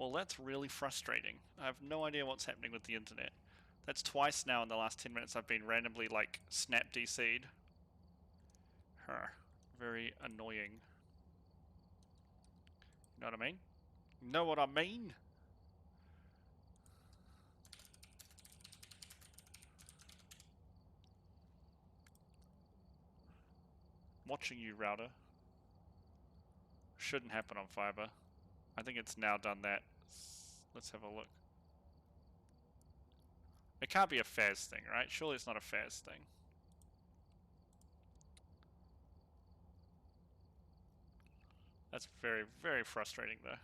Well, that's really frustrating. I have no idea what's happening with the internet. That's twice now in the last 10 minutes I've been randomly, like, snap DC'd. Very annoying. You know what I mean? Know what I mean? Watching you, router. Shouldn't happen on fiber. I think it's now done that. Let's have a look. It can't be a Phas thing, right? Surely it's not a Phas thing. That's very, very frustrating though.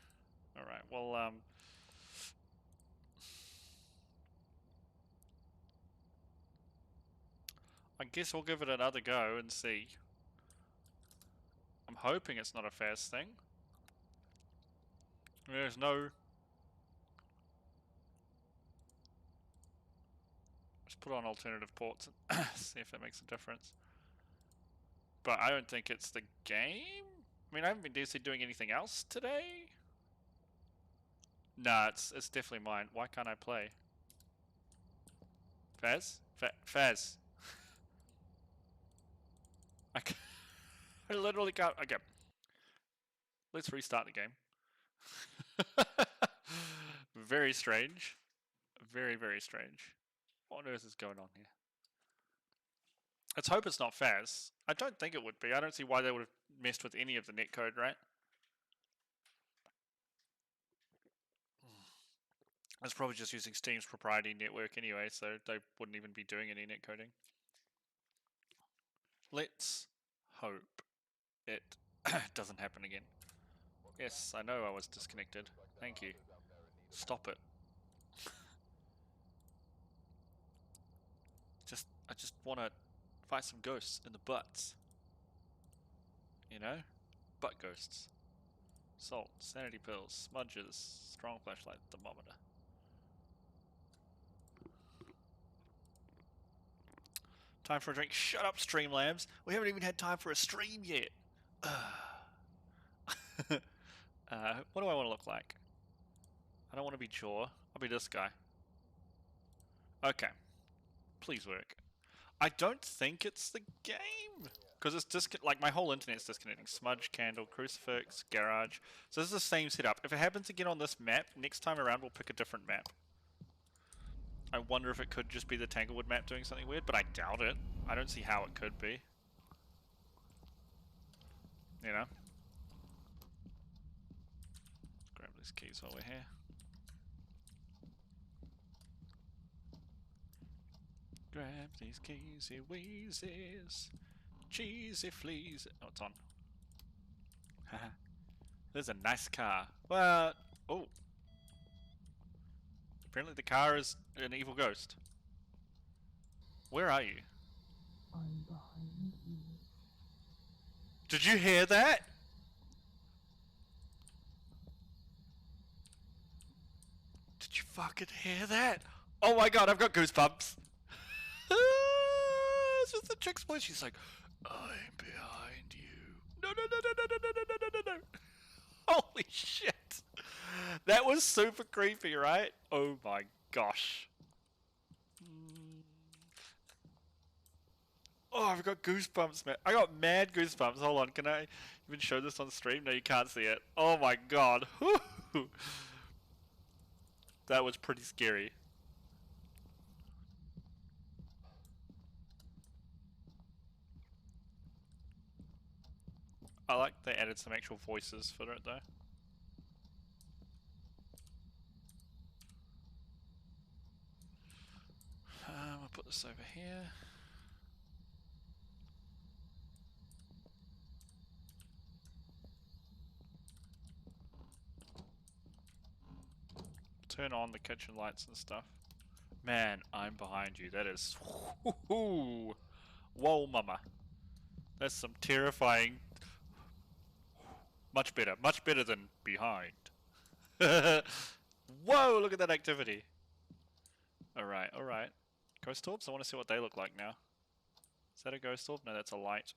Alright, well, I guess we'll give it another go and see. I'm hoping it's not a Phas thing. There's no... Let's put on alternative ports and see if that makes a difference. But I don't think it's the game? I mean, I haven't been DC doing anything else today? Nah, it's definitely mine. Why can't I play? Phas? Phas. I literally can't. Okay. Let's restart the game. Very strange. Very, very strange. What on earth is going on here? Let's hope it's not Phas. I don't think it would be. I don't see why they would have messed with any of the netcode, right? It's probably just using Steam's proprietary network anyway, so they wouldn't even be doing any netcoding. Let's hope it doesn't happen again. Yes, I know I was disconnected. Thank you. Stop it. I just want to fight some ghosts in the butts. You know? Butt ghosts. Salt, sanity pills, smudges, strong flashlight, thermometer. Time for a drink. Shut up, Streamlabs. We haven't even had time for a stream yet. What do I want to look like? I don't want to be Jaw. I'll be this guy. Okay. Please work. I don't think it's the game. Because it's like my whole internet's disconnecting. Smudge, candle, crucifix, garage. So this is the same setup. If it happens again on this map, next time around we'll pick a different map. I wonder if it could just be the Tanglewood map doing something weird, but I doubt it. I don't see how it could be. You know? Let's grab these keys while we're here. Grab these keysy wheezes. Cheesy fleas. Oh, it's on. Haha. There's a nice car. What? Oh. Apparently the car is an evil ghost. Where are you? I'm behind you. Did you hear that? Did you fucking hear that? Oh my god, I've got goosebumps. It's just the chick's voice. She's like, I'm behind you. No, no, no, no, no, no, no, no, no, no, no. Holy shit. That was super creepy, right? Oh my gosh. Oh, I've got goosebumps, man. I got mad goosebumps. Hold on, can I even show this on stream? No, you can't see it. Oh my god. That was pretty scary. I like they added some actual voices for it though. I'll put this over here. Turn on the kitchen lights and stuff. Man, I'm behind you. That is... Whoa, mama. That's some terrifying... Much better than behind. Whoa, look at that activity. Alright, alright. Ghost orbs? I want to see what they look like now. Is that a ghost orb? No, that's a light.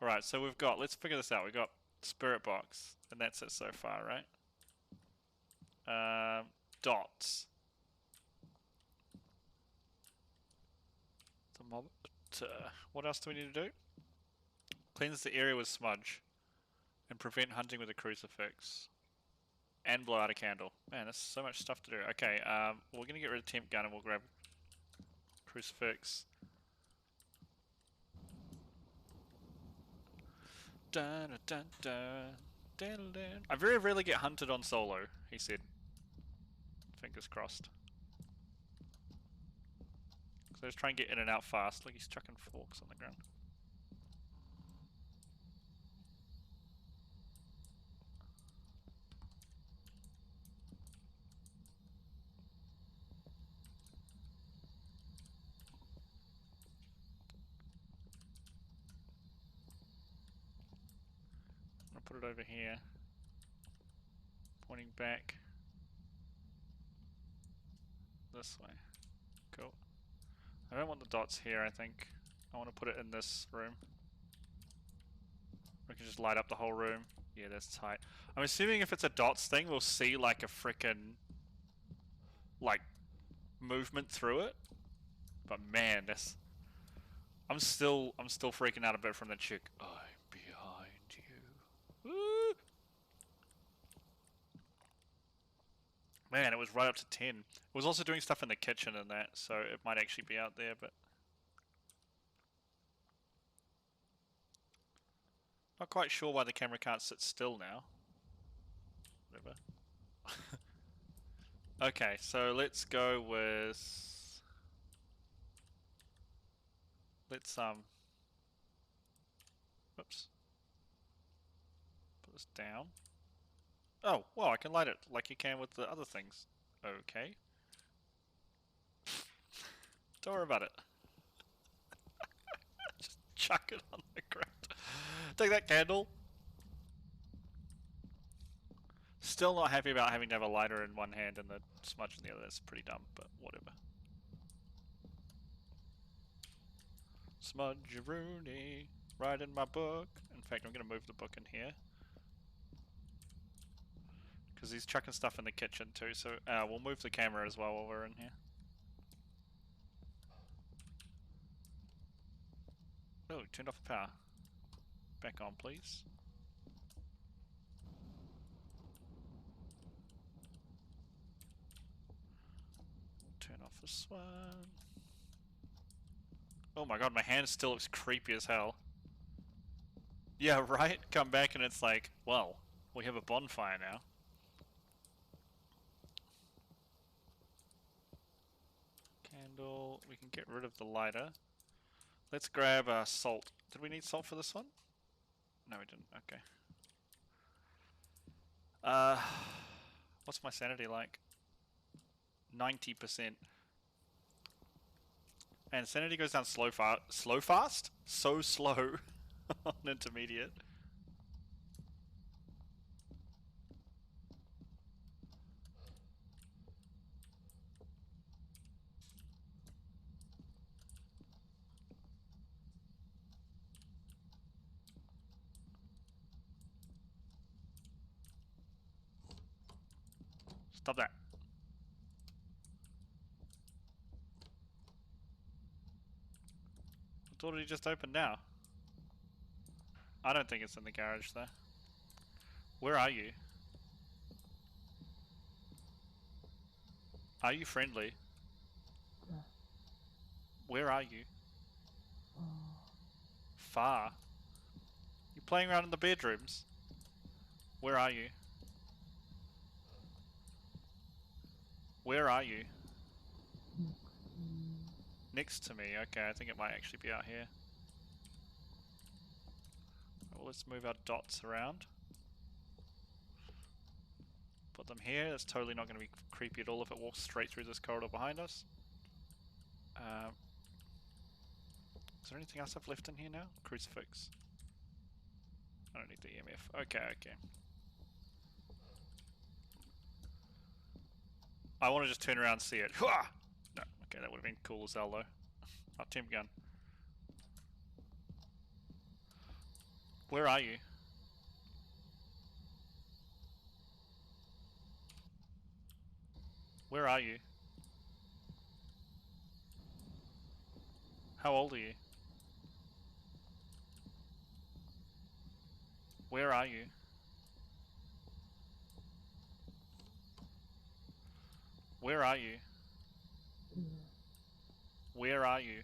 Alright, so we've got... Let's figure this out. We've got Spirit Box. And that's it so far, right? Dots. Thermometer. What else do we need to do? Cleanse the area with smudge. And prevent hunting with a crucifix. And blow out a candle. Man, there's so much stuff to do. Okay, we're gonna get rid of temp gun and we'll grab crucifix. Dun, dun, dun, dun, dun. I very rarely get hunted on solo, he said. Fingers crossed. So just try and get in and out fast. Like he's chucking forks on the ground. I'm gonna put it over here. Pointing back. This way. Cool. I don't want the dots here, I think. I want to put it in this room. We can just light up the whole room. Yeah, that's tight. I'm assuming if it's a dots thing, we'll see like a frickin' like movement through it. But man, that's I'm still freaking out a bit from the chick. I'm behind you. Woo! Man, it was right up to 10. It was also doing stuff in the kitchen and that, so it might actually be out there, but not quite sure why the camera can't sit still now. Whatever. Okay, so let's go with... Let's, Oops. Put this down. Oh, well, I can light it like you can with the other things. Okay. Don't worry about it. Just chuck it on the ground. Take that candle. Still not happy about having to have a lighter in one hand and the smudge in the other. That's pretty dumb, but whatever. Smudge-a-rooney, right in my book. In fact, I'm going to move the book in here. Because he's chucking stuff in the kitchen too, so we'll move the camera as well while we're in here. Oh, turned off the power. Back on, please. Turn off this one. Oh my god, my hand still looks creepy as hell. Yeah, right? Come back and it's like, well, we have a bonfire now. Candle. We can get rid of the lighter. Let's grab salt. Did we need salt for this one? No, we didn't. Okay. What's my sanity like? 90%. And sanity goes down slow fast? So slow on intermediate. Stop that. What door did he just open now? I don't think it's in the garage though. Where are you? Are you friendly? Yeah. Where are you? Oh, Far. You playing around in the bedrooms? Where are you? Where are you? next Next to to you. me. Okay, I think it might actually be out here. Well, let's move our dots around. Put them here. That's totally not going to be creepy at all if it walks straight through this corridor behind us. Is there anything else I've left in here now? Crucifix. I don't need the EMF. Okay, okay. I want to just turn around and see it. Hua! No, okay, that would have been cool as hell though. Oh, temp gun. Where are you? Where are you? How old are you? Where are you? Where are you? Here. Where are you?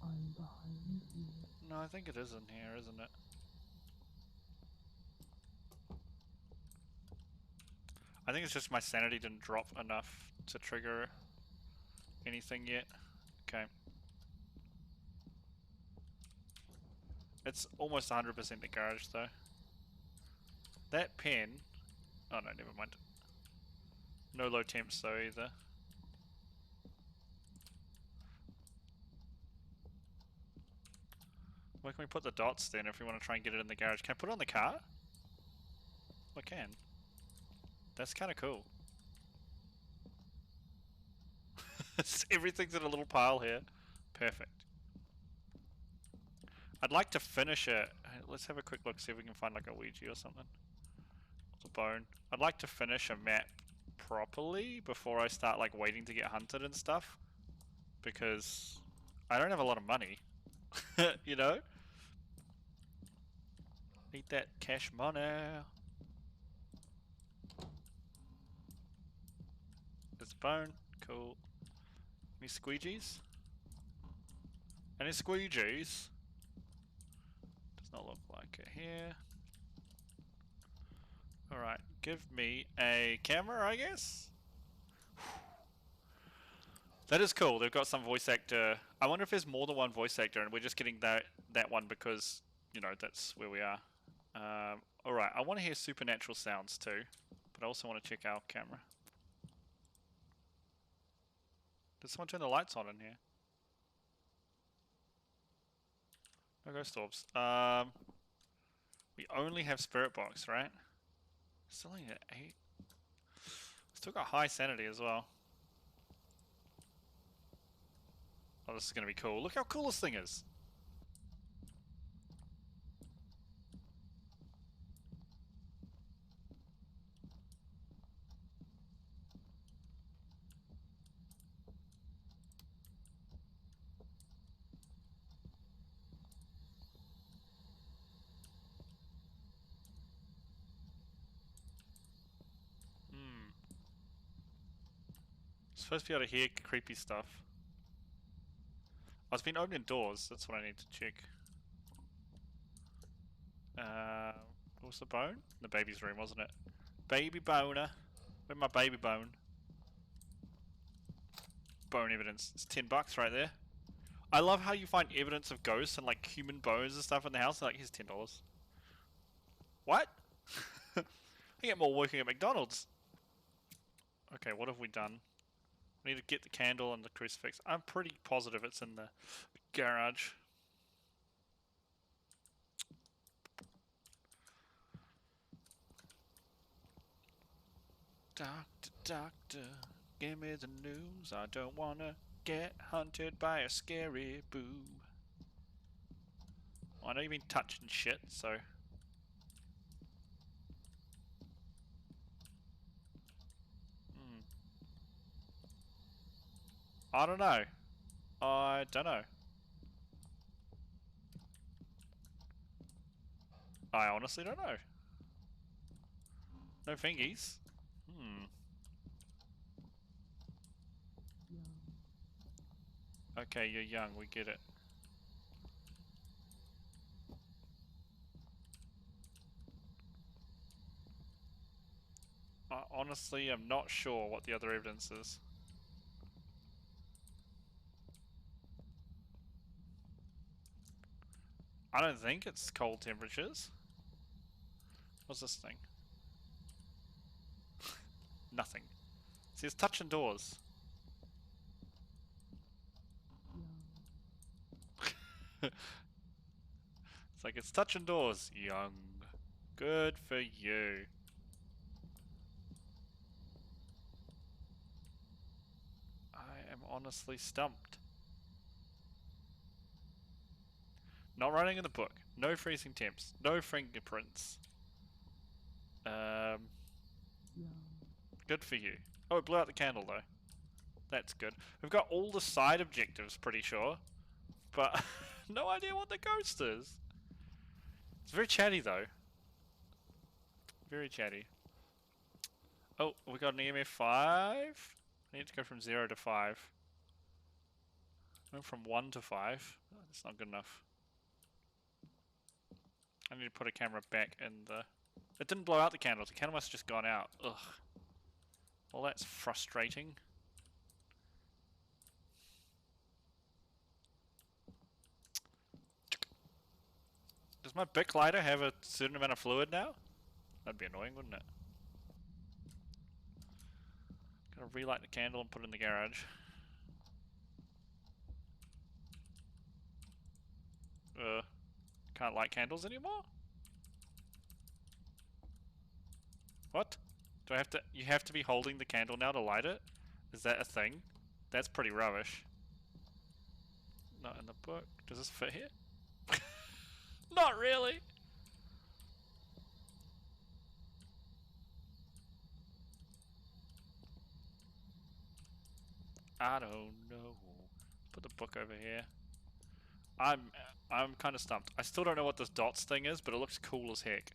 I'm behind you. No, I think it is in here, isn't it? I think it's just my sanity didn't drop enough to trigger anything yet. Okay. It's almost 100% the garage though. That pen... Oh no, never mind. No low temps though either. Where can we put the dots then if we want to try and get it in the garage? Can I put it on the car? I can. That's kind of cool. Everything's in a little pile here. Perfect. I'd like to finish it. Let's have a quick look, see if we can find like a Ouija or something. It's a bone. I'd like to finish a map properly before I start like waiting to get hunted and stuff. Because I don't have a lot of money. You know? Need that cash money. There's a bone. Cool. Any squeegees? Any squeegees? Does not look like it here. Alright, give me a camera, I guess? That is cool. They've got some voice actor. I wonder if there's more than one voice actor and we're just getting that one because, you know, that's where we are. Alright, I want to hear supernatural sounds too, but I also want to check our camera. Did someone turn the lights on in here? No ghost orbs. We only have spirit box, right? Still only at 8. Still got high sanity as well. Oh, this is gonna be cool. Look how cool this thing is! Supposed to be able to hear creepy stuff. Oh, it's been opening doors. That's what I need to check. What was the bone? The baby's room, wasn't it? Baby boner. Where's my baby bone? Bone evidence. It's $10 right there. I love how you find evidence of ghosts and like human bones and stuff in the house. Like, here's $10. What? I get more working at McDonald's. Okay, what have we done? We need to get the candle and the crucifix. I'm pretty positive it's in the garage. Doctor, doctor, give me the news. I don't wanna get hunted by a scary boo. Well, I know you've been touching shit, so... I don't know. I don't know. I honestly don't know. No fingies. Young. Okay, you're young, we get it. I honestly am not sure what the other evidence is. I don't think it's cold temperatures. What's this thing? Nothing. It says touching doors. Young. It's like, it's touching doors. Young. Good for you. I am honestly stumped. Not writing in the book. No freezing temps. No fingerprints. Young. Good for you. Oh, it blew out the candle though. That's good. We've got all the side objectives, pretty sure. But no idea what the ghost is. It's very chatty though. Very chatty. Oh, we got an EMF 5. I need to go from 0 to 5. I went from 1 to 5. Oh, that's not good enough. I need to put a camera back in the... It didn't blow out the candle. The candle must have just gone out. Ugh. Well, that's frustrating. Does my Bic lighter have a certain amount of fluid now? That'd be annoying, wouldn't it? Gotta relight the candle and put it in the garage. Can't light candles anymore? What? Do I have to... You have to be holding the candle now to light it? Is that a thing? That's pretty rubbish. Not in the book. Does this fit here? Not really! I don't know. Put the book over here. I'm kind of stumped. I still don't know what this dots thing is, but it looks cool as heck.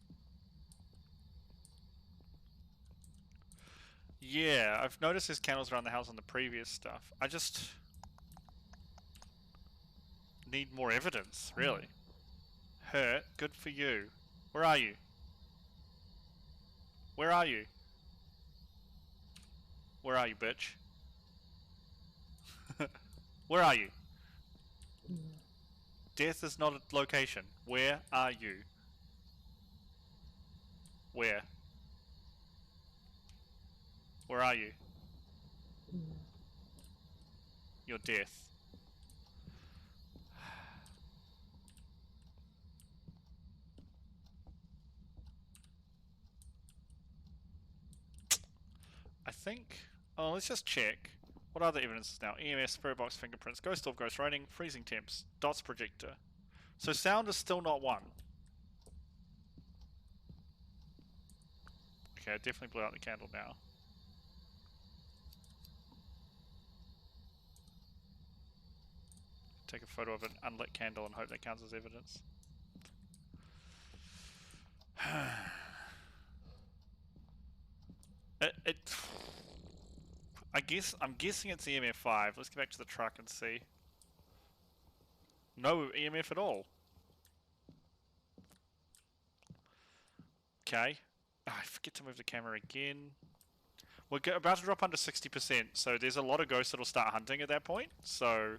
Yeah, I've noticed there's candles around the house on the previous stuff. I just need more evidence, really. Hurt, good for you. Where are you? Where are you? Where are you, bitch? Where are you? Here. Death is not a location. Where are you? Where? Where are you? Here. You're death. I think... Oh, let's just check. What other evidence is now? EMS, spirit box, fingerprints, ghost orb, ghost writing, freezing temps, dots projector. So sound is still not one. Okay, I definitely blew out the candle now. Take a photo of an unlit candle and hope that counts as evidence. it I'm guessing it's EMF 5. Let's get back to the truck and see. No EMF at all. Okay. Oh, I forget to move the camera again. We're about to drop under 60%, so there's a lot of ghosts that'll start hunting at that point. So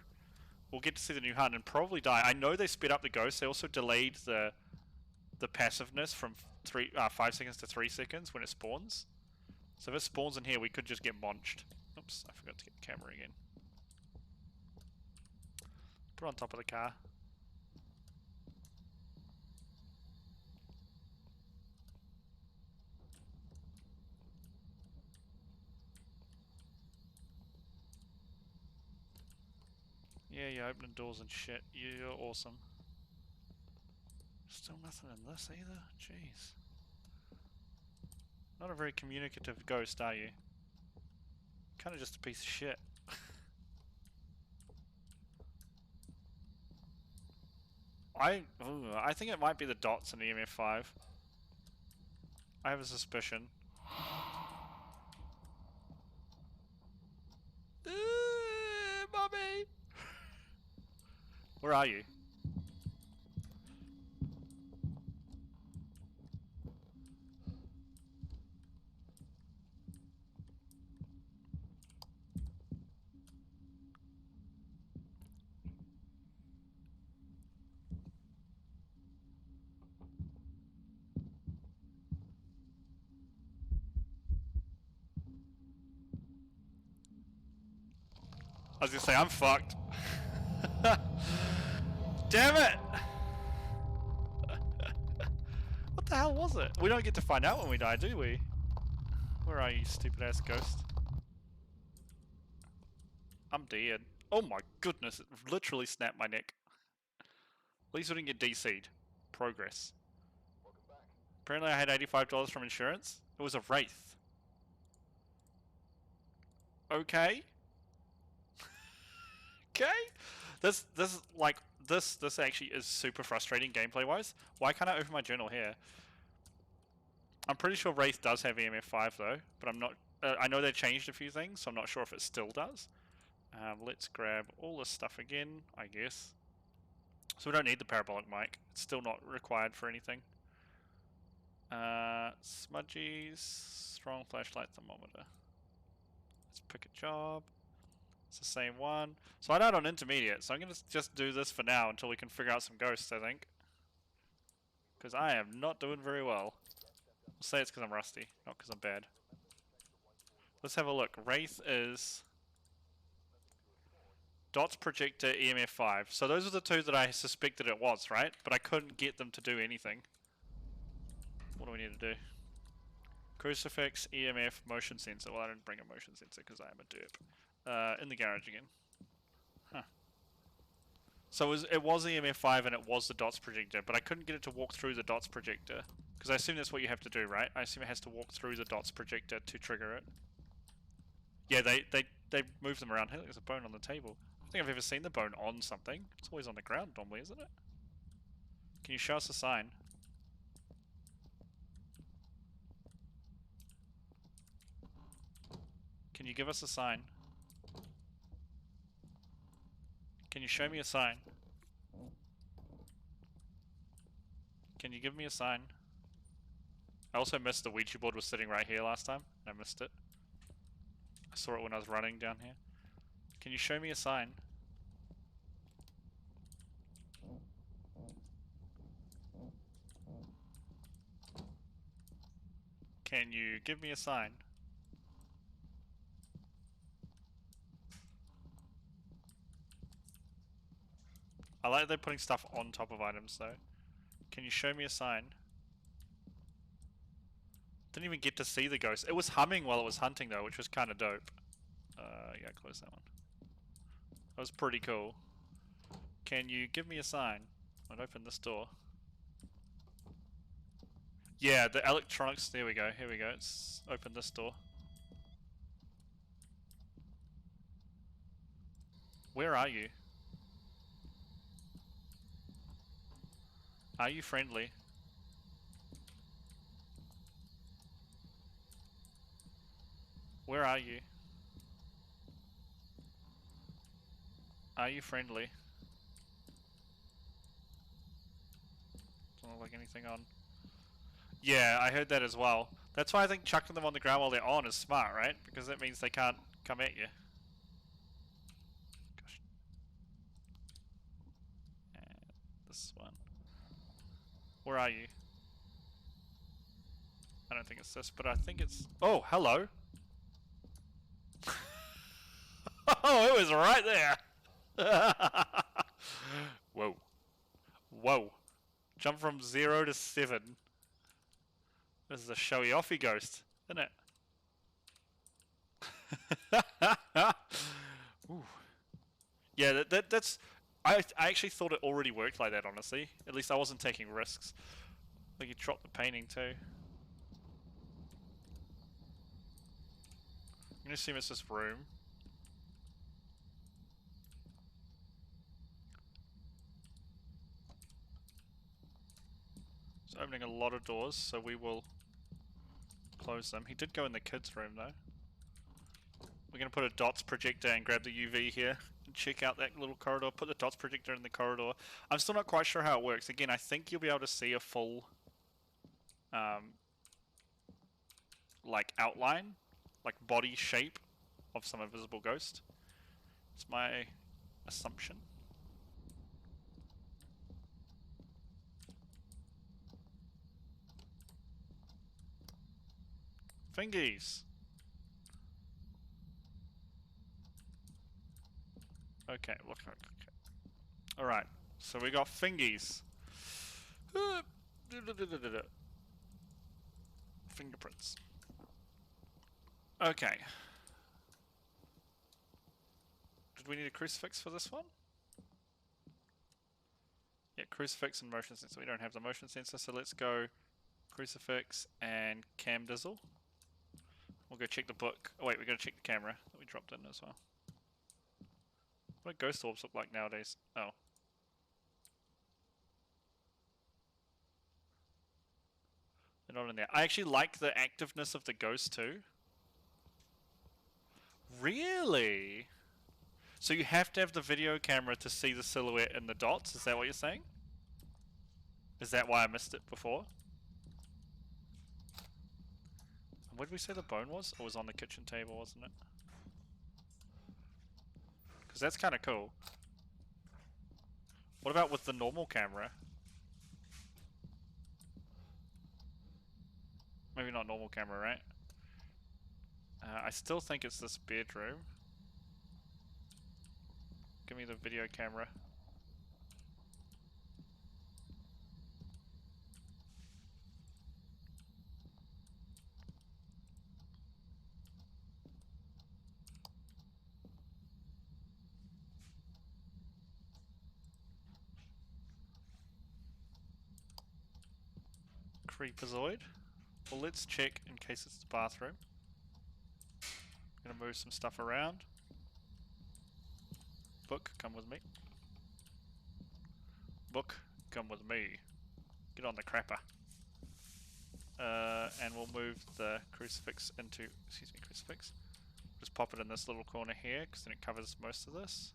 we'll get to see the new hunt and probably die. I know they sped up the ghosts. They also delayed the passiveness from 5 seconds to 3 seconds when it spawns. So if it spawns in here, we could just get monched. Oops, I forgot to get the camera again. Put it on top of the car. Yeah, you're opening doors and shit. You're awesome. Still nothing in this either? Jeez. Not a very communicative ghost, are you? Kinda just a piece of shit. I think it might be the dots in the EMF5. I have a suspicion. Mommy! Where are you? I was gonna say, I'm fucked. Damn it! What the hell was it? We don't get to find out when we die, do we? Where are you, stupid ass ghost? I'm dead. Oh my goodness, it literally snapped my neck. At least we didn't get DC'd. Progress. Apparently I had $85 from insurance. It was a wraith. Okay. Okay. This actually is super frustrating gameplay wise. Why can't I open my journal here? I'm pretty sure Wraith does have EMF 5 though, but I'm not. I know they changed a few things, so I'm not sure if it still does. Let's grab all this stuff again, I guess. So we don't need the parabolic mic. It's still not required for anything. Smudgies, strong flashlight thermometer. Let's pick a job. It's the same one. So I died on intermediate, so I'm going to just do this for now until we can figure out some ghosts, I think. Because I am not doing very well. I'll say it's because I'm rusty, not because I'm bad. Let's have a look. Wraith is Dots Projector EMF 5. So those are the two that I suspected it was, right? But I couldn't get them to do anything. What do we need to do? Crucifix, EMF, motion sensor. Well, I didn't bring a motion sensor because I am a derp. In the garage again. Huh. So it was EMF 5 and it was the dots projector, but I couldn't get it to walk through the dots projector. Because I assume that's what you have to do, right? I assume it has to walk through the dots projector to trigger it. Yeah, they move them around. Hey, look, there's a bone on the table. I don't think I've ever seen the bone on something. It's always on the ground normally, isn't it? Can you show us a sign? Can you give us a sign? Can you show me a sign? Can you give me a sign? I also missed the Ouija board was sitting right here last time. I missed it. I saw it when I was running down here. Can you show me a sign? Can you give me a sign? I like they're putting stuff on top of items though. Can you show me a sign? Didn't even get to see the ghost. It was humming while it was hunting though, which was kind of dope. Yeah, close that one. That was pretty cool. Can you give me a sign? I'd open this door. Yeah, the electronics, there we go, here we go. Let's open this door. Where are you? Are you friendly? Where are you? Are you friendly? Doesn't look like anything on. Yeah, I heard that as well. That's why I think chucking them on the ground while they're on is smart, right? Because that means they can't come at you. Gosh. And this one. Where are you? I don't think it's this, but I think it's... Oh, hello! Oh, it was right there! Whoa. Whoa. Jump from 0 to 7. This is a showy offy ghost, isn't it? Ooh. Yeah, that's... I actually thought it already worked like that, honestly. At least I wasn't taking risks. Like, you dropped the painting, too. I'm gonna assume it's this room. It's opening a lot of doors, so we will close them. He did go in the kids' room, though. We're gonna put a dots projector and grab the UV here. And check out that little corridor. Put the dots projector in the corridor. I'm still not quite sure how it works. Again, I think you'll be able to see a full... like outline, like body shape of some invisible ghost. It's my assumption. Fingies! Okay, look. Okay. Alright, so we got fingies. Fingerprints. Okay. Did we need a crucifix for this one? Yeah, crucifix and motion sensor. We don't have the motion sensor, so let's go crucifix and cam dizzle. We'll go check the book. Oh wait, we gotta check the camera that we dropped in as well. What do ghost orbs look like nowadays? Oh. They're not in there. I actually like the activeness of the ghost too. Really? So you have to have the video camera to see the silhouette in the dots? Is that what you're saying? Is that why I missed it before? Where did we say the bone was? It was on the kitchen table, wasn't it? Because that's kind of cool. What about with the normal camera? Maybe not normal camera, right? I still think it's this bedroom. Give me the video camera. Creepazoid. Well, let's check in case it's the bathroom. Gonna move some stuff around. Book, come with me. Book, come with me. Get on the crapper. And we'll move the crucifix into, excuse me, crucifix. Just pop it in this little corner here, because then it covers most of this.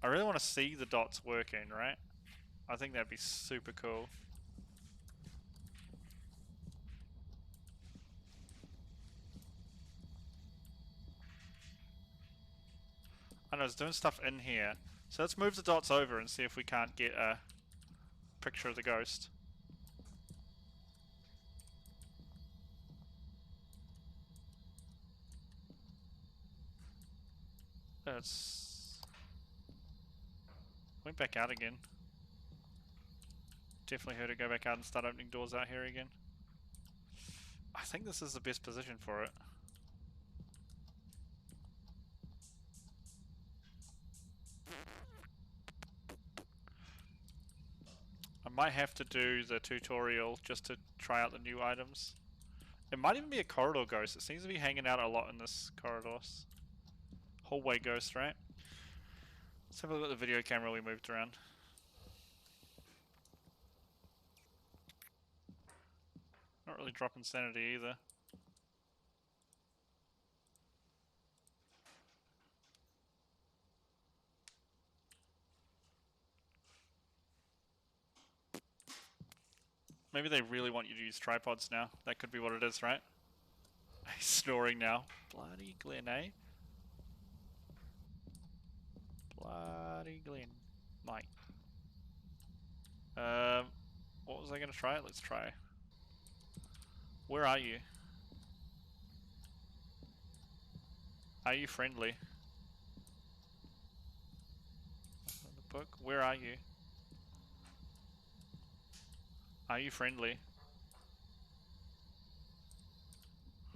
I really want to see the dots working, right? I think that'd be super cool. I know, it's doing stuff in here. So let's move the dots over and see if we can't get a picture of the ghost. It's... went back out again. Definitely heard it go back out and start opening doors out here again. I think this is the best position for it. I might have to do the tutorial just to try out the new items. It might even be a corridor ghost. It seems to be hanging out a lot in this corridors. Hallway ghost, right? Let's have a look at the video camera we moved around. Not really dropping sanity either. Maybe they really want you to use tripods now. That could be what it is, right? He's snoring now. Bloody Glenn, eh? Bloody Glenn. Mike. What was I gonna try? Let's try. Where are you? Are you friendly? The book. Where are you? Are you friendly?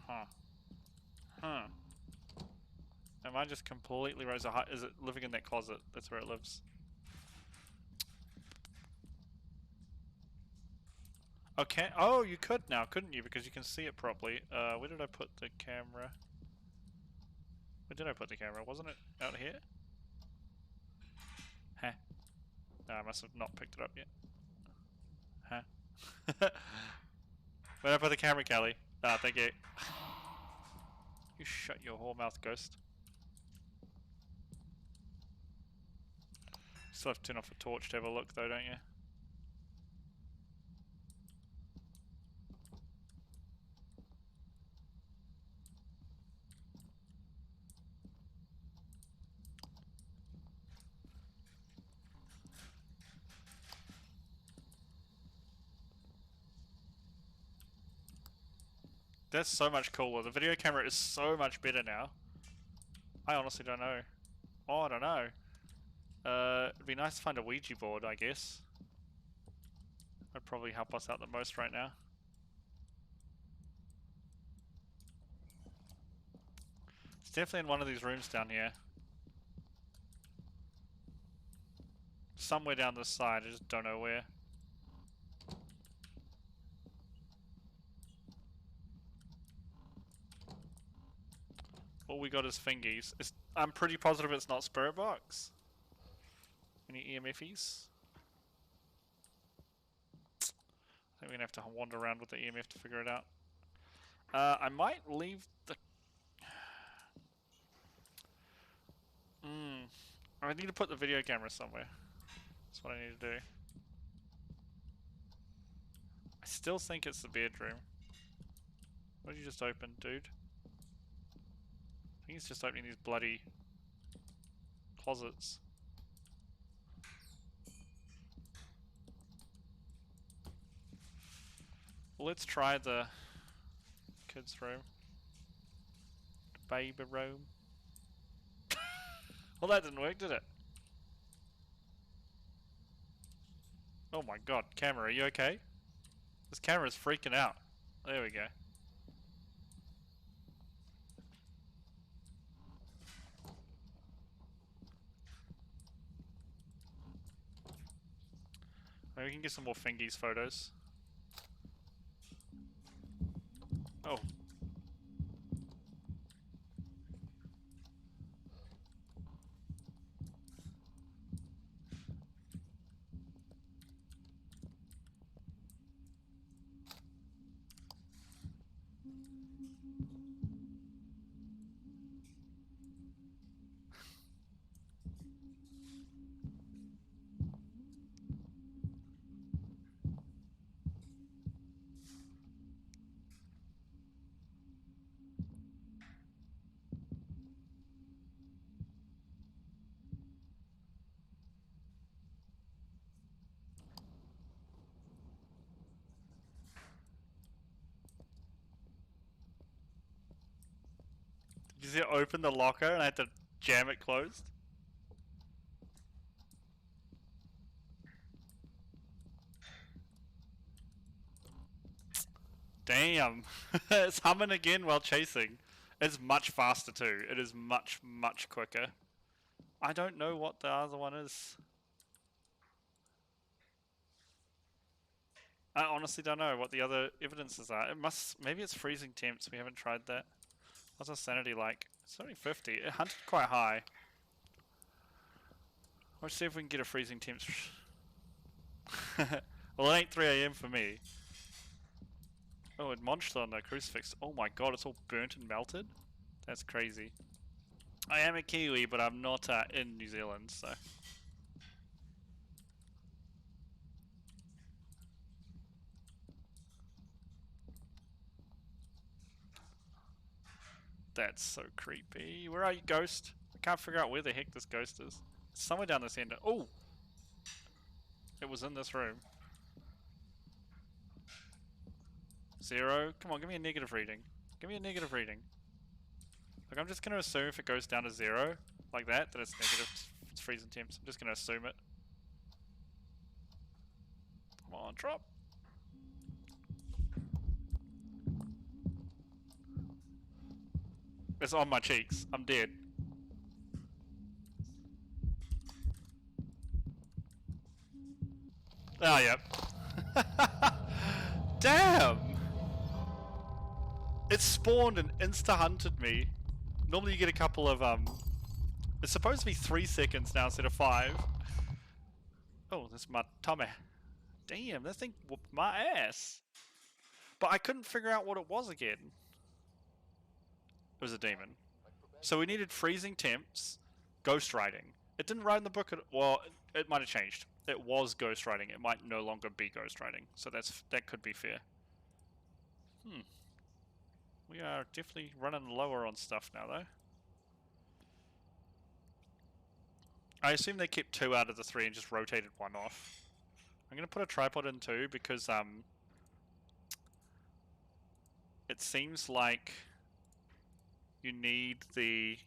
Huh. Huh. Am I just completely Rosa High? Is it living in that closet? That's where it lives. Okay. Oh, you could now, couldn't you? Because you can see it properly. Where did I put the camera? Where did I put the camera? Wasn't it out here? Huh. No, I must have not picked it up yet. Huh. Where did I put the camera, Callie? Ah, thank you. You shut your whore mouth, ghost. Still have to turn off a torch to have a look though, don't you? That's so much cooler. The video camera is so much better now. I honestly don't know. Oh, I don't know. It'd be nice to find a Ouija board, I guess. That'd probably help us out the most right now. It's definitely in one of these rooms down here. Somewhere down this side, I just don't know where. All we got is fingies. I'm pretty positive it's not Spirit Box. Any EMFs? I think we're gonna have to wander around with the EMF to figure it out. I might leave the... I need to put the video camera somewhere. That's what I need to do. I still think it's the bedroom. What did you just open, dude? I think he's just opening these bloody closets. Well, let's try the kids' room. The baby room. Well, that didn't work, did it? Oh my god, camera, are you okay? This camera's freaking out. There we go. Maybe we can get some more fingies photos. Oh. Did you see it open the locker and I had to jam it closed? Damn. It's humming again while chasing. It's much faster too. It is much, much quicker. I don't know what the other one is. I honestly don't know what the other evidences are. It must... Maybe it's freezing temps. We haven't tried that. What's our sanity like? It's only 50. It hunted quite high. Let's see if we can get a freezing temps. Well, it ain't 3 AM for me. Oh, it munched on the crucifix. Oh my god, it's all burnt and melted? That's crazy. I am a Kiwi, but I'm not in New Zealand, so... That's so creepy. Where are you, ghost? I can't figure out where the heck this ghost is. It's somewhere down this end. Oh! It was in this room. 0. Come on, give me a negative reading. Give me a negative reading. Like, I'm just gonna assume if it goes down to 0, like that it's negative. It's freezing temps. I'm just gonna assume it. Come on, drop. It's on my cheeks. I'm dead. Oh, yep. Damn! It spawned and insta-hunted me. Normally you get a couple of, It's supposed to be 3 seconds now instead of 5. Oh, that's my tummy. Damn, that thing whooped my ass. But I couldn't figure out what it was again. It was a demon. So we needed freezing temps, ghost riding. It didn't write in the book at... Well, it might have changed. It was ghost riding. It might no longer be ghost riding. So that could be fair. We are definitely running lower on stuff now, though. I assume they kept 2 out of the 3 and just rotated 1 off. I'm going to put a tripod in too because it seems like you need the...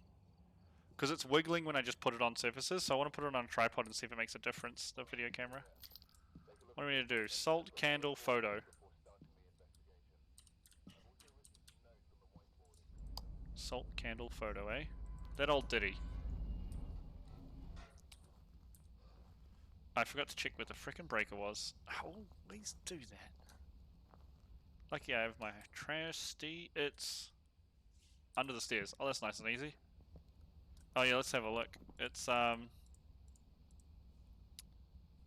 Because it's wiggling when I just put it on surfaces, so I want to put it on a tripod and see if it makes a difference, the video camera. What do we need to do? Salt, candle, photo. Salt, candle, photo, eh? That old ditty. I forgot to check where the frickin' breaker was. Oh, please do that. Lucky I have my trusty. It's Under the stairs. Oh, that's nice and easy. Oh yeah, let's have a look. It's no,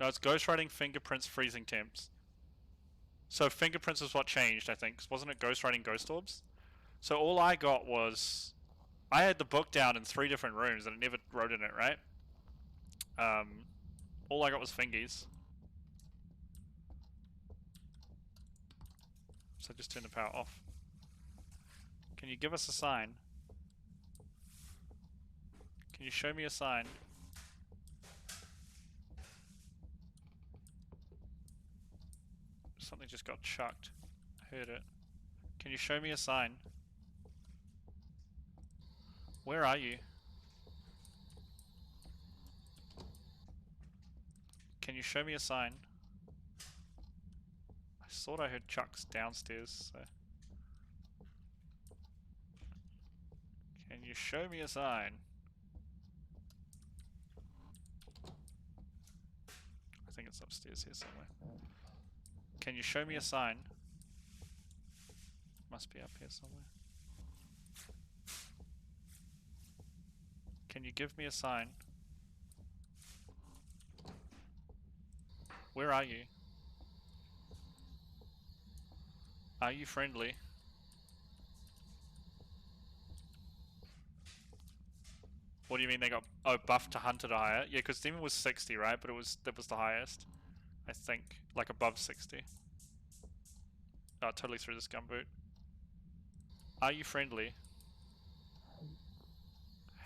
it's ghostwriting, fingerprints, freezing temps. So fingerprints is what changed, I think. Wasn't it ghostwriting ghost orbs? So all I got was I had the book down in 3 different rooms and it never wrote in it, right? All I got was fingies. So just turn the power off. Can you give us a sign? Can you show me a sign? Something just got chucked. I heard it. Can you show me a sign? Where are you? Can you show me a sign? I thought I heard chucks downstairs, so... Can you show me a sign? I think it's upstairs here somewhere. Can you show me a sign? Must be up here somewhere. Can you give me a sign? Where are you? Are you friendly? What do you mean they got buffed to hunter to higher? Yeah, because demon was 60, right? But that was the highest. I think. Like above 60. Oh, totally threw this gumboot. Are you friendly?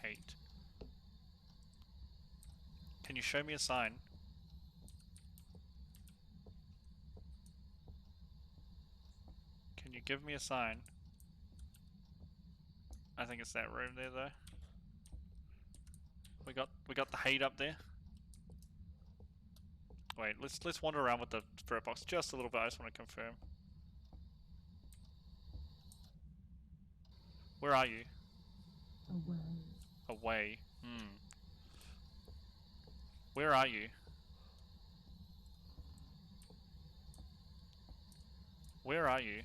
Hate. Can you show me a sign? Can you give me a sign? I think it's that room there though. We got the hate up there. Wait, let's wander around with the spirit box just a little bit. I just want to confirm. Where are you? Away. Away. Where are you? Where are you?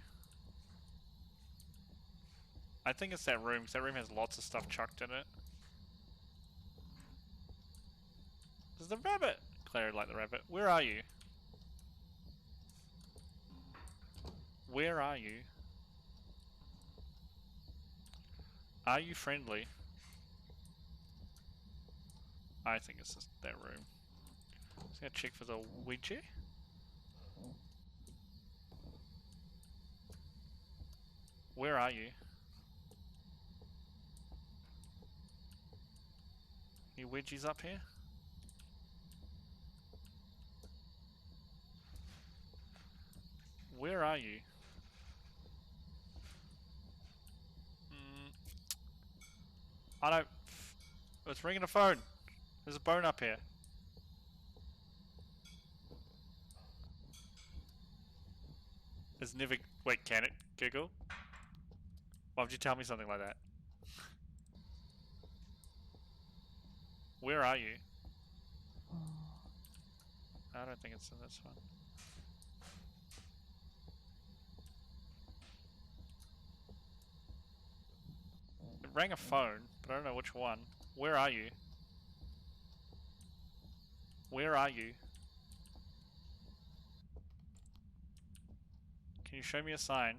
I think it's that room, because that room has lots of stuff chucked in it. There's the rabbit! Claire would like the rabbit. Where are you? Where are you? Are you friendly? I think it's just that room. Just gonna check for the Ouija. Where are you? Any Ouijas up here? Where are you? I don't... It's ringing a phone. There's a bone up here. It's never... Wait, can it giggle? Why would you tell me something like that? Where are you? I don't think it's in this one. It rang a phone, but I don't know which one. Where are you? Where are you? Can you show me a sign?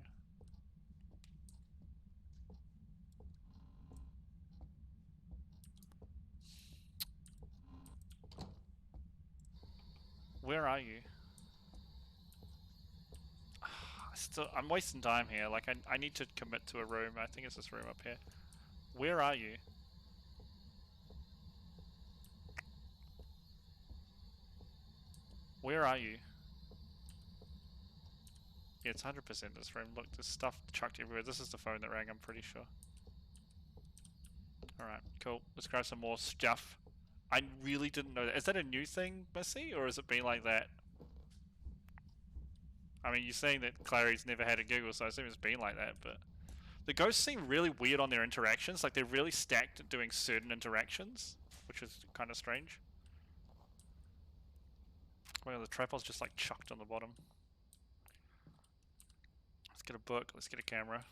Where are you? I'm wasting time here. Like, I need to commit to a room. I think it's this room up here. Where are you? Where are you? Yeah, it's 100% this room. Look, there's stuff chucked everywhere. This is the phone that rang, I'm pretty sure. Alright, cool. Let's grab some more stuff. I really didn't know that. Is that a new thing, Missy? Or has it been like that? I mean, you're saying that Clary's never had a giggle, so I assume it's been like that, but... The ghosts seem really weird on their interactions. Like, they're really stacked at doing certain interactions, which is kind of strange. Well, the tripod's just, like, chucked on the bottom. Let's get a book. Let's get a camera.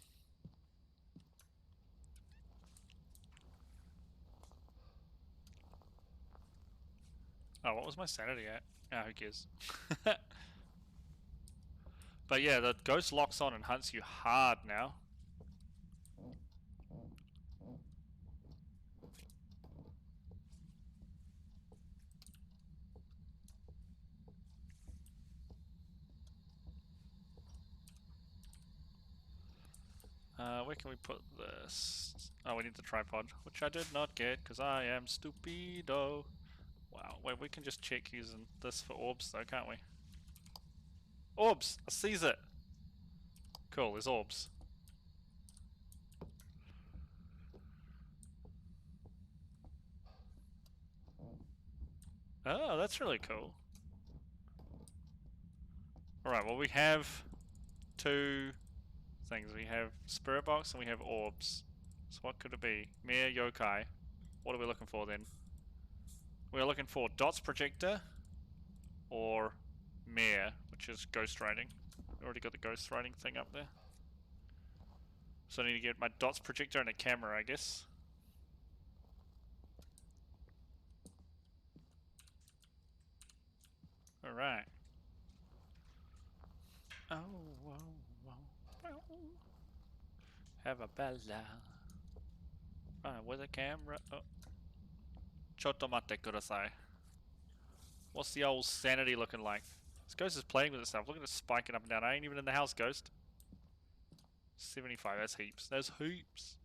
Oh, what was my sanity at? Ah, who cares? But yeah, the ghost locks on and hunts you hard now. Where can we put this? Oh, we need the tripod, which I did not get because I am stupido. Wow, wait, we can just check using this for orbs though, can't we? Orbs! I sees it! Cool, there's orbs. Oh, that's really cool. Alright, well we have two things. We have spirit box and we have orbs. So what could it be? Mere yokai. What are we looking for then? We're looking for dots projector or mare, which is ghost writing. Already got the ghost writing thing up there. So I need to get my dots projector and a camera, I guess. Alright. Oh, whoa, whoa. Have a bella. With a camera. Oh. Chotto mate kudasai. What's the old sanity looking like? This ghost is playing with itself. Look at it spiking up and down. I ain't even in the house, ghost. 75, that's heaps. There's heaps.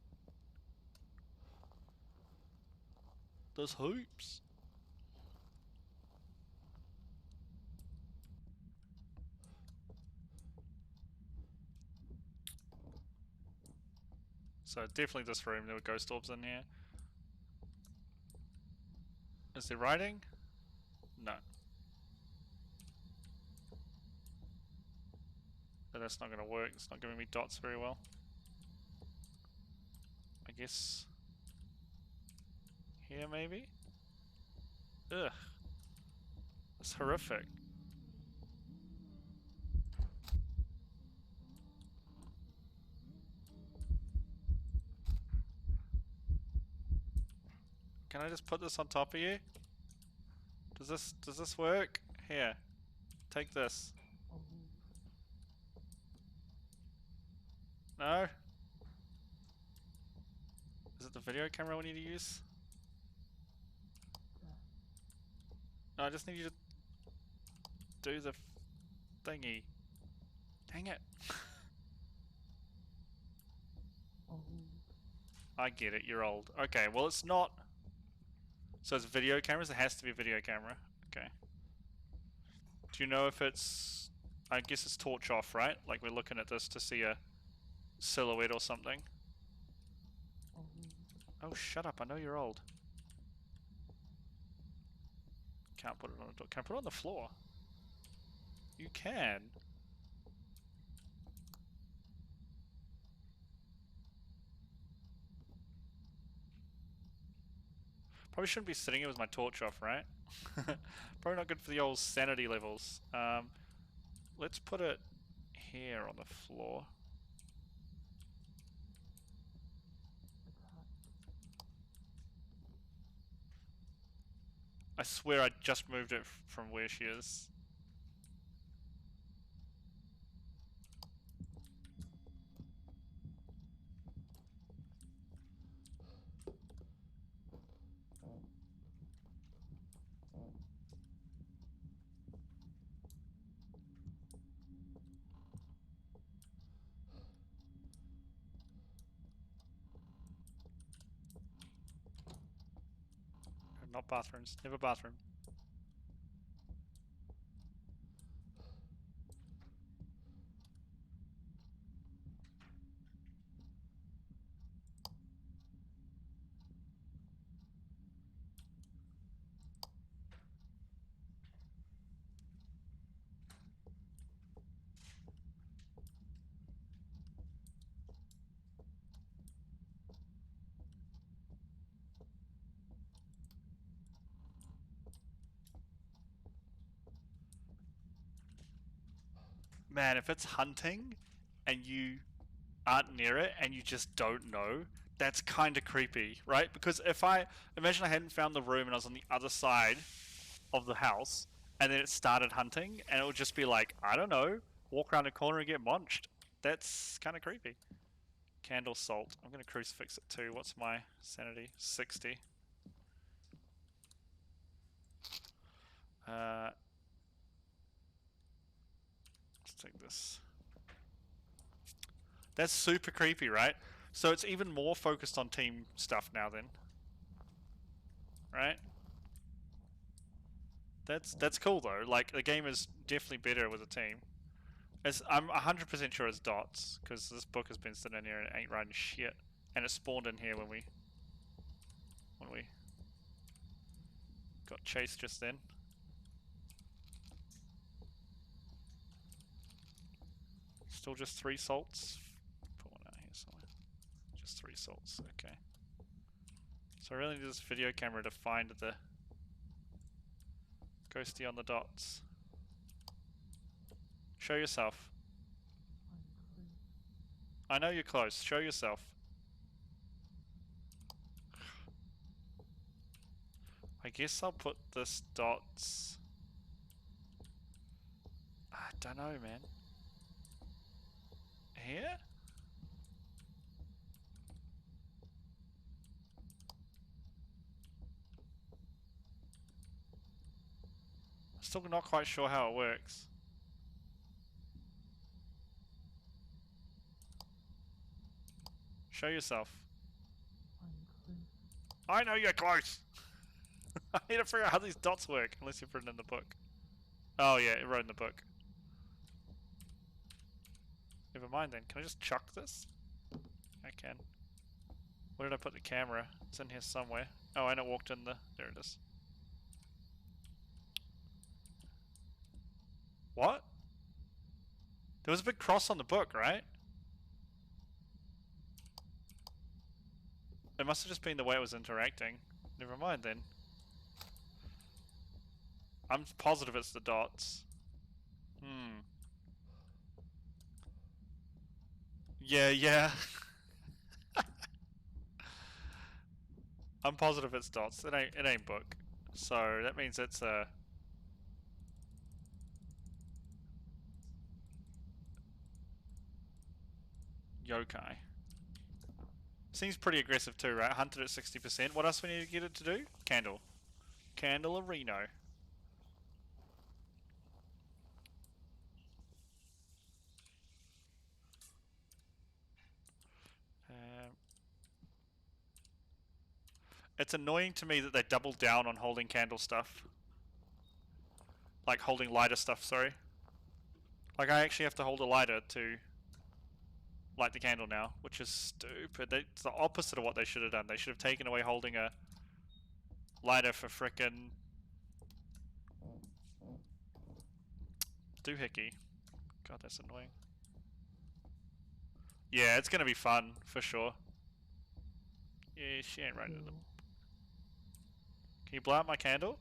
There's heaps. So definitely this room, there were ghost orbs in here. Is there writing? No. But that's not gonna work. It's not giving me dots very well. I guess here maybe? Ugh. That's horrific. Can I just put this on top of you? Does this work? Here. Take this. No? Is it the video camera we need to use? No, I just need you to do the thingy. Dang it. I get it, you're old. Okay, well it's not... So it's video cameras? It has to be a video camera. Okay. Do you know if it's... I guess it's torch off, right? Like we're looking at this to see a silhouette or something. Oh, shut up. I know you're old. Can't put it on the door. Can I put it on the floor? You can. Probably shouldn't be sitting here with my torch off, right? Probably not good for the old sanity levels. Let's put it here on the floor. I swear I just moved it from where she is. Not bathrooms. Never bathroom. Man, if it's hunting and you aren't near it and you just don't know, that's kind of creepy, right? Because if I imagine I hadn't found the room and I was on the other side of the house, and then it started hunting, and it would just be like, I don't know, walk around the corner and get munched. That's kind of creepy. Candle salt. I'm gonna crucifix it too. What's my sanity? 60. Let's take this. That's super creepy, right? So it's even more focused on team stuff now then. Right? That's cool though. Like, the game is definitely better with a team. I'm 100% sure it's dots, because this book has been sitting in here and it ain't writing shit. And it spawned in here when we got chased just then. Still just 3 salts. Put one out here somewhere. Just 3 salts, okay. So I really need this video camera to find the ghosty on the dots. Show yourself. I know you're close. Show yourself. I guess I'll put this dots. I don't know, man. Here? Still not quite sure how it works. Show yourself. I know you're close! I need to figure out how these dots work, unless you've written in the book. Oh yeah, it wrote in the book. Never mind then. Can I just chuck this? I can. Where did I put the camera? It's in here somewhere. Oh, and it walked in the... There it is. What? There was a big cross on the book, right? It must have just been the way it was interacting. Never mind then. I'm positive it's the dots. Yeah. I'm positive it's dots. It ain't book. So that means it's a yokai. Seems pretty aggressive too, right? Hunted at 60%. What else we need to get it to do? Candle. Candle of Reno. It's annoying to me that they double down on holding candle stuff. Like holding lighter stuff, sorry. Like I actually have to hold a lighter to light the candle now, which is stupid. It's the opposite of what they should have done. They should have taken away holding a lighter for frickin' doohickey. God, that's annoying. Yeah, it's gonna be fun, for sure. Yeah, she ain't right in them. Can you blow out my candle?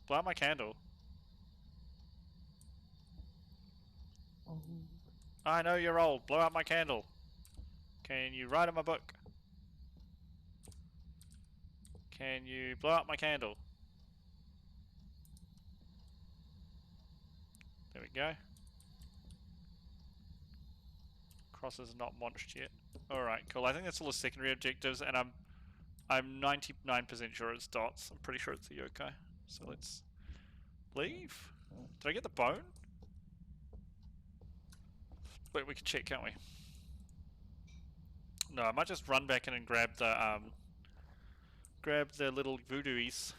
Blow out my candle. I know you're old. Blow out my candle. Can you write in my book? Can you blow out my candle? There we go. Cross is not launched yet. Alright, cool. I think that's all the secondary objectives, and I'm 99% sure it's dots. I'm pretty sure it's the yokai. So let's leave. Did I get the bone? Wait, we can check, can't we? No, I might just run back in and grab the little voodooies.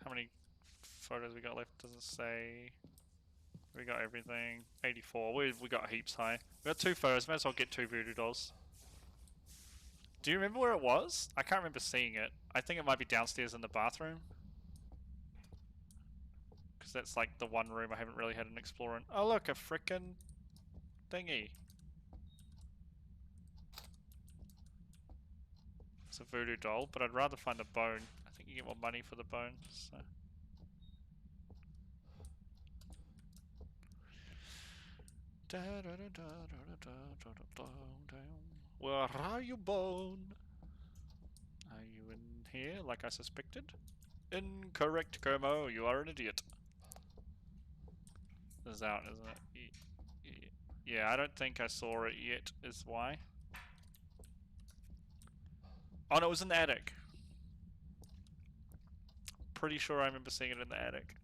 How many photos we got left? Doesn't say. We got everything. 84. We got heaps high. We got 2 photos. Might as well get 2 voodoo dolls. Do you remember where it was? I can't remember seeing it. I think it might be downstairs in the bathroom. Because that's like the one room I haven't really had an explore in. Oh look, a frickin' thingy. It's a voodoo doll, but I'd rather find the bone. I think you get more money for the bone, so... Where are you, Bone? Are you in here like I suspected? Incorrect, Como. You are an idiot. It's out, isn't it? Yeah, I don't think I saw it yet, is why. Oh no, it was in the attic. Pretty sure I remember seeing it in the attic.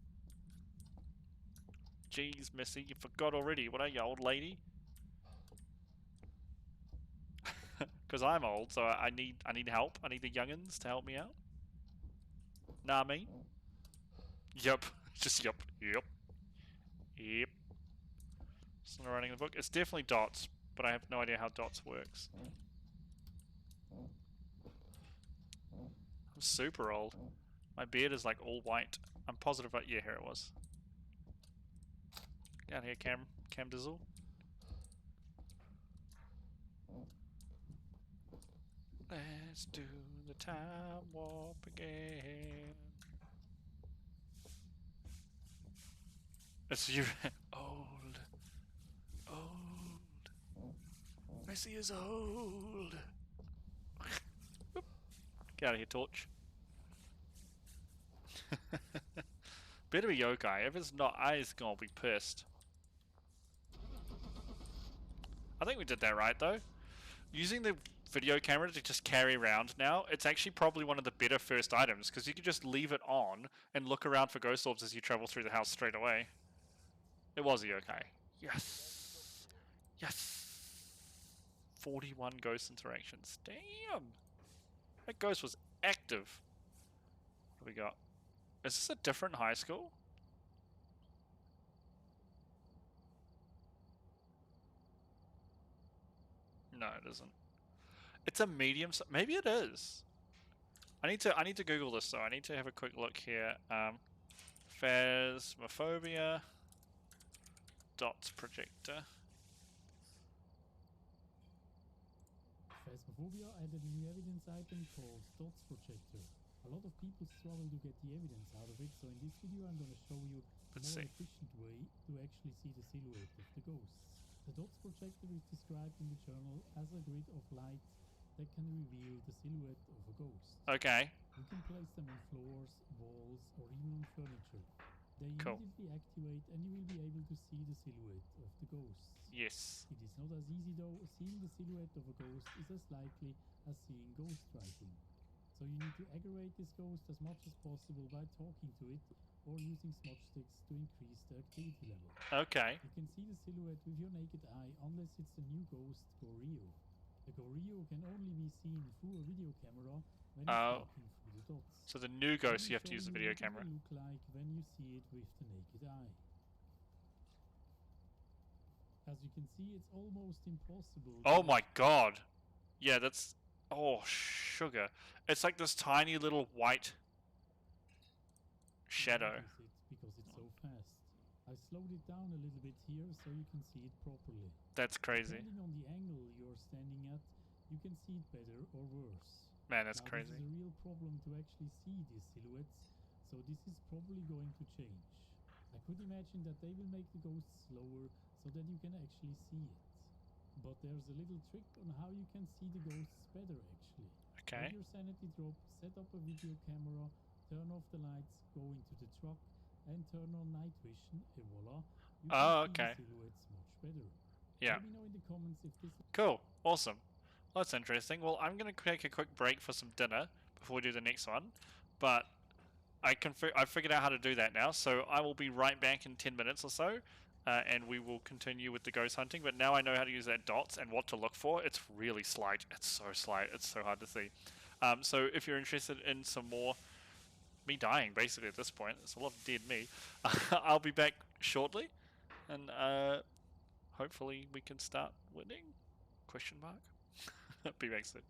Jeez, Missy, you forgot already. What are you, old lady? Because I'm old, so I need help. I need the youngins to help me out. Nah, me. Yup. Just yup. Yup. Yep. It's not writing in the book. It's definitely dots, but I have no idea how dots works. I'm super old. My beard is like all white. I'm positive about yeah, here it was. Get out here, Cam Dizzle. Let's do the time warp again. It's you. Old. Old. Messi is old. Get out of here, Torch. Better be yokai. If it's not, I's gonna be pissed. I think we did that right, though. Using the video camera to just carry around now, it's actually probably one of the better first items, because you can just leave it on and look around for ghost orbs as you travel through the house straight away. It was a yokai. Yes! Yes! 41 ghost interactions. Damn! That ghost was active. What do we got? Is this a different high school? No, it isn't. It's a medium. Maybe it is. I need to Google this though. I need to have a quick look here. Phasmophobia dots projector. Phasmophobia added a new evidence item called Dots Projector. A lot of people struggle to get the evidence out of it, so in this video I'm going to show you a Let's more see. efficient way to actually see the silhouette of the ghosts. The Dots Projector is described in the journal as a grid of light that can reveal the silhouette of a ghost. Okay. You can place them on floors, walls, or even on furniture. They Cool. immediately activate and you will be able to see the silhouette of the ghosts. Yes. It is not as easy though. Seeing the silhouette of a ghost is as likely as seeing ghost writing. So you need to aggravate this ghost as much as possible by talking to it or using smudge sticks to increase the activity level. Okay. You can see the silhouette with your naked eye unless it's the new ghost Goryo. The Goryo can only be seen through a video camera when it's walking through the dots. So the new ghost, you have to use the video camera. What it will look like when you see it with the naked eye. As you can see, it's almost impossible. Oh my god. Yeah, that's... Oh, sugar. It's like this tiny little white shadow. Because it's so fast. I slowed it down a little bit here so you can see it properly. That's crazy. Depending on the angle you're standing at, you can see it better or worse. Man, that's Now, crazy. This is a real problem to actually see these silhouettes, so this is probably going to change. I could imagine that they will make the ghosts slower so that you can actually see it. But there's a little trick on how you can see the ghosts better actually. Okay. Let your sanity drop, set up a video camera, turn off the lights, go into the truck, and turn on night vision, and voila, you can see the silhouettes much better. Yeah. Let me know in the comments if this... Cool. Awesome. Well, that's interesting. Well, I'm going to take a quick break for some dinner before we do the next one. But I figured out how to do that now, so I will be right back in 10 minutes or so. And we will continue with the ghost hunting. But now I know how to use that dots and what to look for. It's really slight. It's so slight. It's so hard to see. So if you're interested in some more... me dying, basically, at this point. It's a lot of dead me. I'll be back shortly. And hopefully we can start winning? Question mark? Be back soon.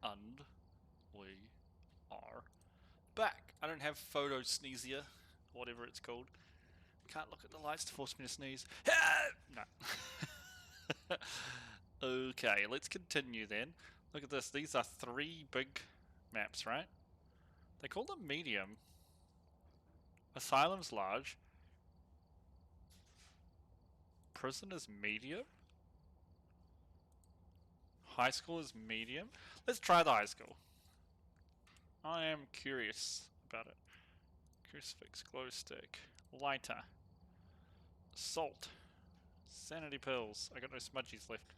And we are back. I don't have photo sneezier, whatever it's called. Can't look at the lights to force me to sneeze. No. Okay, let's continue then. Look at this. These are 3 big maps, right? They call them medium. Asylum's large. Prison is medium. High school is medium. Let's try the high school. I am curious about it. Crucifix, glow stick, lighter, salt, sanity pills. I got no smudgies left.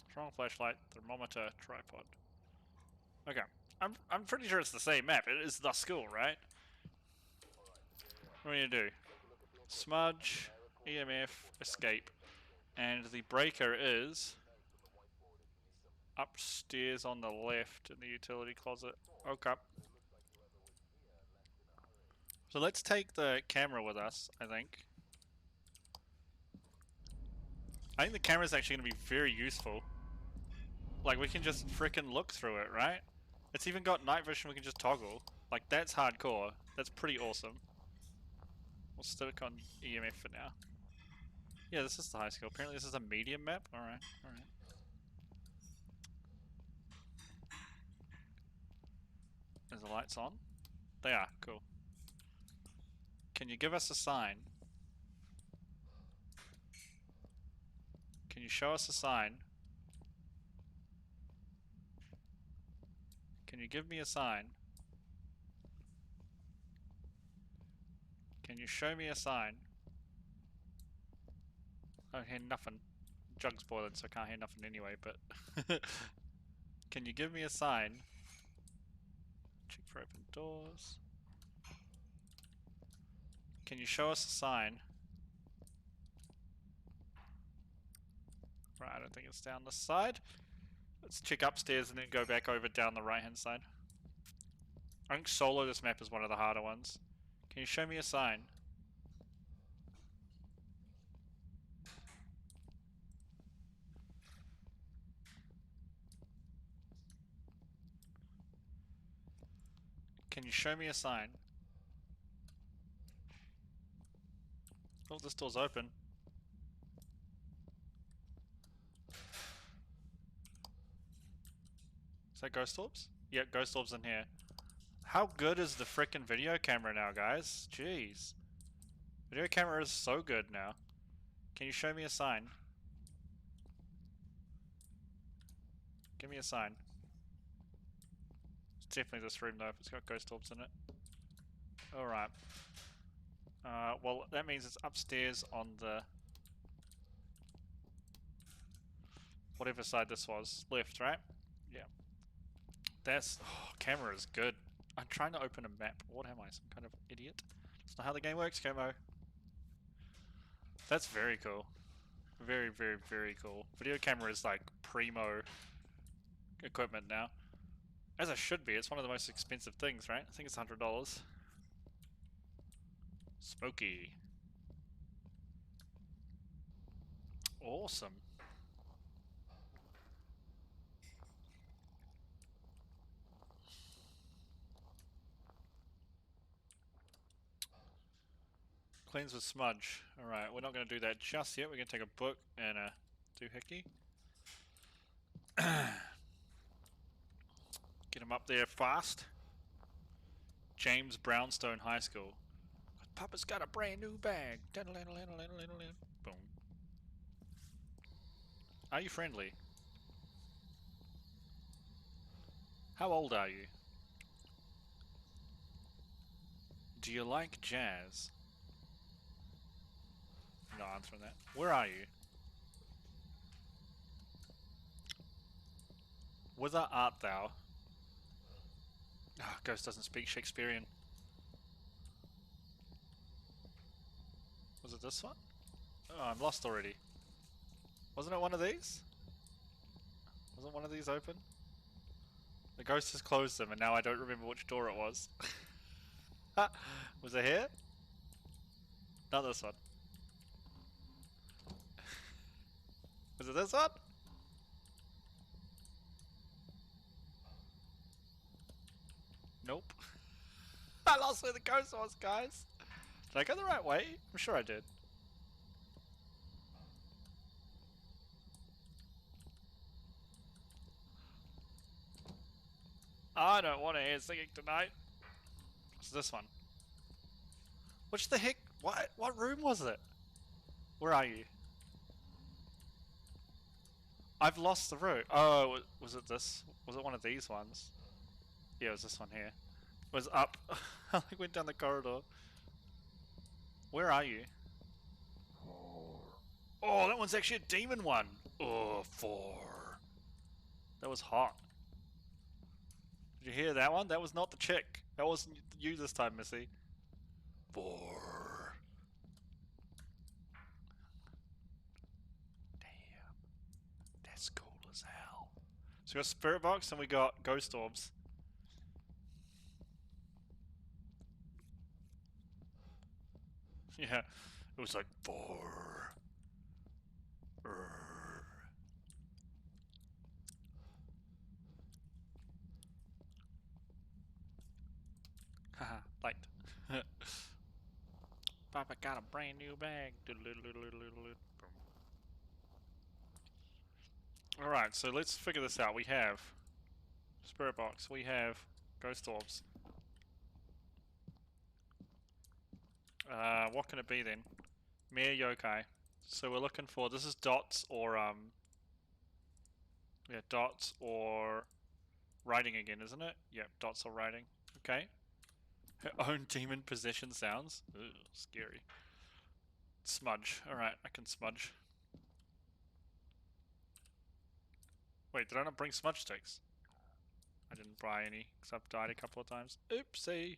Strong flashlight, thermometer, tripod. Okay, I'm pretty sure it's the same map. It is the school, right? What are you gonna do? Smudge, EMF, escape, and the breaker is upstairs on the left in the utility closet. Okay. So let's take the camera with us, I think. I think the camera's actually going to be very useful. Like, we can just frickin' look through it, right? It's even got night vision we can just toggle. Like, that's hardcore. That's pretty awesome. We'll stick on EMF for now. Yeah, this is the high school. Apparently this is a medium map. Alright, alright. Is the lights on? They are. Cool. Can you give us a sign? Can you show us a sign? Can you give me a sign? Can you show me a sign? I don't hear nothing. Jug's boiling, so I can't hear nothing anyway, but... Can you give me a sign? Check for open doors. Can you show us a sign? Right, I don't think it's down this side. Let's check upstairs and then go back over down the right hand side. I think solo this map is one of the harder ones. Can you show me a sign? Can you show me a sign? Oh, this door's open. Is that ghost orbs? Yeah, ghost orbs in here. How good is the frickin' video camera now, guys? Jeez. Video camera is so good now. Can you show me a sign? Give me a sign. It's definitely this room though, if it's got ghost orbs in it. Alright. Well, that means it's upstairs on the... whatever side this was. Left, right? Yeah. That's... oh, camera is good. I'm trying to open a map. What am I, some kind of idiot? That's not how the game works, Como. That's very cool. Very, very, very cool. Video camera is like primo equipment now. As it should be, it's one of the most expensive things, right? I think it's $100. Smoky. Awesome. Cleans with smudge. Alright, we're not going to do that just yet. We're going to take a book and a doohickey. Get him up there fast. James Brownstone High School. Papa's got a brand new bag. Boom. Are you friendly? How old are you? Do you like jazz? No answer on that. Where are you? Whither art thou? Oh, Ghost doesn't speak Shakespearean. Was it this one? Oh, I'm lost already. Wasn't it one of these? Wasn't one of these open? The ghost has closed them and now I don't remember which door it was. Was it here? Not this one. Was it this one? Nope. I lost where the ghost was, guys. Did I go the right way? I'm sure I did. I don't want to hear singing tonight. What's this one? Which the heck? What room was it? Where are you? I've lost the route. Oh, was it this? Was it one of these ones? Yeah, it was this one here. It was up. I went down the corridor. Where are you? Oh, that one's actually a demon one. Oh, 4. That was hot. Did you hear that one? That was not the chick. That wasn't you this time, Missy. 4. Damn. That's cool as hell. So we got Spirit Box and we got Ghost Orbs. Yeah. It was like 4. Haha, liked. Papa got a brand new bag. Alright, so let's figure this out. We have Spirit Box, we have Ghost Orbs. What can it be then? Mere Yokai. So we're looking for, this is dots or, yeah, dots or writing again, isn't it? Yep, dots or writing. Okay. Her own demon possession sounds. Ooh, scary. Smudge. Alright, I can smudge. Wait, did I not bring smudge sticks? I didn't buy any, because I've died a couple of times. Oopsie!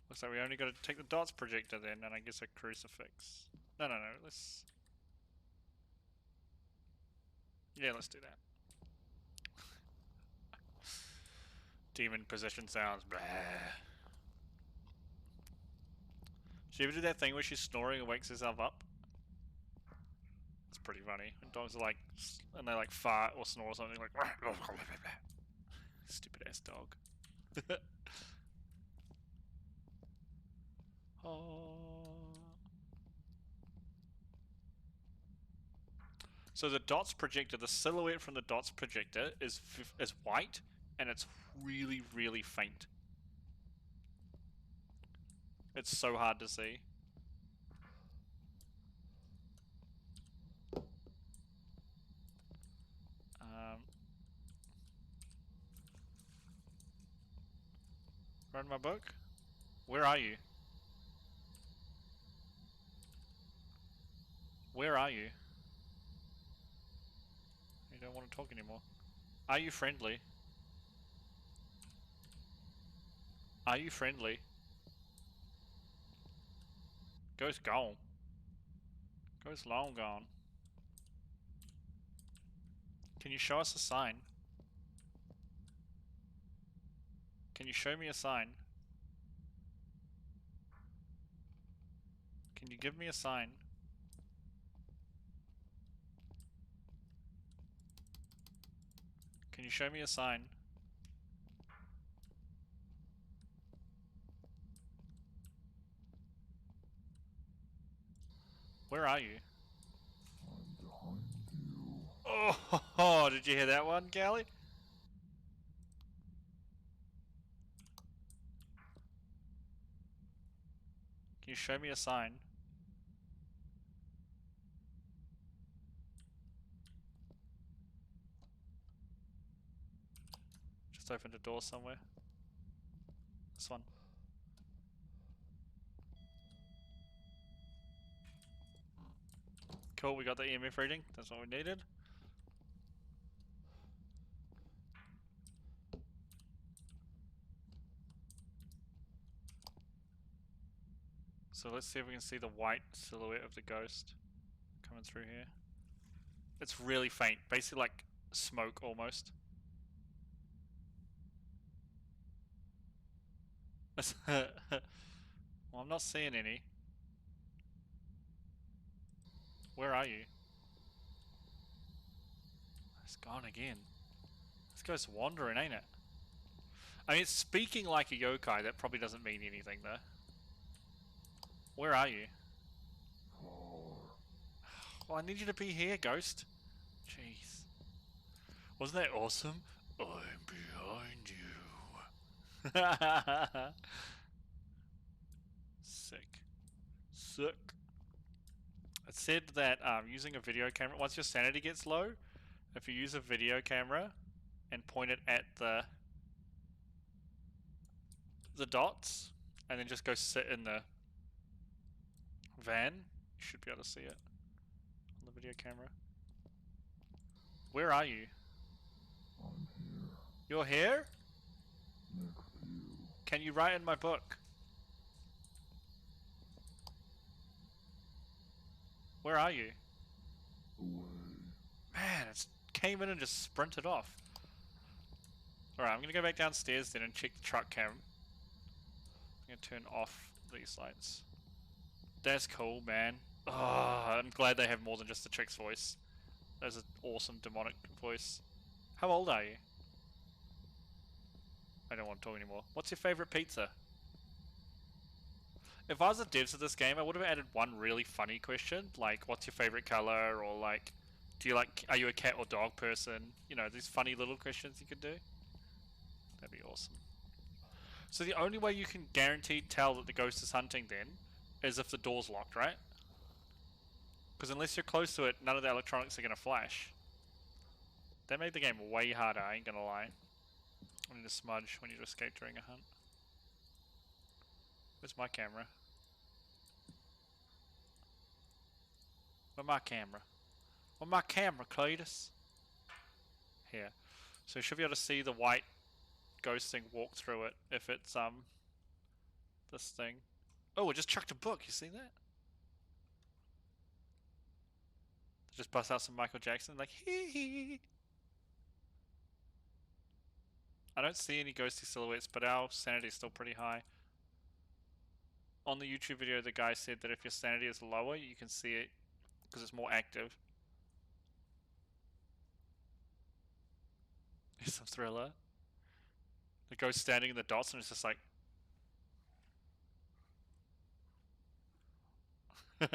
Looks like we only got to take the dots projector then, and I guess a crucifix. No, let's... Yeah, let's do that. Demon possession sounds. Blah. She ever do that thing where she's snoring and wakes herself up? It's pretty funny. And dogs are like, and they like fart or snore or something like. Stupid ass dog. Oh. So the dots projector, the silhouette from the dots projector is white, and it's really, really faint. It's so hard to see. Read my book? Where are you? Where are you? You don't want to talk anymore. Are you friendly? Are you friendly? Ghost gone. Ghost long gone. Can you show us a sign? Can you show me a sign? Can you give me a sign? Can you show me a sign? Where are you? Oh, did you hear that one, Callie? Can you show me a sign? Just opened a door somewhere. This one. Cool, we got the EMF reading. That's what we needed. So let's see if we can see the white silhouette of the ghost coming through here. It's really faint, basically like smoke almost. Well, I'm not seeing any. Where are you? It's gone again. This guy's wandering, ain't it? I mean, it's speaking like a yokai. That probably doesn't mean anything, though. Where are you? Well, I need you to be here, Ghost. Jeez. Wasn't that awesome? I'm behind you. Sick. Sick. It said that using a video camera, once your sanity gets low, if you use a video camera and point it at the dots, and then just go sit in the van, you should be able to see it on the video camera. Where are you? I'm here, You're here? next to you. Can you write in my book? Where are you? Away. Man, it came in and just sprinted off. Alright, I'm gonna go back downstairs then and check the truck cam. I'm gonna turn off these lights. That's cool, man. Oh, I'm glad they have more than just the chick's voice. That's an awesome demonic voice. How old are you? I don't want to talk anymore. What's your favorite pizza? If I was the devs of this game, I would have added one really funny question, like, what's your favorite color, or like, are you a cat or dog person? You know, these funny little questions you could do. That'd be awesome. So the only way you can guaranteed tell that the ghost is hunting then, is if the door's locked, right? Because unless you're close to it, none of the electronics are going to flash. That made the game way harder, I ain't gonna lie. I need a smudge when you escape during a hunt. Where's my camera? Where's my camera? Where's my camera, Cletus? Here. So you should be able to see the white ghost thing walk through it if it's, this thing. Oh, it just chucked a book, you see that? Just bust out some Michael Jackson, like, hee hee. I don't see any ghosty silhouettes, but our sanity is still pretty high. On the YouTube video, the guy said that if your sanity is lower, you can see it because it's more active. Here's some thriller. The ghost standing in the dots and it's just like... Were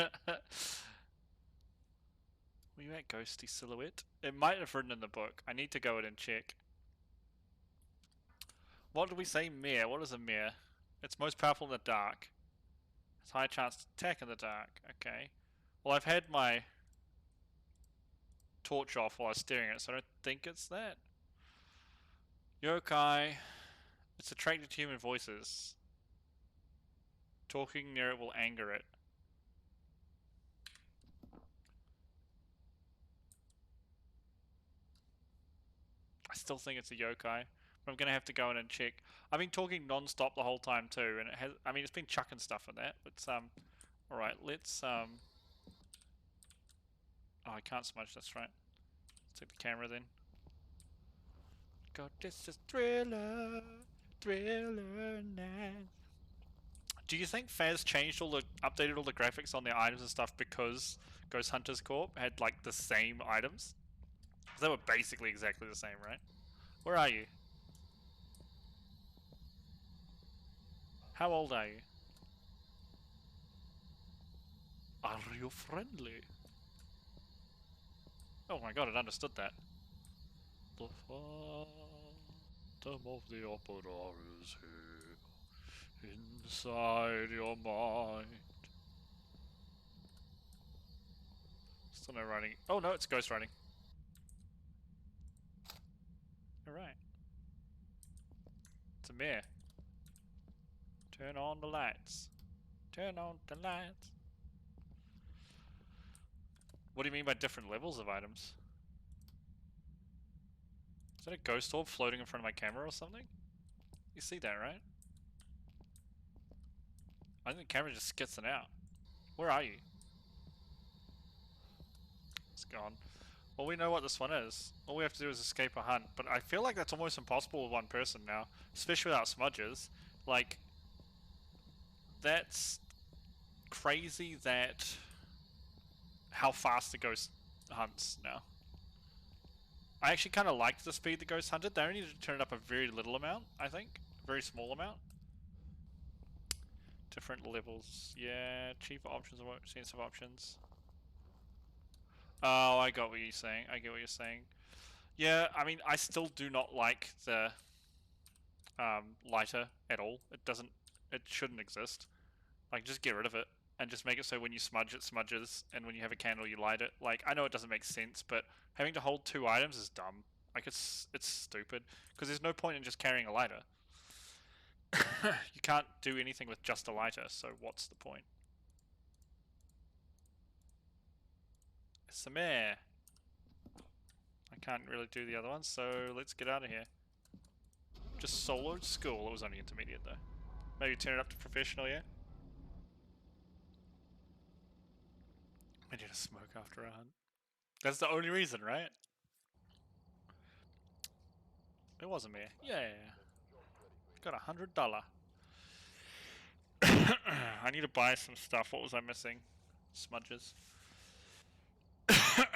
you at ghosty silhouette? It might have written in the book. I need to go in and check. What did we say? Mirror. What is a mirror? It's most powerful in the dark. It's high chance to attack in the dark. Okay. Well, I've had my torch off while I was staring at it, so I don't think it's that. Yokai. It's attracted to human voices. Talking near it will anger it. I still think it's a yokai, but I'm gonna have to go in and check. I've been talking non-stop the whole time too, and it has. I mean, it's been chucking stuff in that. But all right, let's Oh, I can't smudge. That's right. Let's take the camera then. God, this is thriller night. Do you think Phas changed updated all the graphics on their items and stuff because Ghost Hunters Corp had like the same items? They were basically exactly the same, right? Where are you? How old are you? Are you friendly? Oh my god, it understood that. The Phantom of the Opera is here, inside your mind. Still no writing. Oh no, it's ghost writing. Alright. It's a mirror. Turn on the lights. Turn on the lights. What do you mean by different levels of items? Is that a ghost orb floating in front of my camera or something? You see that, right? I think the camera just skits it out. Where are you? It's gone. Well, we know what this one is. All we have to do is escape a hunt, but I feel like that's almost impossible with one person now, especially without smudges. Like, that's crazy that how fast the ghost hunts now. I actually kind of liked the speed the Ghost hunted. They only need to turn it up a very little amount, I think. Very small amount. Different levels. Yeah, cheaper options or more expensive options. Oh, I got what you're saying. I get what you're saying. Yeah, I mean, I still do not like the lighter at all. It doesn't. It shouldn't exist. Like, just get rid of it and just make it so when you smudge, it smudges, and when you have a candle, you light it. Like, I know it doesn't make sense, but having to hold two items is dumb. Like, it's stupid because there's no point in just carrying a lighter. You can't do anything with just a lighter, so what's the point? Some air. I can't really do the other ones, so let's get out of here. Just soloed school. It was only intermediate though. Maybe turn it up to professional, yeah? I need to smoke after a hunt. That's the only reason, right? It wasn't me. Yeah. Got $100. I need to buy some stuff. What was I missing? Smudges. Sorry,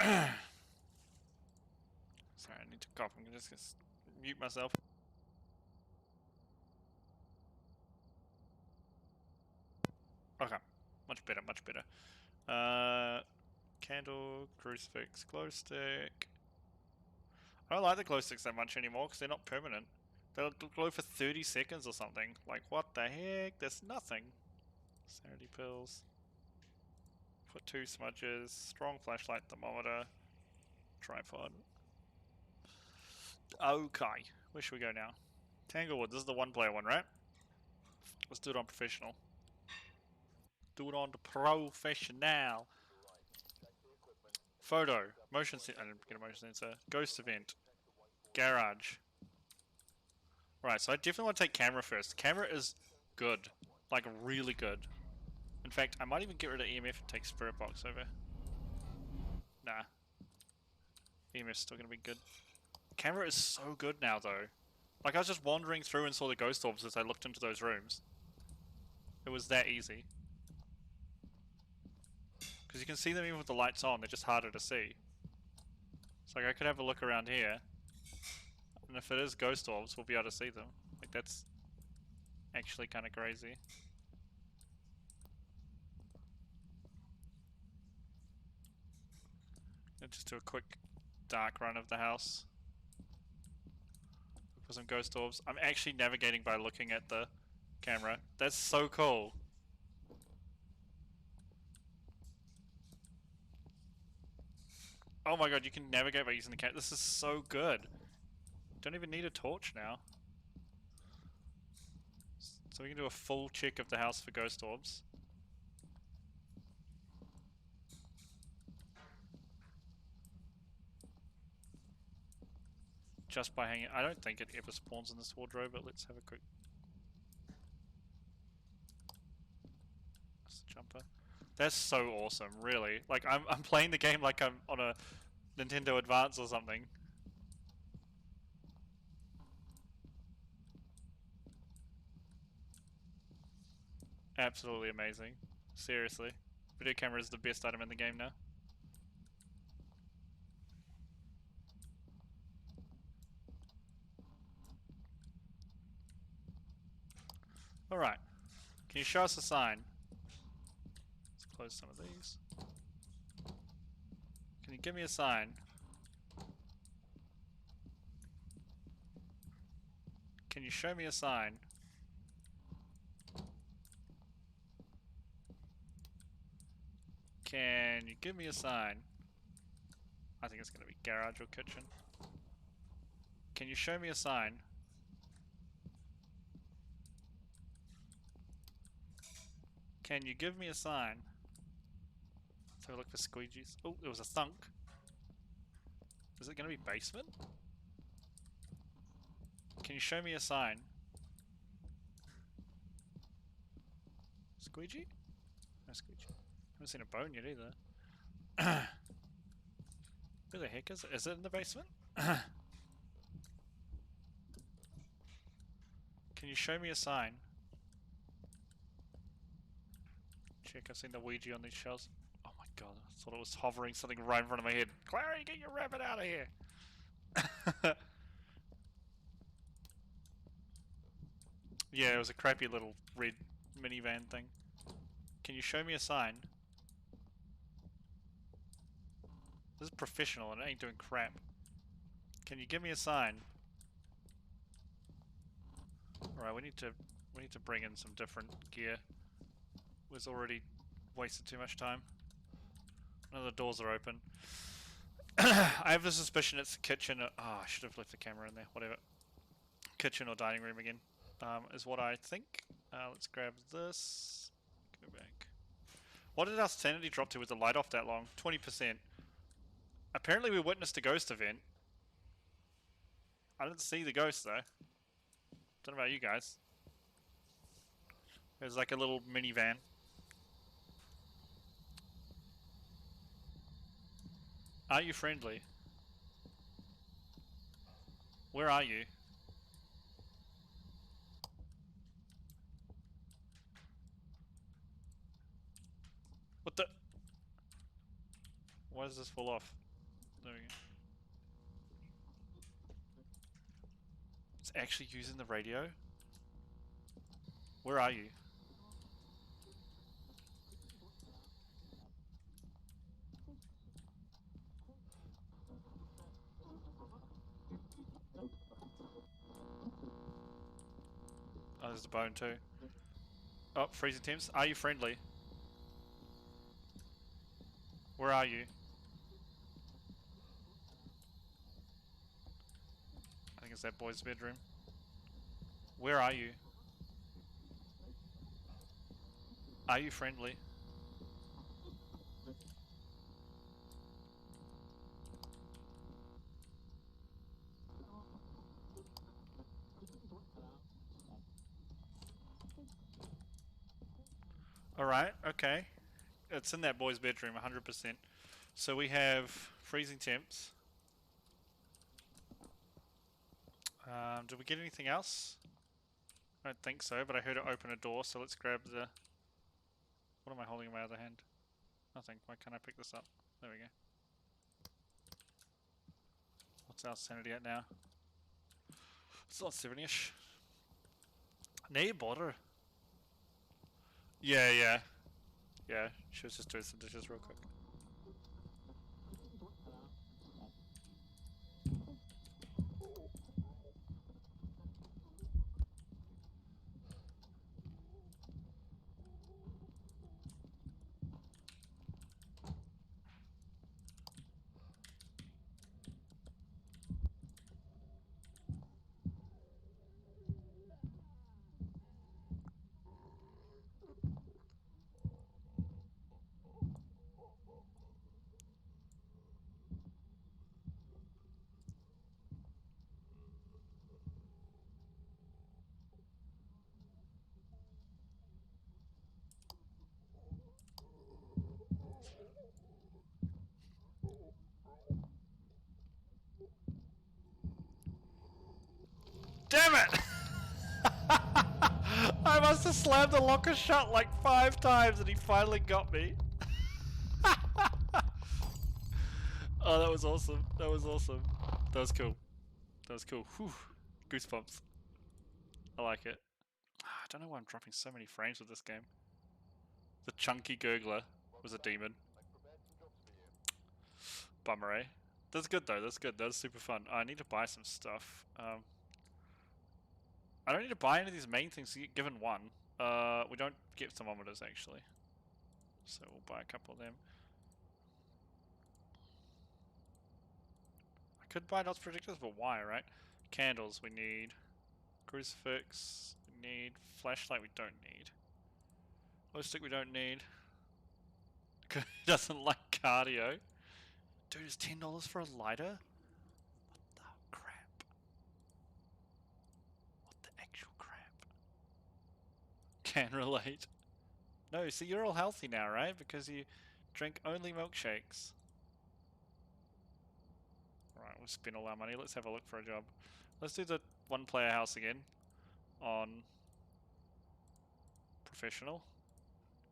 I need to cough. I'm just gonna mute myself. Okay. Much better, much better. Candle, crucifix, glow stick. I don't like the glow sticks that much anymore because they're not permanent. They'll glow for 30 seconds or something. Like, what the heck? There's nothing. Sanity pills. Put 2 smudges. Strong flashlight thermometer. Tripod. Okay. Where should we go now? Tanglewood. This is the one player one, right? Let's do it on professional. Do it on the professional. Photo. Motion sensor. I didn't get a motion sensor. Ghost event. Garage. Right, so I definitely want to take camera first. Camera is good. Like, really good. In fact, I might even get rid of EMF and take Spirit Box over. Nah. EMF's still gonna be good. Camera is so good now, though. Like, I was just wandering through and saw the ghost orbs as I looked into those rooms. It was that easy. Because you can see them even with the lights on, they're just harder to see. It's like, I could have a look around here. And if it is ghost orbs, we'll be able to see them. Like, that's actually kind of crazy. Let's just do a quick dark run of the house. Look for some ghost orbs. I'm actually navigating by looking at the camera. That's so cool. Oh my god, you can navigate by using the camera. This is so good. Don't even need a torch now. So we can do a full check of the house for ghost orbs. Just by hanging. I don't think it ever spawns in this wardrobe, but let's have a quick. That's the jumper. That's so awesome, really. Like, I'm playing the game like I'm on a Nintendo Advance or something. Absolutely amazing. Seriously. Video camera is the best item in the game now. Alright. Can you show us a sign? Let's close some of these. Can you give me a sign? Can you show me a sign? Can you give me a sign? I think it's going to be garage or kitchen. Can you show me a sign? Can you give me a sign? Let's have a look for squeegees. Oh, there was a thunk. Is it going to be basement? Can you show me a sign? Squeegee? No squeegee. Haven't seen a bone yet either. Where the heck is it? Is it in the basement? Can you show me a sign? Check, I've seen the Ouija on these shelves. Oh my god, I thought it was hovering something right in front of my head. Clary, get your rabbit out of here! Yeah, it was a crappy little red minivan thing. Can you show me a sign? This is professional and it ain't doing crap. Can you give me a sign? Alright, we need to bring in some different gear. We've already wasted too much time. None of the doors are open. I have a suspicion it's the kitchen. Oh, I should have left the camera in there. Whatever. Kitchen or dining room again. Is what I think. Let's grab this. Go back. What did our sanity drop to with the light off that long? 20%. Apparently we witnessed a ghost event. I didn't see the ghost though. Don't know about you guys. There's like a little minivan. Are you friendly? Where are you? What the? Why does this fall off? There we go. It's actually using the radio? Where are you? Oh, there's the bone too. Oh, freezing temps. Are you friendly? Where are you? I think it's that boy's bedroom. Where are you? Are you friendly? Alright, okay. It's in that boy's bedroom, 100%. So we have freezing temps. Did we get anything else? I don't think so, but I heard it open a door, so let's grab the... What am I holding in my other hand? Nothing. Why can't I pick this up? There we go. What's our sanity at now? It's not 70-ish. No bother. Yeah, yeah. Yeah, she was just doing some dishes real quick. Damn it! I must have slammed the locker shut like 5 times and he finally got me. Oh, that was awesome. That was awesome. That was cool. That was cool. Whew. Goosebumps. I like it. I don't know why I'm dropping so many frames with this game. The chunky gurgler was a demon. Bummer, eh? That's good though, that's good. That's super fun. I need to buy some stuff. I don't need to buy any of these main things to get given one. We don't get thermometers actually. So we'll buy a couple of them. I could buy dots projectors, but why, right? Candles we need. Crucifix we need. Flashlight we don't need. Glow stick we don't need. He doesn't like cardio. Dude, it's $10 for a lighter? What the crap? What the actual crap? Can relate. No, see you're all healthy now, right? Because you drink only milkshakes. Alright, we'll spend all our money. Let's have a look for a job. Let's do the one player house again. On professional.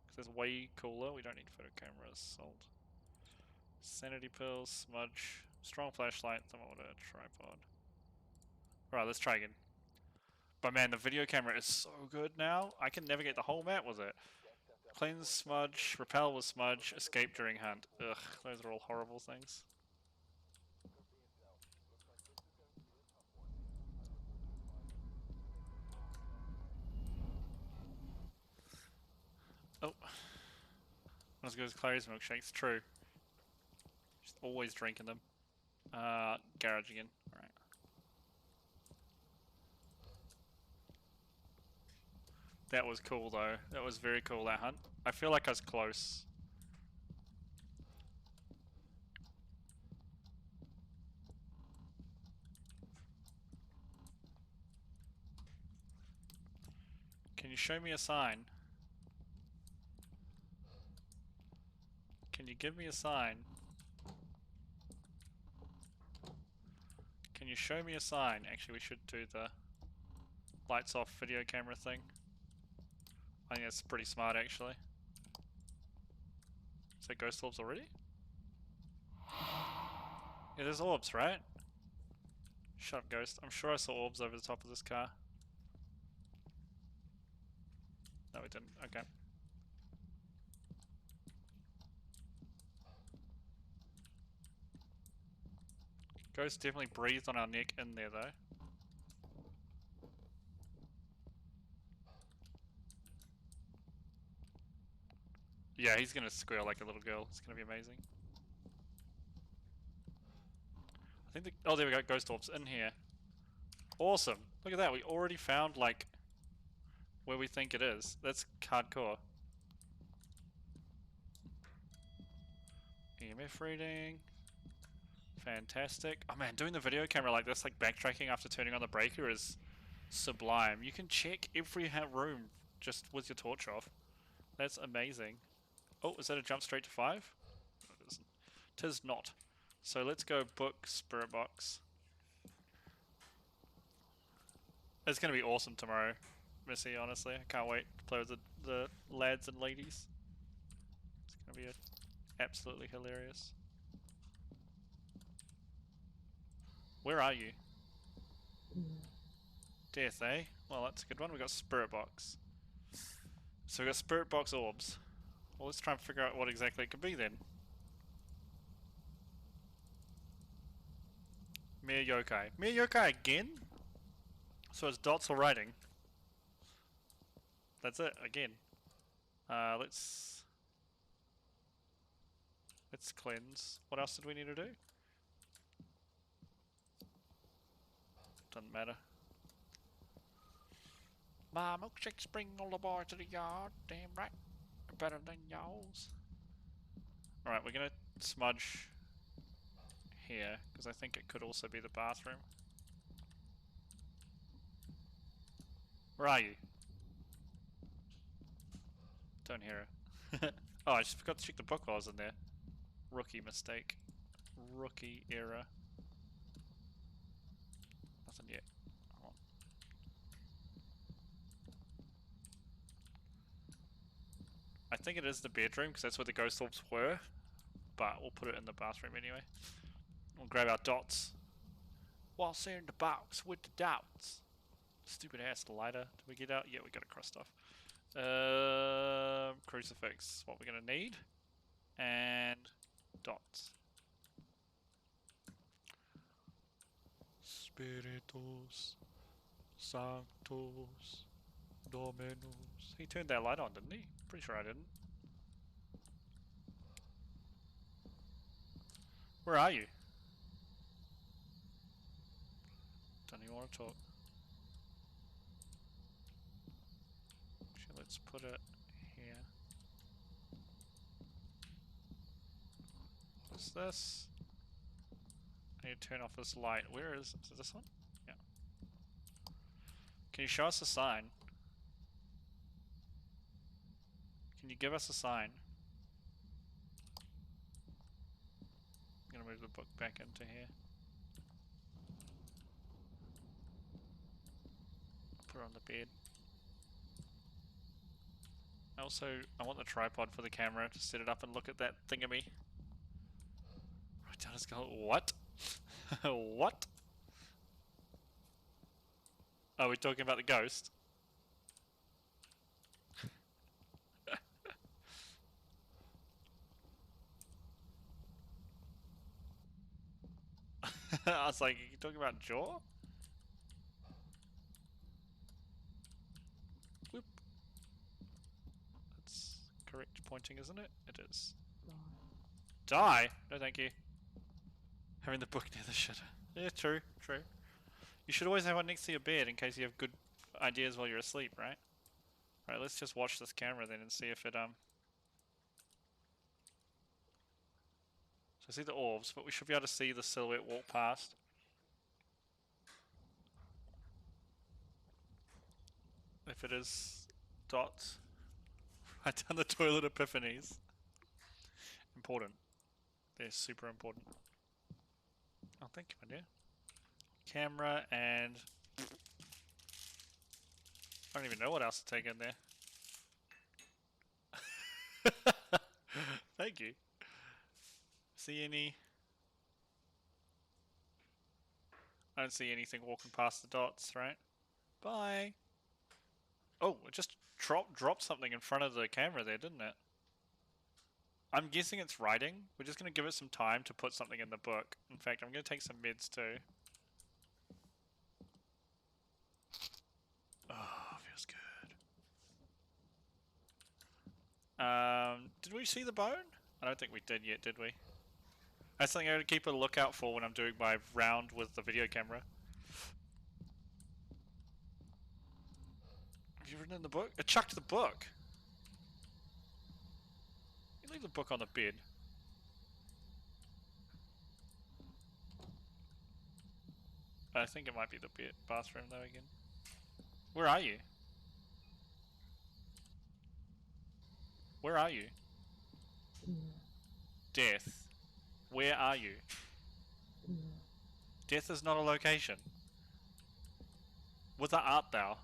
Because that's way cooler. We don't need photo cameras. Sold. Sanity pills, smudge. Strong flashlight, thermometer, tripod. Alright, let's try again. But man, the video camera is so good now. I can navigate the whole map with it. Cleanse, smudge, repel with smudge, escape during hunt. Ugh, those are all horrible things. Oh. Not as good as Clary's milkshakes, true. Just always drinking them. Garage again. Alright. That was cool though. That was very cool, that hunt. I feel like I was close. Can you show me a sign? Can you give me a sign? Can you show me a sign? Actually, we should do the lights off video camera thing. I think that's pretty smart, actually. Is that ghost orbs already? Yeah, there's orbs, right? Shut up, ghost. I'm sure I saw orbs over the top of this car. No, we didn't. Okay. Ghost definitely breathed on our neck in there, though. Yeah, he's gonna squeal like a little girl. It's gonna be amazing. I think oh, there we go. Ghost orbs in here. Awesome. Look at that. We already found, like, where we think it is. That's hardcore. EMF reading. Fantastic. Oh man, doing the video camera like this, like backtracking after turning on the breaker is sublime. You can check every room just with your torch off. That's amazing. Oh, is that a jump straight to 5? No, it isn't. 'Tis not. So let's go book Spirit Box. It's gonna be awesome tomorrow, Missy, honestly. I can't wait to play with the lads and ladies. It's gonna be absolutely hilarious. Where are you? Death, eh? Well, that's a good one. We got Spirit Box. So we got Spirit Box orbs. Well, let's try and figure out what exactly it could be then. Mere yokai. Mere yokai again? So it's dots or writing. That's it, again. Let's cleanse. What else did we need to do? Doesn't matter. My milkshakes bring all the boys to the yard. Damn right. Better than y'all's. Alright, we're gonna smudge here, because I think it could also be the bathroom. Where are you? Don't hear it. Oh, I just forgot to check the book while I was in there. Rookie mistake. Rookie error. Nothing yet. Hold on. I think it is the bedroom, because that's where the ghost orbs were. But we'll put it in the bathroom anyway. We'll grab our dots. What's in the box with the dots? Stupid ass lighter. Did we get out? Yeah, we got it crossed off. Crucifix. What we're gonna need. And dots. Spiritus Sanctus Dominus. He turned that light on, didn't he? Pretty sure I didn't. Where are you? Don't even want to talk. Actually, let's put it here. What's this? I need to turn off this light. Where is it? Is it this one? Yeah. Can you show us a sign? Can you give us a sign? I'm gonna move the book back into here. Put it on the bed. I want the tripod for the camera to set it up and look at that thingamy. Right down his skull. What? What? Are we talking about the ghost? I was like, are you talking about Jaw? Whoop. That's correct pointing, isn't it? It is. Die? No, thank you. Having the book near the shutter. Yeah, true, true. You should always have one next to your bed in case you have good ideas while you're asleep, right? Right, let's just watch this camera then and see if it, So I see the orbs, but we should be able to see the silhouette walk past. If it is dots. Right down the toilet epiphanies. Important. They're super important. Oh, thank you, my dear. Camera and... I don't even know what else to take in there. Thank you. See any... I don't see anything walking past the dots, right? Bye! Oh, it just dropped something in front of the camera there, didn't it? I'm guessing it's writing. We're just going to give it some time to put something in the book. In fact, I'm going to take some meds too. Oh, feels good. Did we see the bone? I don't think we did yet, did we? That's something I gotta keep a lookout for when I'm doing my round with the video camera. Have you written in the book? It chucked the book! You leave the book on the bed. I think it might be the bathroom though again. Where are you? Where are you? Death. Where are you? Death is not a location. Whither art thou?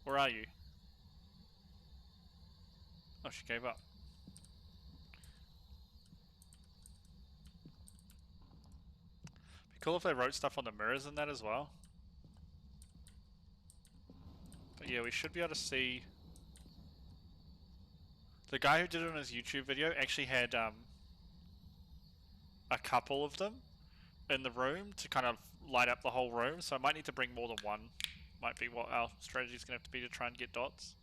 Where are you? Oh, she gave up. Be cool if they wrote stuff on the mirrors in that as well. But yeah, we should be able to see... The guy who did it on his YouTube video actually had a couple of them in the room to kind of light up the whole room, so I might need to bring more than one. Might be what our strategy is going to have to be to try and get dots.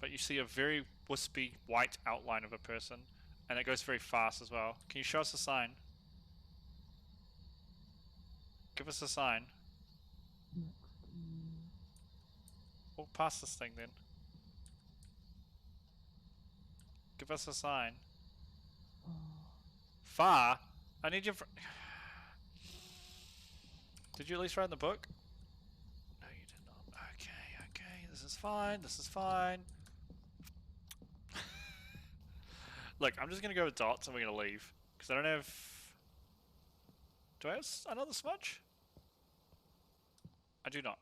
But you see a very wispy white outline of a person, and it goes very fast as well. Can you show us a sign? Give us a sign. Walk past this thing then. Give us a sign. Far? I need your... Did you at least write in the book? No, you did not. Okay, okay. This is fine. This is fine. Look, I'm just going to go with dots and we're going to leave. Because I don't have... Do I have another smudge? I do not.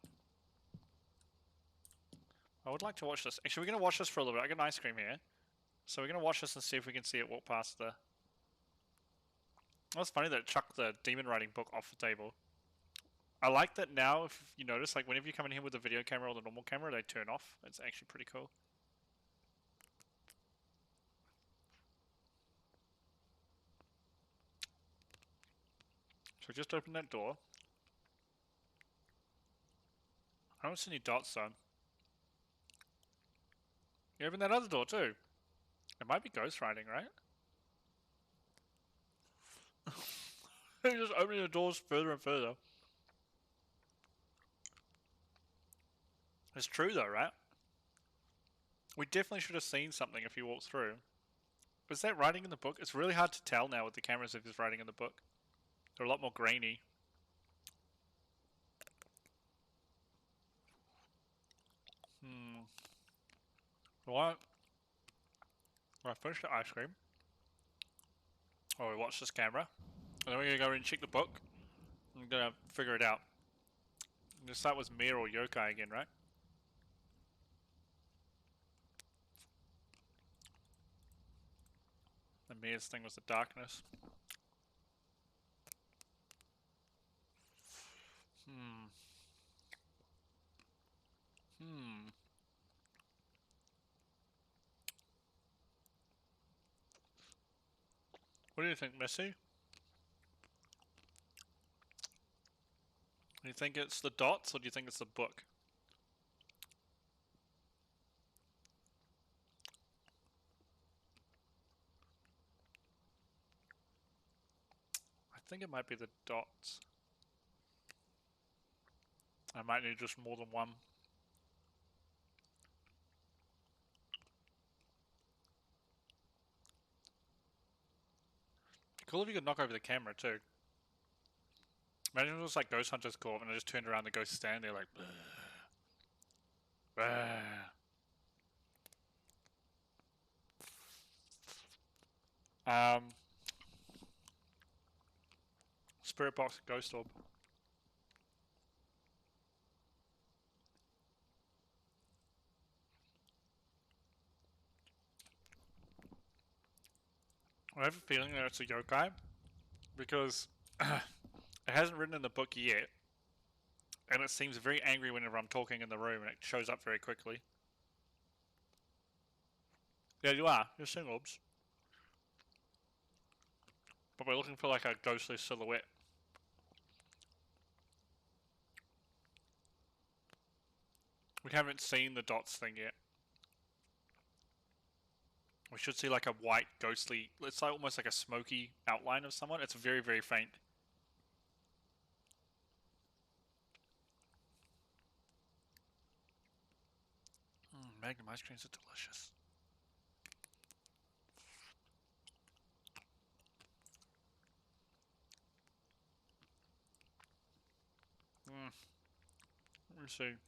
I would like to watch this. Actually, we're going to watch this for a little bit. I got an ice cream here. So we're going to watch this and see if we can see it walk past the... Well, it's funny that it chucked the demon writing book off the table. I like that now, if you notice, like whenever you come in here with the video camera or the normal camera, they turn off. It's actually pretty cool. So just open that door. I don't see any dots though. You open that other door too. It might be ghost writing, right? You're just opening the doors further and further. It's true though, right? We definitely should have seen something if he walked through. Was that writing in the book? It's really hard to tell now with the cameras if he's writing in the book. They're a lot more grainy. Well, I finish the ice cream. Or we watch this camera. And then we're gonna go and check the book. I'm gonna figure it out. I'm gonna start with Mir or Yokai again, right? The Mir's thing was the darkness. Hmm. Hmm. What do you think, Missy? Do you think it's the dots, or do you think it's the book? I think it might be the dots. I might need just more than one. Cool if you could knock over the camera too. Imagine if it was like Ghost Hunter's Corp and I just turned around and the ghost stand there like bleh, bleh. Spirit box ghost orb. I have a feeling that it's a yokai because it hasn't written in the book yet, and it seems very angry whenever I'm talking in the room, and it shows up very quickly. Yeah, you are. You're seeing orbs. But we're looking for like a ghostly silhouette. We haven't seen the dots thing yet. We should see like a white ghostly, it's like almost like a smoky outline of someone. It's very, very faint. Magnum ice creams are delicious. Let me see.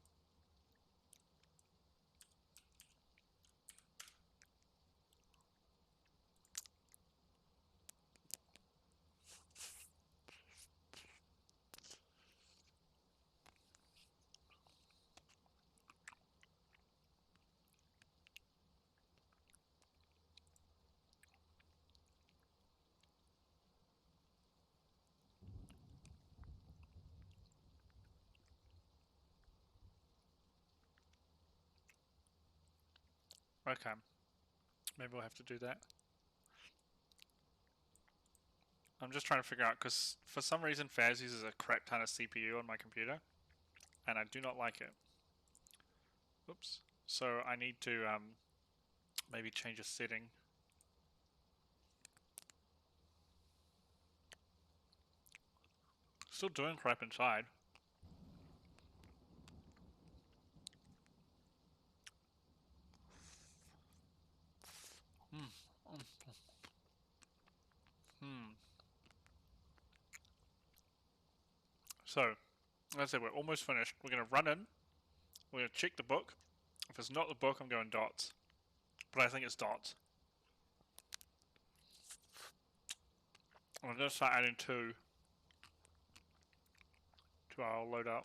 Okay. Maybe we'll have to do that. I'm just trying to figure out, because for some reason Phas uses a crap ton of CPU on my computer, and I do not like it. Oops. So I need to maybe change a setting. Still doing crap inside. So, as I said, we're almost finished. We're going to run in. We're going to check the book. If it's not the book, I'm going dots. But I think it's dots. I'm going to start adding two to our loadout.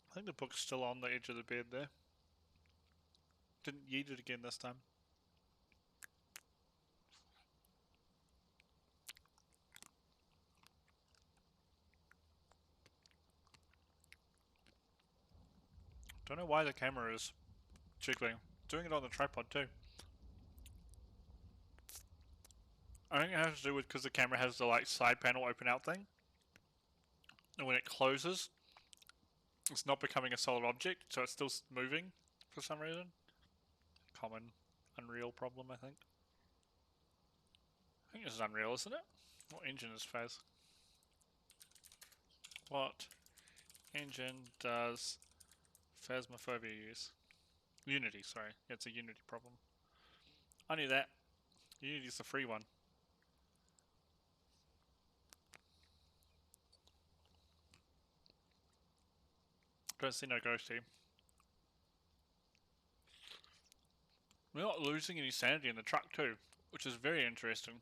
I think the book's still on the edge of the bed there. Didn't yeet it again this time. Don't know why the camera is jiggling. Doing it on the tripod too. I think it has to do with because the camera has the like side panel open out thing. And when it closes, it's not becoming a solid object, so it's still moving for some reason. Common Unreal problem, I think. I think this is Unreal, isn't it? What engine is Phas? What engine does Phasmophobia use? Unity, sorry. Yeah, it's a Unity problem. I knew that. Unity's the free one. Don't see no ghosty. We're not losing any sanity in the truck too, which is very interesting.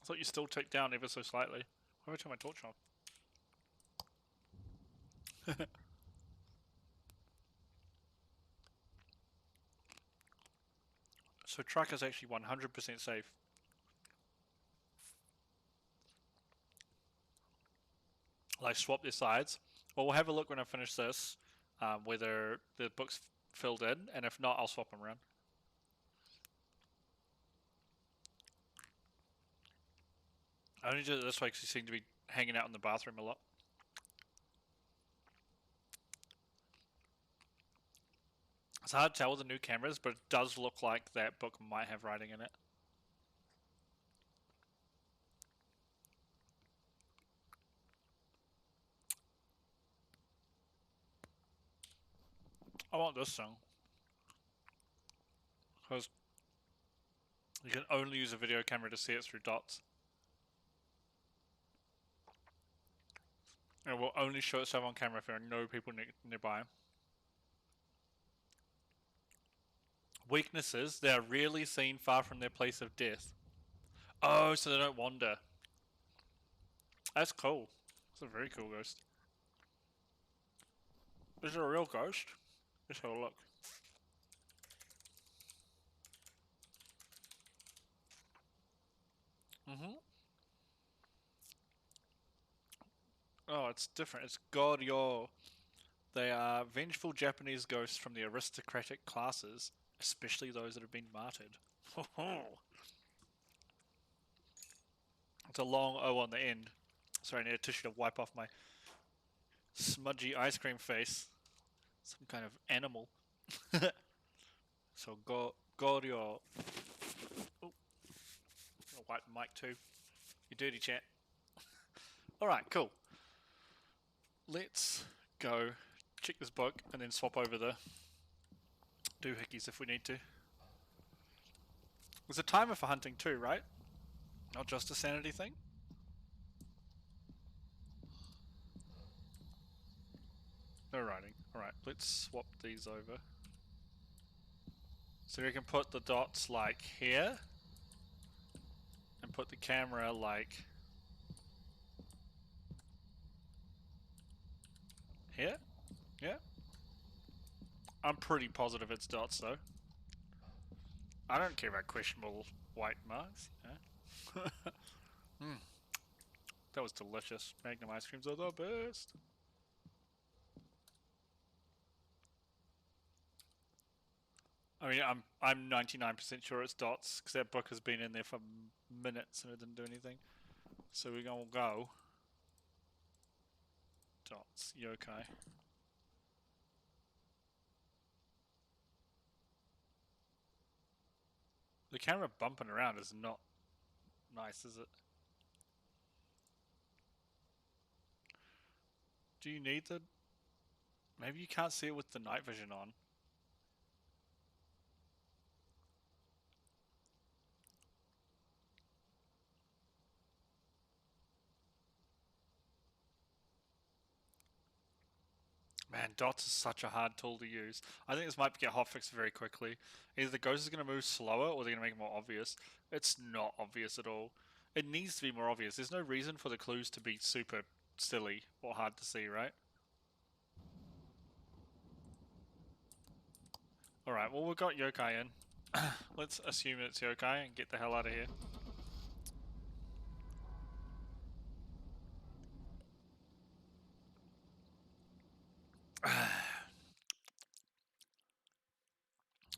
I thought you still ticked down ever so slightly. Why have I turned my torch off? So truck is actually 100% safe. Like swap their sides. Well, we'll have a look when I finish this, whether the book's filled in, and if not, I'll swap them around. I only did it this way because you seem to be hanging out in the bathroom a lot. It's hard to tell with the new cameras, but it does look like that book might have writing in it. I want this thing. Because you can only use a video camera to see it through dots. And it will only show itself on camera if there are no people nearby. Weaknesses, they are rarely seen far from their place of death. Oh, so they don't wander. That's cool. It's a very cool ghost. Is it a real ghost? Let's have a look. Oh, it's different. It's Goryo. They are vengeful Japanese ghosts from the aristocratic classes, especially those that have been martyred. It's a long O on the end. Sorry, I need a tissue to wipe off my smudgy ice cream face. Some kind of animal. So Goryo. Oh, I'll wipe the mic too. You dirty chat. Alright, cool. Let's go check this book and then swap over the doohickeys if we need to. There's a timer for hunting too, right? Not just a sanity thing? No writing. Alright, let's swap these over. So we can put the dots like here. And put the camera like here? Yeah? I'm pretty positive it's dots though. I don't care about questionable white marks. Yeah? That was delicious. Magnum ice creams are the best. I mean, I'm 99% sure it's dots because that book has been in there for minutes and it didn't do anything. So we're gonna go dots yokai. The camera bumping around is not nice, is it? Do you need the... Maybe you can't see it with the night vision on. Man, dots is such a hard tool to use. I think this might get hotfixed very quickly. Either the ghost is going to move slower or they're going to make it more obvious. It's not obvious at all. It needs to be more obvious. There's no reason for the clues to be super silly or hard to see, right? Alright, well we've got yokai in. Let's assume it's yokai and get the hell out of here.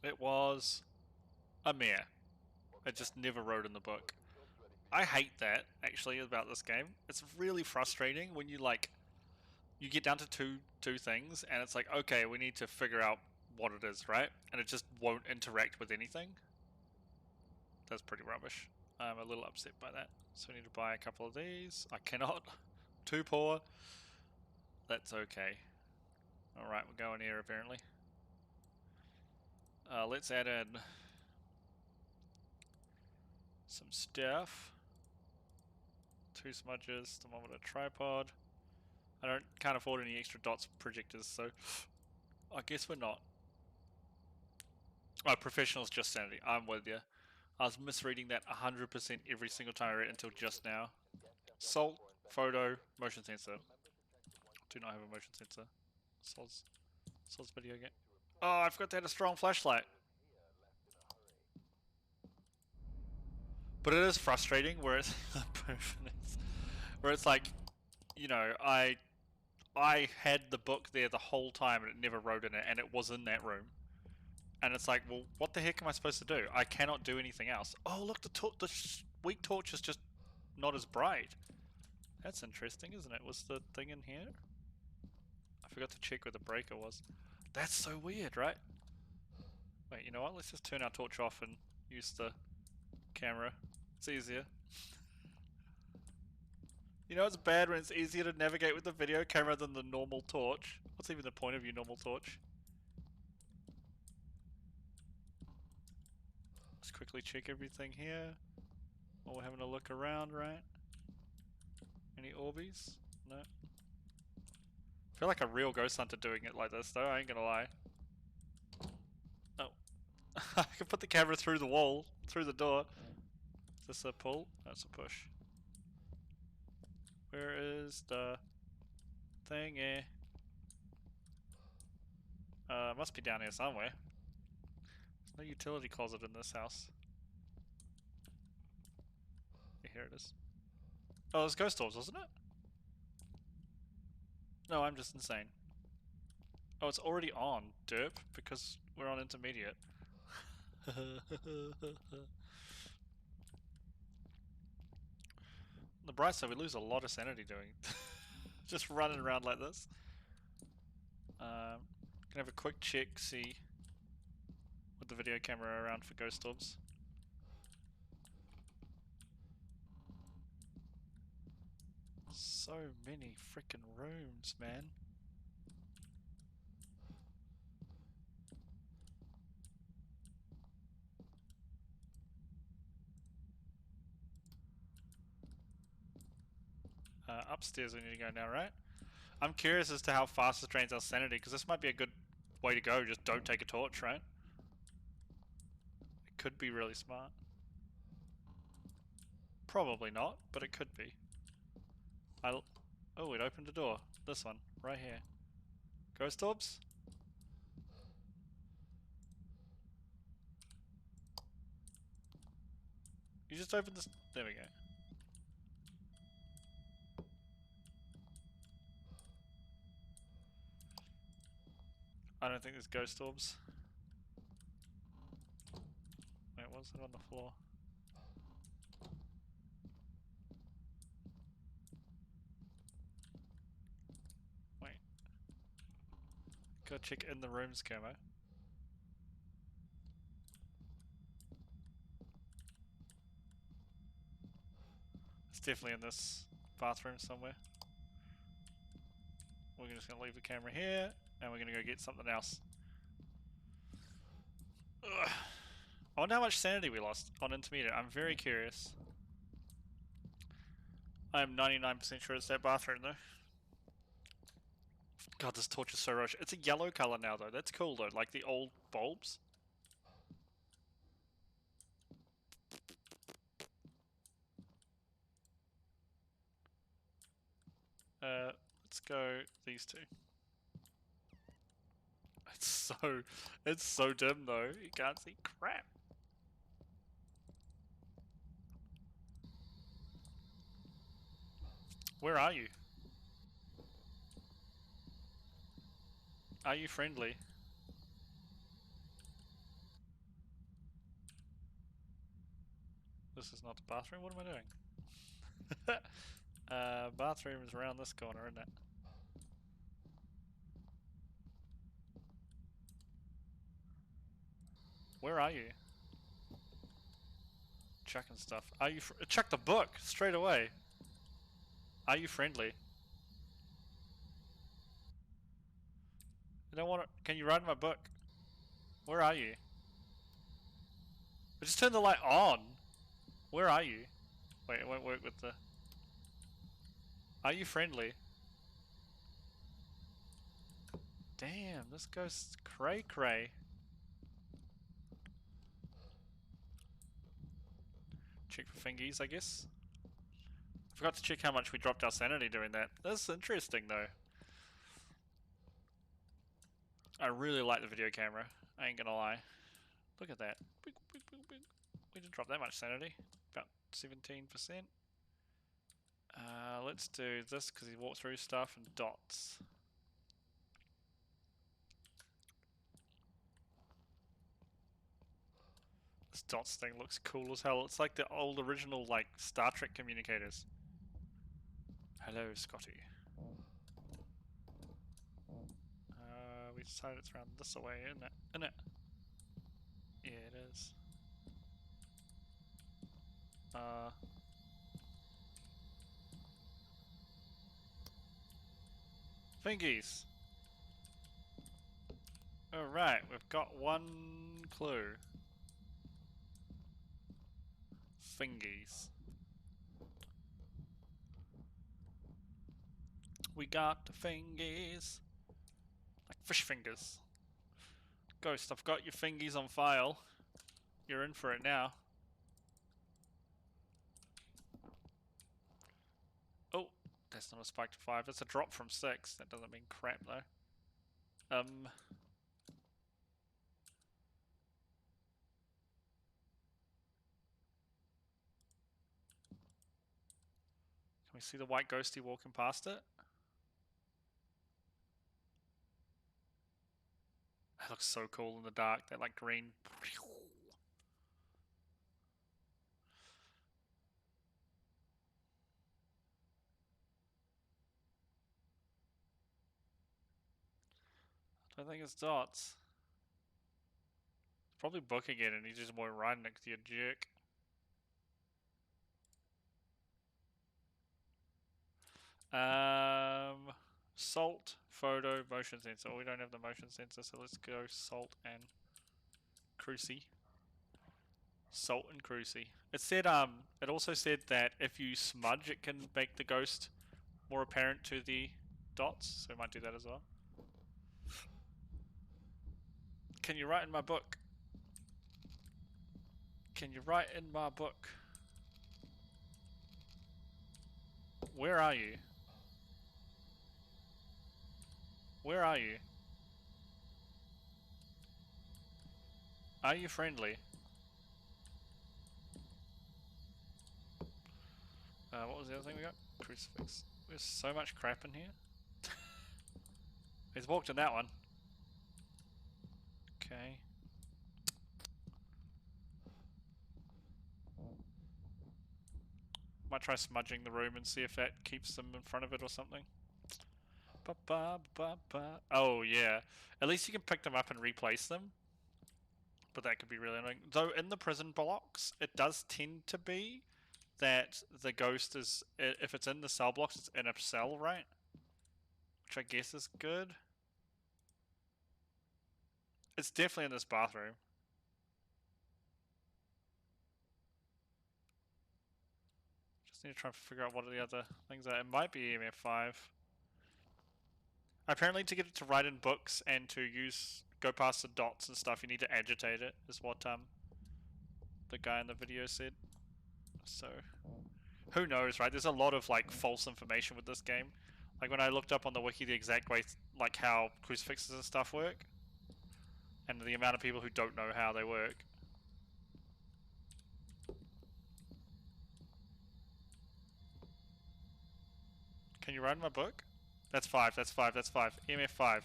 It was a mare. It just never wrote in the book. I hate that, actually, about this game. It's really frustrating when you, like, you get down to two things, and it's like, okay, we need to figure out what it is, right? And it just won't interact with anything. That's pretty rubbish. I'm a little upset by that. So I need to buy a couple of these. I cannot. Too poor. That's okay. Alright, we're going here, apparently. Let's add in some stuff. 2 smudges, thermometer, tripod. Can't afford any extra dots projectors, so I guess we're not. Oh, professional's just sanity. I'm with you. I was misreading that 100% every single time I read it until just now. Salt Photo, motion sensor. Do not have a motion sensor. Soz video game. Oh, I forgot they had a strong flashlight. But it is frustrating where it's where it's like, you know, I had the book there the whole time and it never wrote in it, and it was in that room. And it's like, well, what the heck am I supposed to do? I cannot do anything else. Oh, look, the weak torch is just not as bright. That's interesting, isn't it? Was the thing in here? I forgot to check where the breaker was. That's so weird, right? Wait, you know what? Let's just turn our torch off and use the camera. It's easier. You know it's bad when it's easier to navigate with the video camera than the normal torch. What's even the point of your normal torch? Let's quickly check everything here while we're having a look around, right? Any Orbeez? No. I feel like a real ghost hunter doing it like this though, I ain't gonna lie. Oh. I can put the camera through the wall, through the door. Is this a pull? That's a push. Where is the thingy? It must be down here somewhere. There's no utility closet in this house. Yeah, here it is. Oh, it was ghost orbs, wasn't it? No, I'm just insane. Oh, it's already on, derp, because we're on intermediate. The bright side, we lose a lot of sanity doing just running around like this. Can have a quick check, see with the video camera around for ghost orbs. So many freaking rooms, man. Upstairs we need to go now, right? I'm curious as to how fast this drains our sanity, because this might be a good way to go. Just don't take a torch, right? It could be really smart. Probably not, but it could be. Oh, it opened a door. This one, right here. Ghost orbs? You just opened this. There we go. I don't think there's ghost orbs. Wait, what's it on the floor? Wait. Gotta check in the rooms, Camo. It's definitely in this bathroom somewhere. We're just gonna leave the camera here, and we're gonna go get something else. Ugh. I wonder how much sanity we lost on intermediate. I'm very curious. I'm 99% sure it's that bathroom though. God, this torch is so rush. It's a yellow color now though. That's cool though, like the old bulbs. Let's go these two. It's so dim though. You can't see crap. Where are you? Are you friendly? This is not the bathroom. What am I doing? Bathroom is around this corner, isn't it? Where are you? Chucking stuff. Are you? Chuck the book straight away. Are you friendly? I don't want to. Can you ride my book? Where are you? I just turned the light on. Where are you? Wait, it won't work with the. Are you friendly? Damn, this goes cray cray. Check for fingies, I guess. Forgot to check how much we dropped our sanity doing that. That's interesting though. I really like the video camera. I ain't gonna lie. Look at that. We didn't drop that much sanity. About 17%. Let's do this because he walked through stuff and dots. This dots thing looks cool as hell. It's like the old original like Star Trek communicators. Hello, Scotty. We decided it's around this way, isn't it? Isn't it? Yeah, it is. Fingies! Alright, we've got one clue. Fingies. We got the fingies. Like fish fingers. Ghost, I've got your fingies on file. You're in for it now. Oh, that's not a spike to 5. It's a drop from 6. That doesn't mean crap though. Can we see the white ghosty walking past it? That looks so cool in the dark. That like green. I don't think it's dots. It's probably book again and he just won't run next to your jerk. Salt, photo, motion sensor. Oh, we don't have the motion sensor, so let's go salt and cruci. Salt and cruci. It said it also said that if you smudge it can make the ghost more apparent to the dots, so we might do that as well. Can you write in my book? Can you write in my book? Where are you? Where are you? Are you friendly? What was the other thing we got? Crucifix. There's so much crap in here. He's walked in that one. Okay. Might try smudging the room and see if that keeps them in front of it or something. Oh yeah. At least you can pick them up and replace them. But that could be really annoying. Though in the prison blocks, it does tend to be that the ghost is, if it's in the cell blocks, it's in a cell, right? Which I guess is good. It's definitely in this bathroom. Just need to try and figure out what are the other things are. It might be EMF5. Apparently to get it to write in books and to go past the dots and stuff, you need to agitate it, is what the guy in the video said. So, who knows, right? There's a lot of like false information with this game. Like when I looked up on the wiki the exact way, like how crucifixes and stuff work, and the amount of people who don't know how they work. Can you write in my book? That's 5, that's 5, that's 5. EMF 5.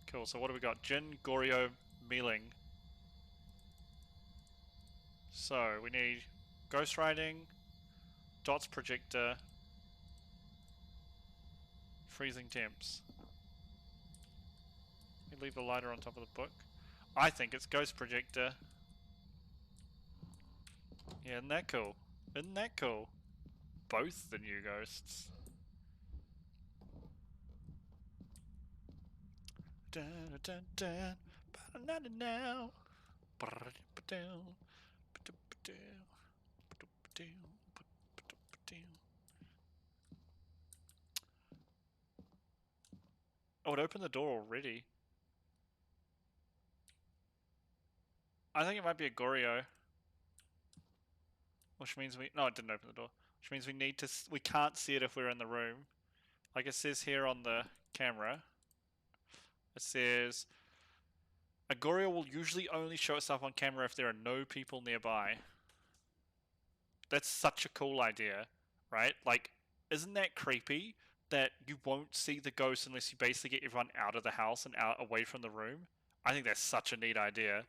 Cool, so what do we got? Jin, Goryo, Mealing. So, we need ghostwriting, dots projector, freezing temps. We leave the lighter on top of the book. I think it's ghost projector. Yeah, isn't that cool? Isn't that cool? Both the new ghosts. Dun, dun, dun, dun, now. Oh, it opened the door already. I think it might be a Goryo. Which means no, it didn't open the door. which means we can't see it if we're in the room. Like it says here on the camera, it says Agoria will usually only show itself on camera if there are no people nearby. That's such a cool idea, right? Like, isn't that creepy that you won't see the ghost unless you basically get everyone out of the house and out away from the room? I think that's such a neat idea.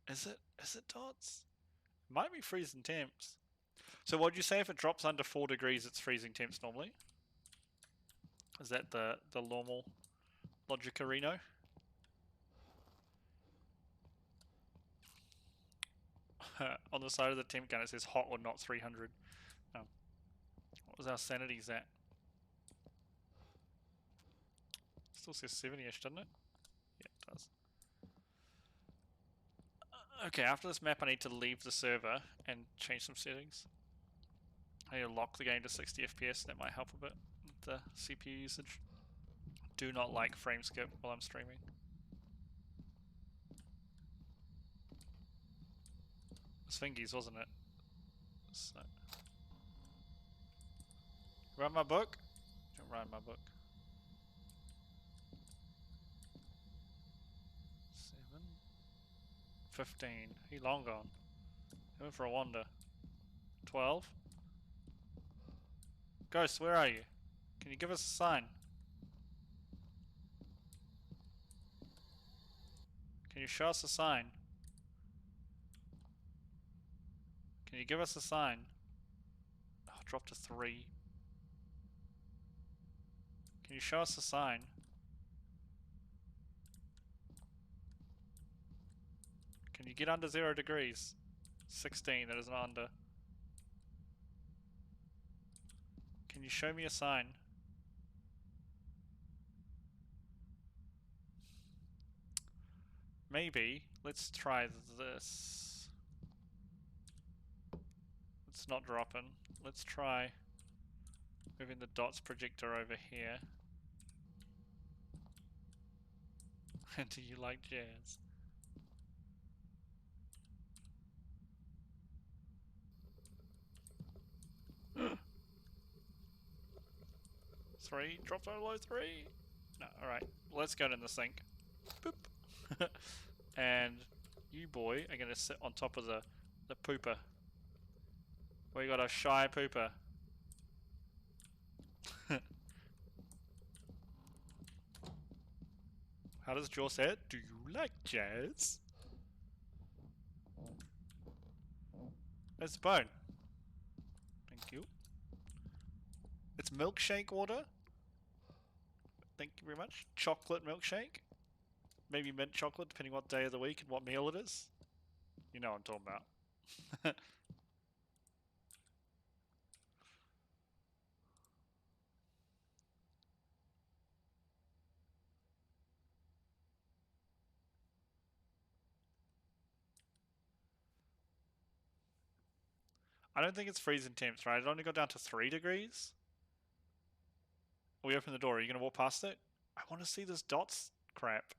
Is it dots? Might be freezing temps. So what'd you say if it drops under 4 degrees it's freezing temps normally? Is that the normal logic, Reno? On the side of the temp gun it says hot or not 300. Oh. What was our sanities at? Still says 70-ish, doesn't it? Yeah, it does. Okay, after this map I need to leave the server and change some settings. I need to lock the game to 60 FPS, that might help a bit with the CPU usage. Do not like frame skip while I'm streaming. It was Fingies, wasn't it? So. Write my book? Don't write my book. 7. 15. He long gone. He went for a wander. 12. Ghost, where are you? Can you give us a sign? Can you show us a sign? Can you give us a sign? Oh, dropped to 3. Can you show us a sign? Can you get under 0 degrees? 16, that is not under. Can you show me a sign? Maybe. Let's try this. It's not dropping. Let's try moving the dots projector over here. Do you like jazz? Three? Dropped below 3? No, alright. Let's go in the sink. Boop. And you, boy, are going to sit on top of the pooper. We got a shy pooper. How does Jaw say it? Do you like jazz? There's the bone. Thank you. It's milkshake water. Thank you very much. Chocolate milkshake. Maybe mint chocolate, depending what day of the week and what meal it is. You know what I'm talking about. I don't think it's freezing temps, right? It only got down to 3 degrees. We open the door. Are you going to walk past it? I want to see this dots crap.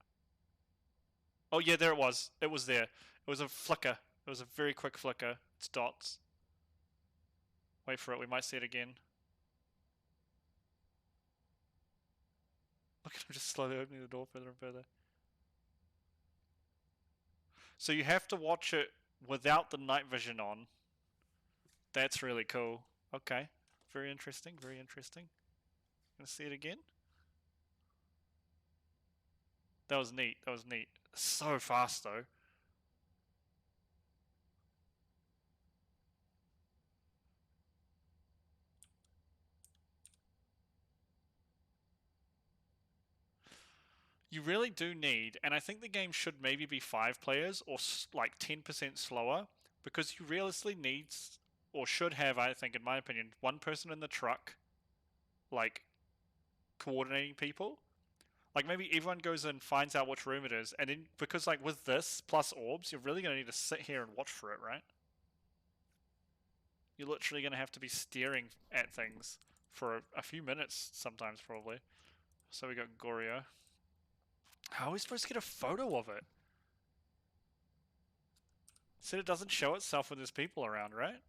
Oh, yeah, there it was. It was there. It was a flicker. It was a very quick flicker. It's dots. Wait for it. We might see it again. Look at him just slowly opening the door further and further. So you have to watch it without the night vision on. That's really cool. Okay. Very interesting. Very interesting. Gonna see it again? That was neat. That was neat. So fast, though. You really do need, and I think the game should maybe be 5 players or like 10% slower, because you realistically need, or should have, I think, in my opinion, 1 person in the truck, like, coordinating people. Like, maybe everyone goes in, finds out which room it is, and then, because, like, with this, plus orbs, you're really going to need to sit here and watch for it, right? You're literally going to have to be staring at things for a few minutes, sometimes, probably. So we got Gorio. How are we supposed to get a photo of it? Said it doesn't show itself when there's people around, right?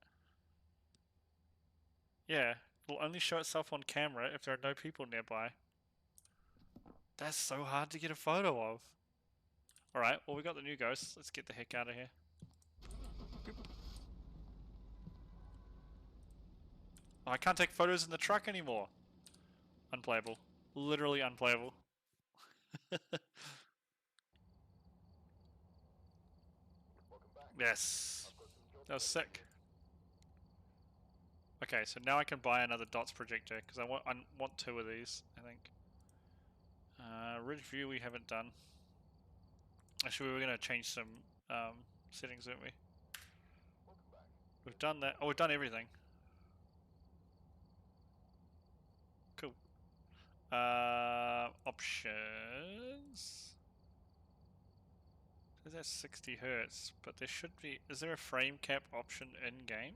Yeah, it'll only show itself on camera if there are no people nearby. That's so hard to get a photo of. Alright, well we got the new ghost. Let's get the heck out of here. Boop. Oh, I can't take photos in the truck anymore. Unplayable. Literally unplayable. Yes. That was sick. Okay, so now I can buy another dots projector because I want two of these, I think. Ridge view we haven't done. Actually, we were going to change some settings, weren't we? We've done that. Oh, we've done everything. Cool. Options. Says that's 60 hertz, but there should be. Is there a frame cap option in game?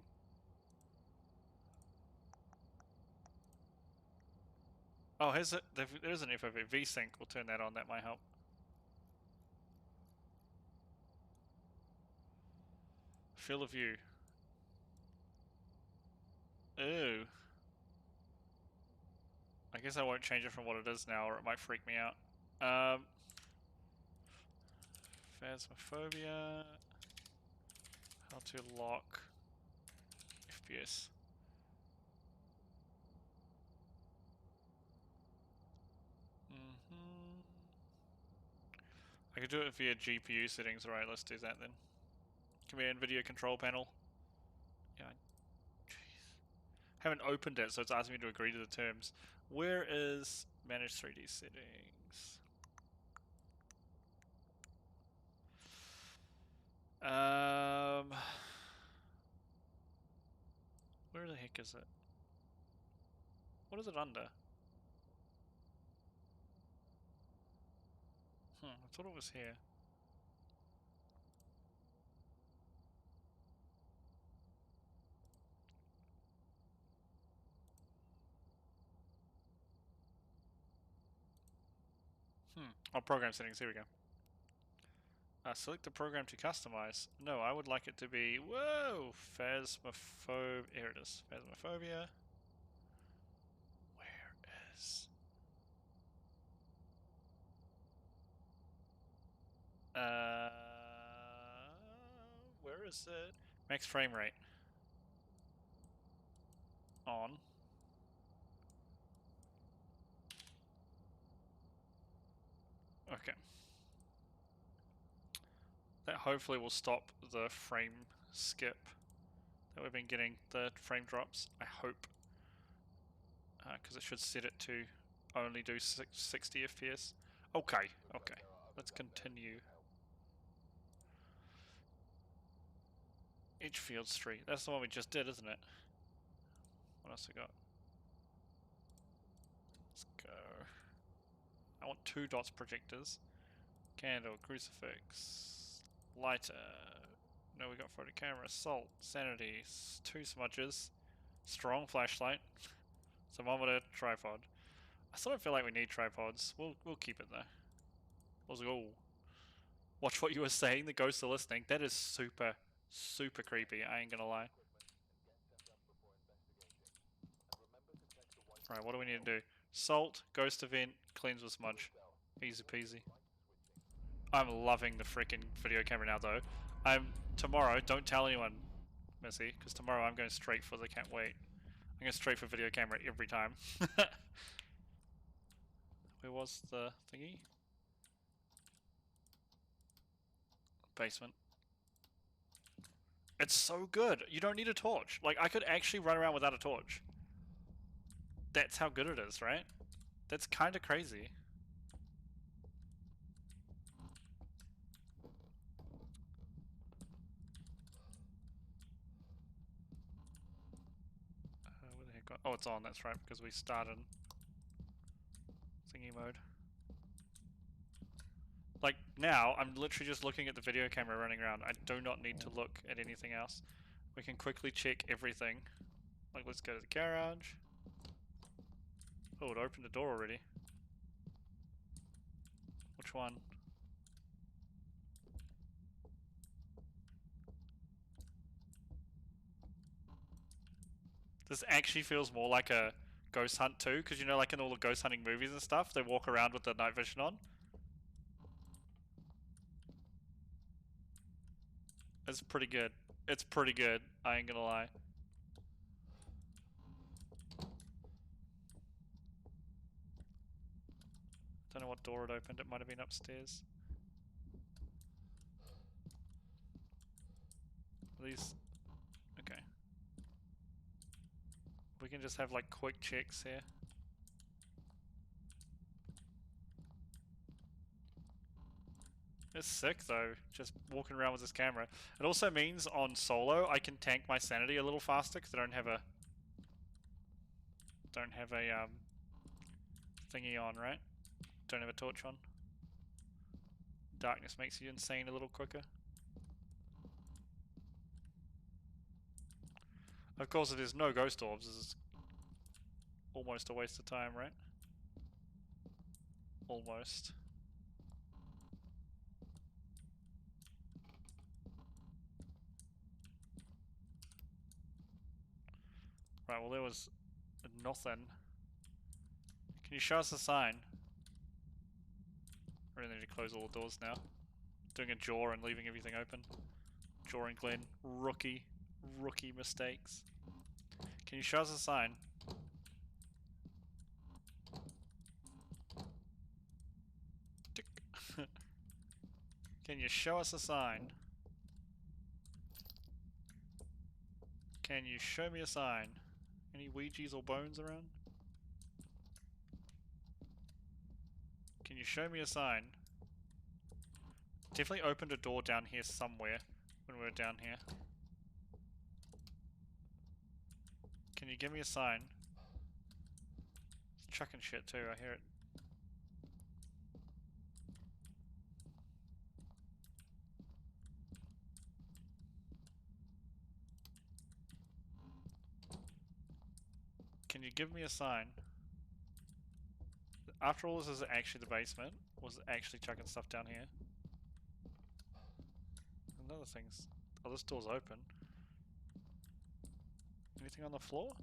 Oh, here's it. There's an FOV. VSync. We'll turn that on. That might help. Field of view. Ooh. I guess I won't change it from what it is now, or it might freak me out. Phasmophobia. How to lock FPS. I could do it via GPU settings. Alright, let's do that then. Come here, NVIDIA control panel. Yeah, jeez. Haven't opened it, so it's asking me to agree to the terms. Where is manage 3D settings? Where the heck is it? What is it under? I thought it was here. Oh, program settings, here we go. Select the program to customize. No, I would like it to be, whoa, Phasmophobia, here it is, Phasmophobia. Where is... where is it? Max frame rate. On. Okay. That hopefully will stop the frame skip that we've been getting, the frame drops, I hope. Because it should set it to only do 60 FPS. Okay, okay. Let's continue. Edgefield Street. That's the one we just did, isn't it? What else we got? Let's go. I want 2 dots projectors. Candle, crucifix, lighter. No, we got photo camera, salt, sanity, 2 smudges, strong flashlight, thermometer, tripod. I sort of feel like we need tripods. We'll keep it though. Was like, oh, watch what you were saying. The ghosts are listening. That is super, super creepy. I ain't gonna lie. All right, what do we need to do? Salt, ghost event, cleanse with smudge. Easy peasy. I'm loving the freaking video camera now though. Tomorrow, don't tell anyone, Missy, because tomorrow I'm going straight for the can't wait. I'm going straight for video camera every time. Where was the thingy? Basement. It's so good. You don't need a torch. Like, I could actually run around without a torch. That's how good it is, right? That's kind of crazy. Where the heck got... Oh, it's on, that's right, because we started thingy mode. Like, now, I'm literally just looking at the video camera running around. I do not need to look at anything else. We can quickly check everything. Like, let's go to the garage. Oh, it opened the door already. Which one? This actually feels more like a ghost hunt too, because you know, like in all the ghost hunting movies and stuff, they walk around with the night vision on. It's pretty good. It's pretty good, I ain't gonna lie. Don't know what door it opened, it might have been upstairs. These... okay. We can just have like quick checks here. It's sick though, just walking around with this camera. It also means on solo I can tank my sanity a little faster because I don't have a thingy on, right? Don't have a torch on. Darkness makes you insane a little quicker. Of course, if there's no ghost orbs, this is almost a waste of time, right? Almost. Right, well there was nothing. Can you show us a sign? I really need to close all the doors now. Doing a jaw and leaving everything open. Jaw and Glenn. Rookie mistakes. Can you show us a sign? Tick. Can you show us a sign? Can you show me a sign? Any Ouijas or bones around? Can you show me a sign? Definitely opened a door down here somewhere when we were down here. Can you give me a sign? It's chucking shit too, I hear it. Can you give me a sign? After all, this is actually the basement. Was it actually chucking stuff down here? Another thing's... oh, this door's open. Anything on the floor?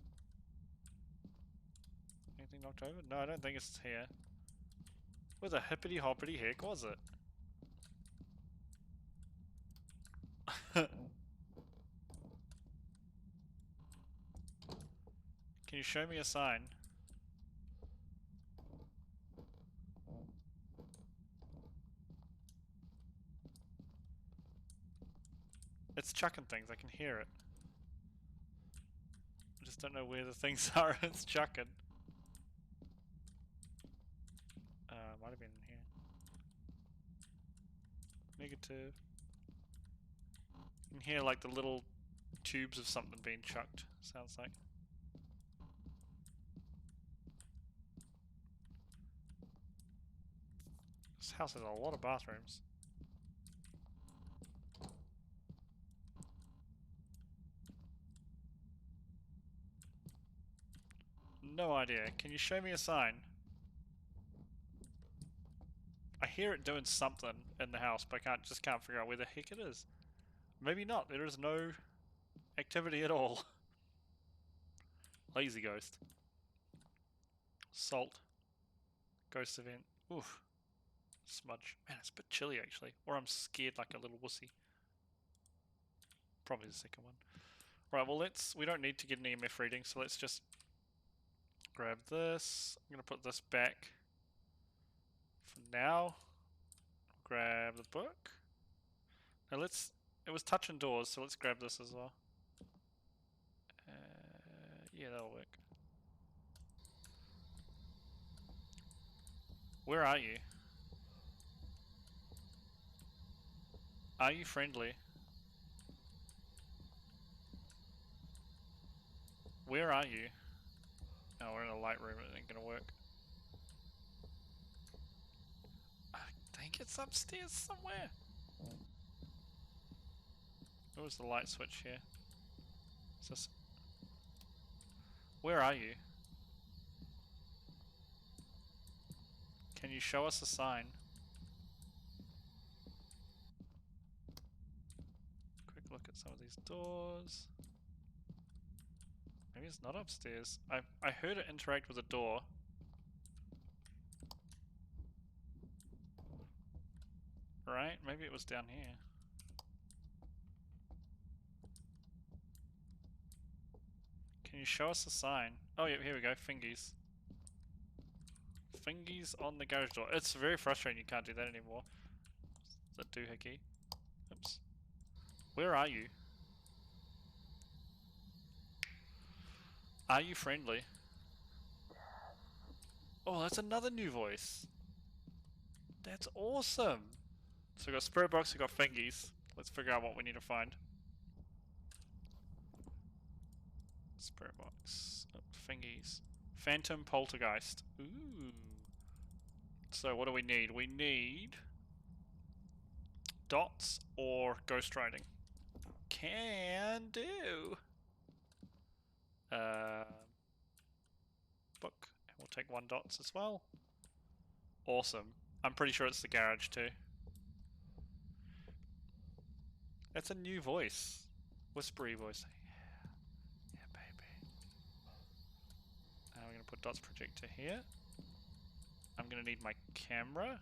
Anything knocked over? No, I don't think it's here. Where the hippity hoppity heck was it? Can you show me a sign? It's chucking things, I can hear it. I just don't know where the things are it's chucking. Might have been in here. Negative. You can hear like the little tubes of something being chucked, sounds like. This house has a lot of bathrooms. No idea. Can you show me a sign? I hear it doing something in the house, but I just can't figure out where the heck it is. Maybe not. There is no activity at all. Lazy ghost. Salt. Ghost event. Oof. Smudge. Man, it's a bit chilly actually. Or I'm scared like a little wussy. Probably the second one. Right, well we don't need to get an EMF reading, so let's just grab this. I'm gonna put this back for now. Grab the book. Now it was touching doors, so let's grab this as well. Yeah, that'll work. Where are you? Are you friendly? Where are you? Oh, we're in a light room, it ain't gonna work. I think it's upstairs somewhere. Where was the light switch here? Is this... where are you? Can you show us a sign? Quick look at some of these doors. Maybe it's not upstairs. I heard it interact with a door. Right? Maybe it was down here. Can you show us a sign? Oh, yeah, here we go. Fingies. Fingies on the garage door. It's very frustrating you can't do that anymore. Is that doohickey? Oops. Where are you? Are you friendly? Oh, that's another new voice. That's awesome. So we got spirit box, we got fingies. Let's figure out what we need to find. Spirit box, oh, fingies, phantom poltergeist. Ooh. So what do we need? We need dots or ghost writing. Can do. Book. And we'll take 1 dots as well. Awesome. I'm pretty sure it's the garage too. That's a new voice. Whispery voice. Yeah, baby. And we're gonna put dots projector here. I'm gonna need my camera.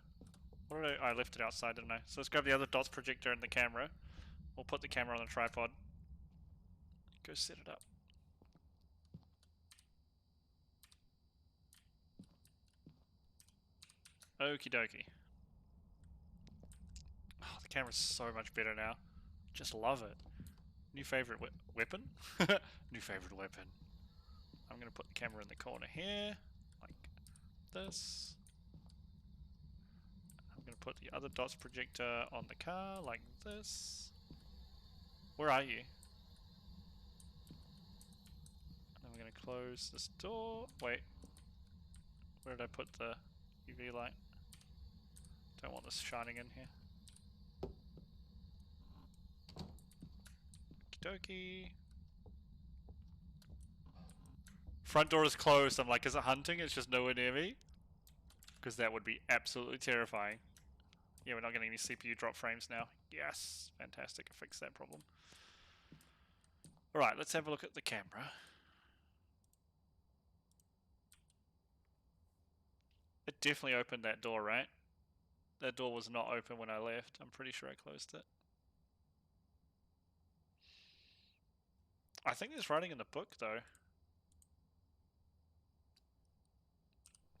What did I left it outside, didn't I? So let's grab the other dots projector and the camera. We'll put the camera on the tripod. Go set it up. Okie dokie. Oh, the camera's so much better now. Just love it. New favorite weapon? New favorite weapon. I'm gonna put the camera in the corner here, like this. I'm gonna put the other dots projector on the car, like this. Where are you? And then we're gonna close this door. Wait. Where did I put the UV light? Don't want this shining in here. Okie dokie. Front door is closed. I'm like, is it hunting? It's just nowhere near me. Because that would be absolutely terrifying. Yeah, we're not getting any CPU drop frames now. Yes, fantastic. I fixed that problem. Alright, let's have a look at the camera. It definitely opened that door, right? That door was not open when I left. I'm pretty sure I closed it. I think there's writing in the book, though.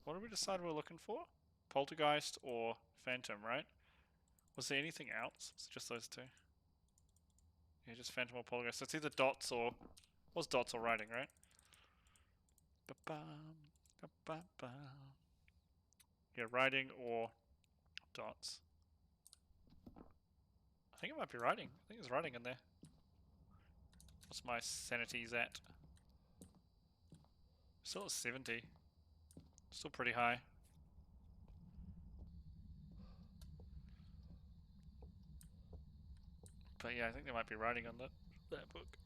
What did we decide we were looking for? Poltergeist or Phantom, right? Was there anything else? Was it just those two? Yeah, just Phantom or Poltergeist. So it's either dots or... was dots or writing, right? Ba-bum, ba-ba-bum. Yeah, writing or dots. I think it might be writing. I think there's writing in there. What's my sanity's at? Still at 70. Still pretty high. But yeah, I think there might be writing on that book.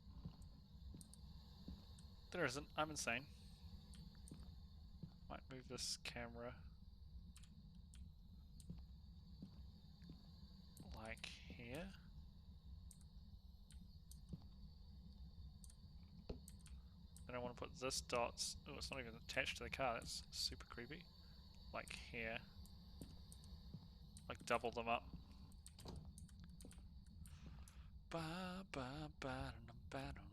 There isn't. I'm insane. Might move this camera like here. Then I want to put this dots. Oh, it's not even attached to the car. That's super creepy. Like here. Like double them up. Ba ba ba ba dum.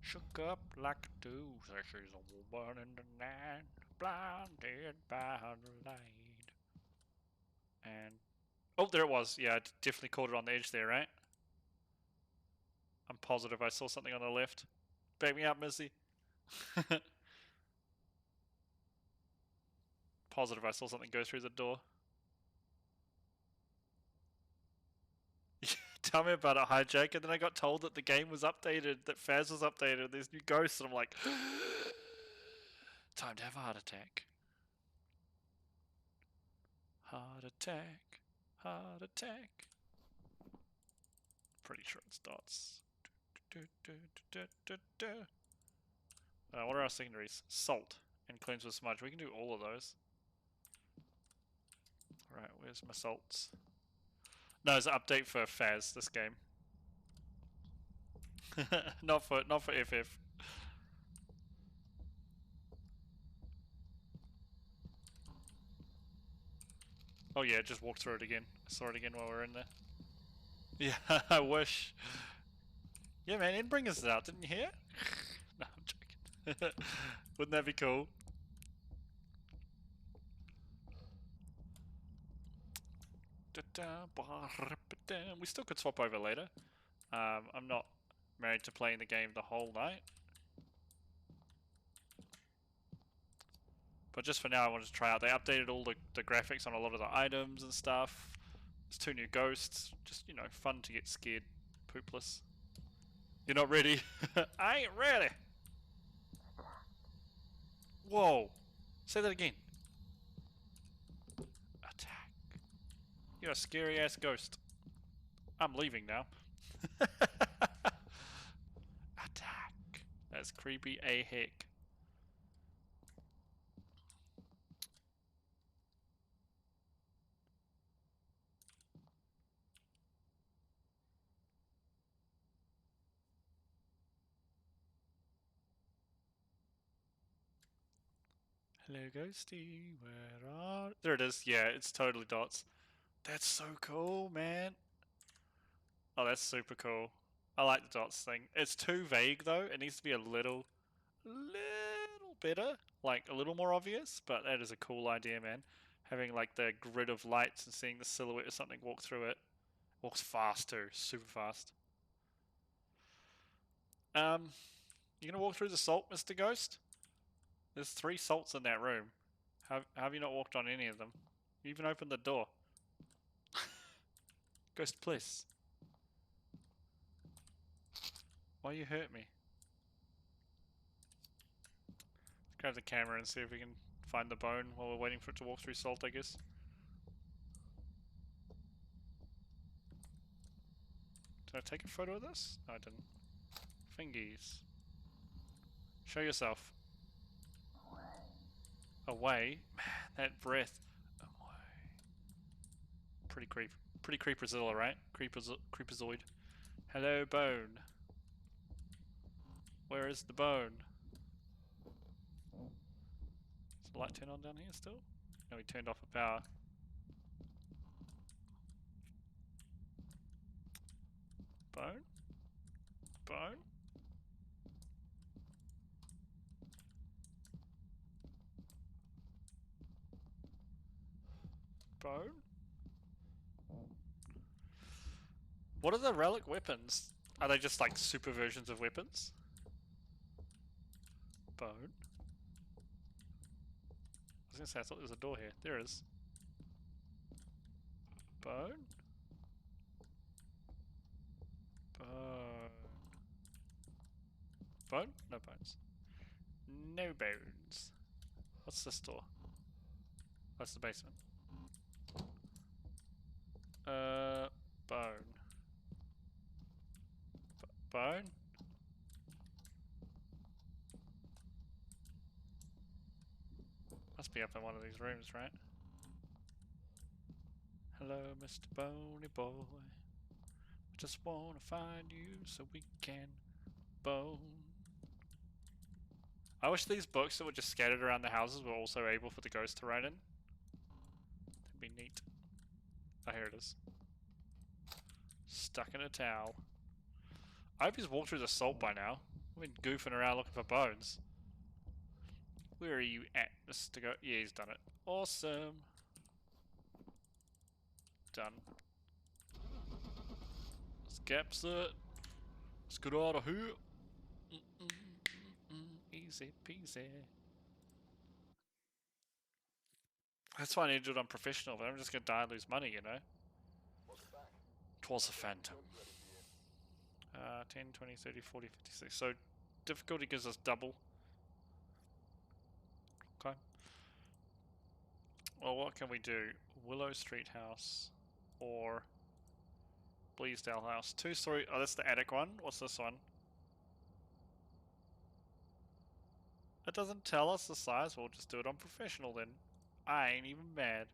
Shook up like a doozy. She's a woman in the night, blinded by the light. And oh, there it was. Yeah, I definitely caught it on the edge there, right? I'm positive I saw something on the left. Back me up, Missy. Positive I saw something go through the door. Tell me about it, Hijack. And then I got told that the game was updated, that Phas was updated, there's new ghosts, and I'm like, time to have a heart attack. Heart attack. Heart attack. Pretty sure it's dots. What are our secondaries? Salt and cleanse with smudge. We can do all of those. Alright, where's my salts? No, it's an update for Phas, this game. not for FF. Oh yeah, just walk through it again. I saw it again while we were in there. Yeah, I wish. Yeah, man, Endbringer's out, didn't you hear? No, I'm joking. Wouldn't that be cool? We still could swap over later. I'm not married to playing the game the whole night. But just for now, I wanted to try out. They updated all the graphics on a lot of the items and stuff. There's 2 new ghosts. Just, you know, fun to get scared poopless. You're not ready? I ain't ready! Whoa! Say that again. Attack. You're a scary ass ghost. I'm leaving now. Attack. That's creepy a heck. Hello, ghosty. Where are... There it is. Yeah, it's totally dots. That's so cool, man. Oh, that's super cool. I like the dots thing. It's too vague, though. It needs to be a little better. Like, a little more obvious. But that is a cool idea, man. Having, like, the grid of lights and seeing the silhouette of something walk through it. Walks fast, too. Super fast. You gonna walk through the salt, Mr. Ghost? There's 3 salts in that room. How have you not walked on any of them? You even opened the door. Ghost, please. Why you hurt me? Let's grab the camera and see if we can find the bone while we're waiting for it to walk through salt, I guess. Did I take a photo of this? No, I didn't. Fingies. Show yourself. Away? Man, that breath. Away. Pretty creeperzilla, right? Creeperzoid. Hello, bone. Where is the bone? Is the light turned on down here still? No, we turned off the power. Bone? Bone? Bone? What are the relic weapons? Are they just like super versions of weapons? Bone? I was gonna say, I thought there was a door here. There is. Bone? Bone. Bone? No bones. No bones. What's this door? That's the basement. Bone. Bone? Must be up in one of these rooms, right? Hello, Mr. Boney Boy. I just wanna find you so we can bone. I wish these books that were just scattered around the houses were also able for the ghost to write in. That'd be neat. Oh, here it is. Stuck in a towel. I hope he's walked through the salt by now. We've been goofing around looking for bones. Where are you at, Mr. Go? Yeah, he's done it. Awesome. Done. Let's gaps it. Let's get out of here. Easy peasy. That's why I need to do it on professional, but I'm just gonna die and lose money, you know? Twas a phantom. 10, 20, 30, 40, 56. So difficulty gives us double. Okay. Well, what can we do? Willow Street House or Bleasdale House. 2-story. Oh, that's the attic one. What's this one? It doesn't tell us the size. We'll just do it on professional then. I ain't even mad.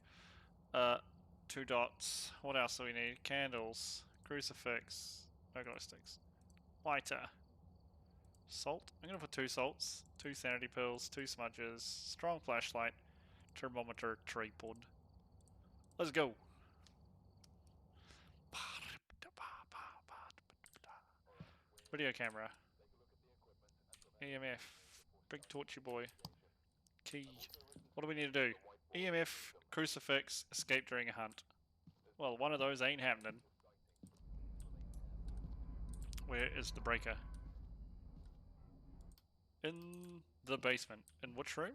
2 dots. What else do we need? Candles. Crucifix. No glow sticks. Lighter. Salt. I'm gonna put 2 salts. 2 sanity pills. 2 smudges. Strong flashlight. Thermometer. Tripod. Let's go. Video camera. EMF. Big torchy boy. Key. What do we need to do? EMF, crucifix, escape during a hunt. Well, one of those ain't happening. Where is the breaker? In the basement. In which room?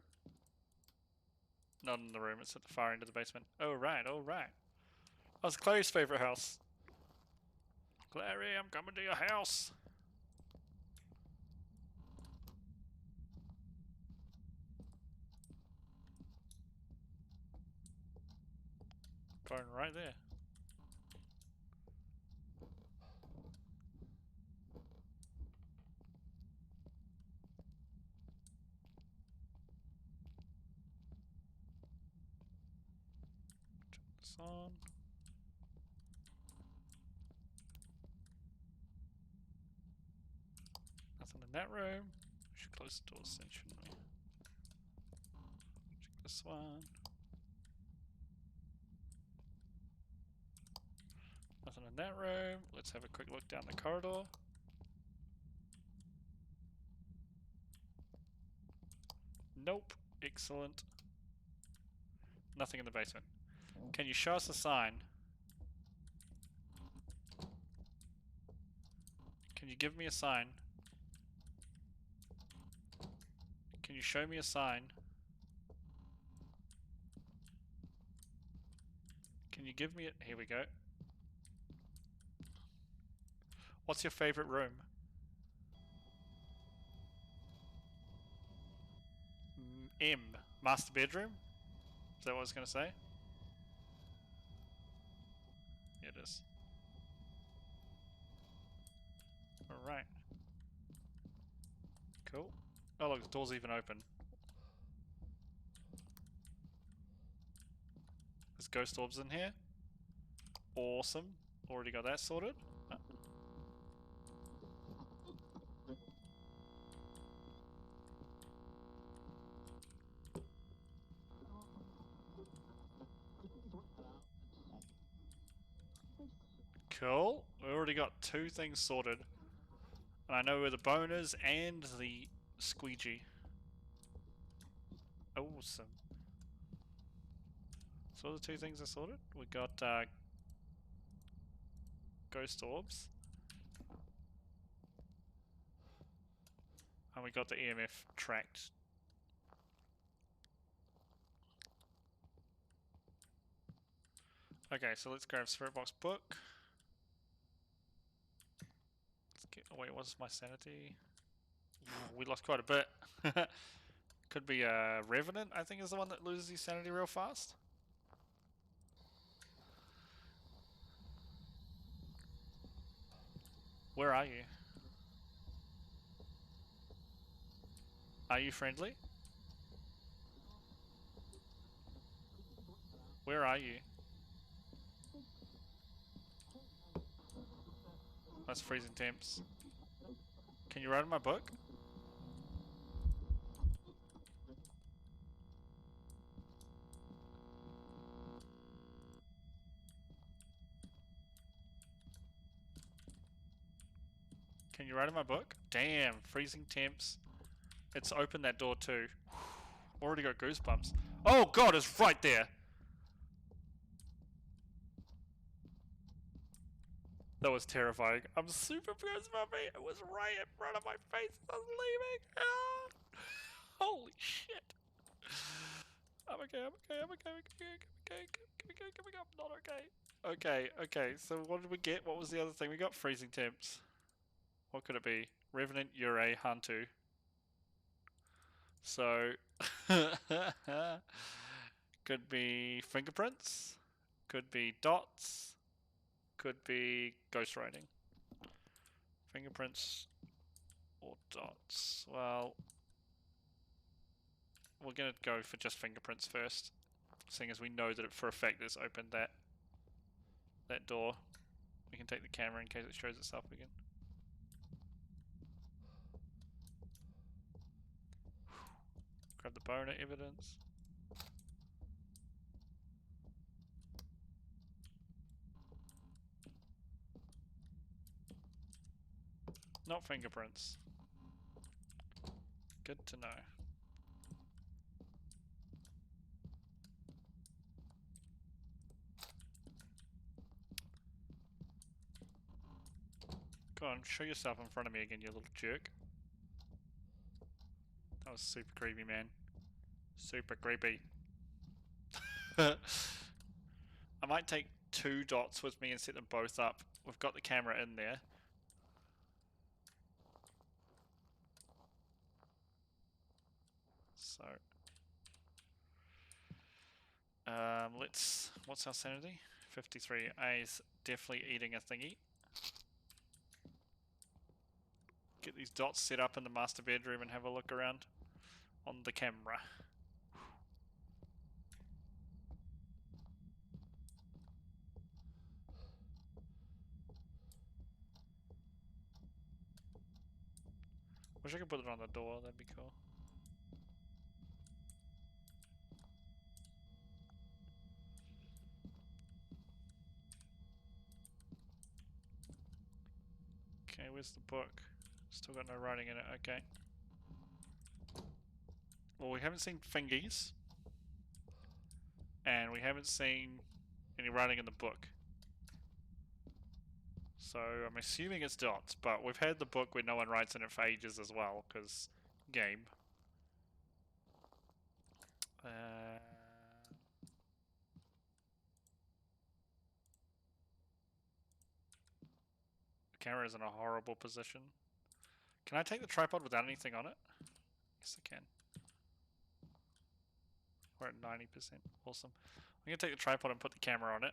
Not in the room, it's at the far end of the basement. Oh right, oh right. That's Clary's favourite house. Clary, I'm coming to your house. Phone right there. Turn this on. Nothing in that room. We should close the doors then, shouldn't we? Check this one. Nothing in that room. Let's have a quick look down the corridor. Nope. Excellent. Nothing in the basement. Can you show us a sign? Can you give me a sign? Can you show me a sign? Can you give me a... Here we go. What's your favorite room? M. Master bedroom? Is that what I was going to say? Yeah, it is. Alright. Cool. Oh look, the door's even open. There's ghost orbs in here. Awesome. Already got that sorted. Cool. We already got 2 things sorted. And I know where the bone is and the squeegee. Awesome. So the 2 things are sorted. We got ghost orbs. And we got the EMF tracked. Okay, so let's grab Spirit Box book. Let's get, oh wait, what's my sanity? We lost quite a bit. Could be Revenant, I think is the one that loses his sanity real fast. Where are you? Are you friendly? Where are you? That's freezing temps. Can you write in my book? Can you write in my book? Damn, freezing temps. It's opened that door too. Already got goosebumps. Oh god, it's right there! That was terrifying. I'm super pissed, puppy. It was right in front of my face as I was leaving. Ah! Holy shit. I'm okay, I'm okay, I'm okay, I'm okay, I'm not okay. Okay, okay, so what did we get? What was the other thing? We got freezing temps. What could it be? Revenant, Ure, Hantu. So, could be fingerprints, could be dots, could be ghost writing. Fingerprints or dots. Well, we're gonna go for just fingerprints first, seeing as we know that it for a fact it's opened that door. We can take the camera in case it shows itself again. Grab the boner evidence. not fingerprints. Good to know. Go on, show yourself in front of me again, you little jerk. That was super creepy, man. Super creepy. I might take 2 dots with me and set them both up. We've got the camera in there. So, what's our sanity? 53. A's definitely eating a thingy. Get these dots set up in the master bedroom and have a look around on the camera. Wish I could put it on the door, that'd be cool. Okay, where's the book? Still got no writing in it, okay. Well, we haven't seen fingies. And we haven't seen any writing in the book. So I'm assuming it's dots, but we've had the book where no one writes in it for ages as well, because game. The camera is in a horrible position. Can I take the tripod without anything on it? Yes, I can. We're at 90%. Awesome. I'm going to take the tripod and put the camera on it.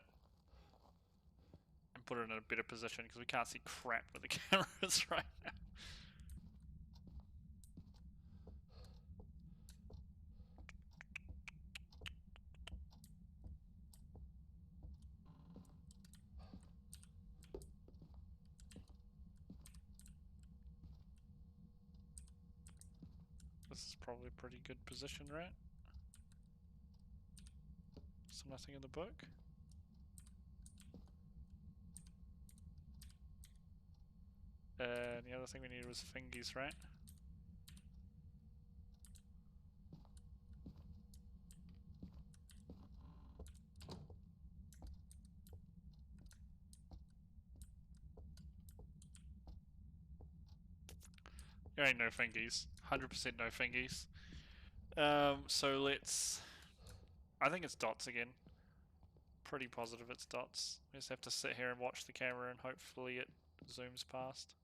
And put it in a better position, because we can't see crap with the cameras right now. This is probably a pretty good position, right? So nothing in the book. And the other thing we needed was fingies, right? There ain't no fingies. 100% no fingies. So let's... I think it's dots again. Pretty positive it's dots. We just have to sit here and watch the camera and hopefully it zooms past.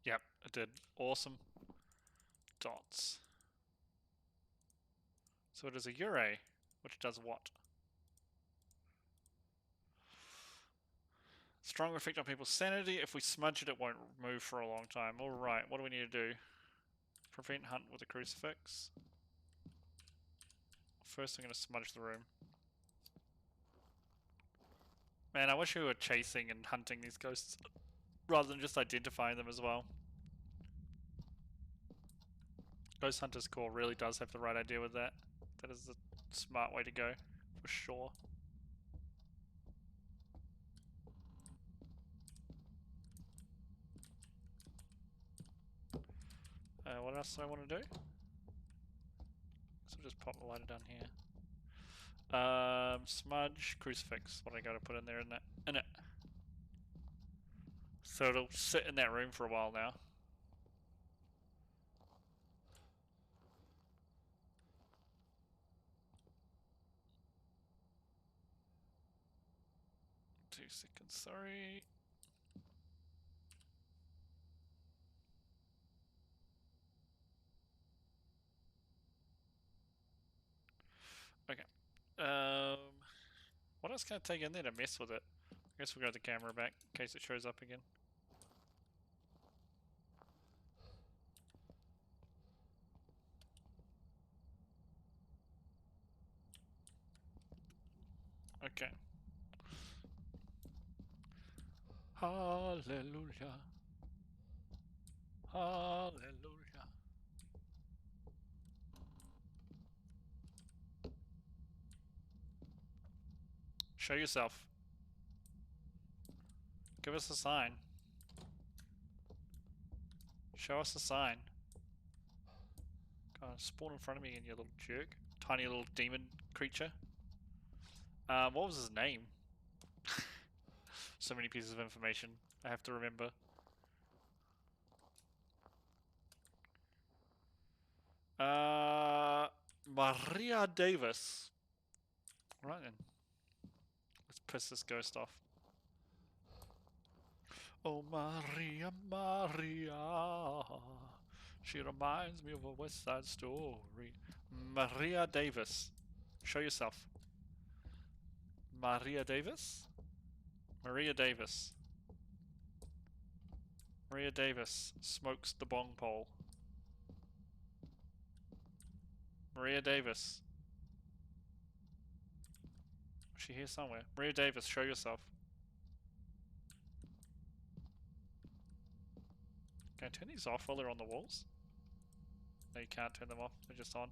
Yep, it did. Awesome. Dots. So it is a Ure, which does what? Strong effect on people's sanity. If we smudge it, it won't move for a long time. Alright, what do we need to do? Prevent hunt with a crucifix. First I'm going to smudge the room. Man, I wish we were chasing and hunting these ghosts rather than just identifying them as well. Ghost Hunter's Core really does have the right idea with that. That is the smart way to go, for sure. What else do I want to do? So just pop the lighter down here. Smudge, crucifix. What I got to put in there in it. So it'll sit in that room for a while now. Two seconds, sorry. Okay. What else can I take in there to mess with it? I guess we'll go the camera back in case it shows up again. Okay. Hallelujah. Hallelujah. Show yourself. Give us a sign. Show us a sign. God, spawn in front of me, and you little jerk. Tiny little demon creature. What was his name? So many pieces of information I have to remember. Maria Davis. Right then. Let's piss this ghost off. Oh, Maria, Maria. She reminds me of a West Side Story. Maria Davis. Show yourself. Maria Davis? Maria Davis. Maria Davis smokes the bong pole. Maria Davis. Is she here somewhere? Maria Davis, show yourself. Can I turn these off while they're on the walls? No, you can't turn them off. They're just on.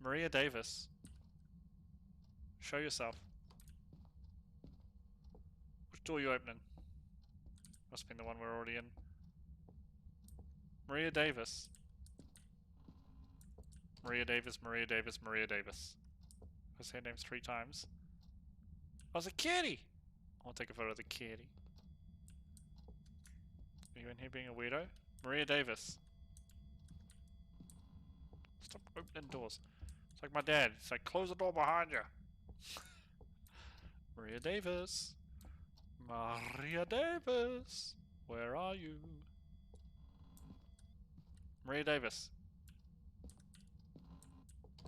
Maria Davis. Show yourself. Which door are you opening? Must be the one we're already in. Maria Davis. Maria Davis, Maria Davis, Maria Davis. I say her names 3 times. Oh, it's a kitty! I'll take a photo of the kitty. Are you in here being a weirdo? Maria Davis. Stop opening doors. It's like my dad. It's like, close the door behind you. Maria Davis. Maria Davis. Where are you? Maria Davis.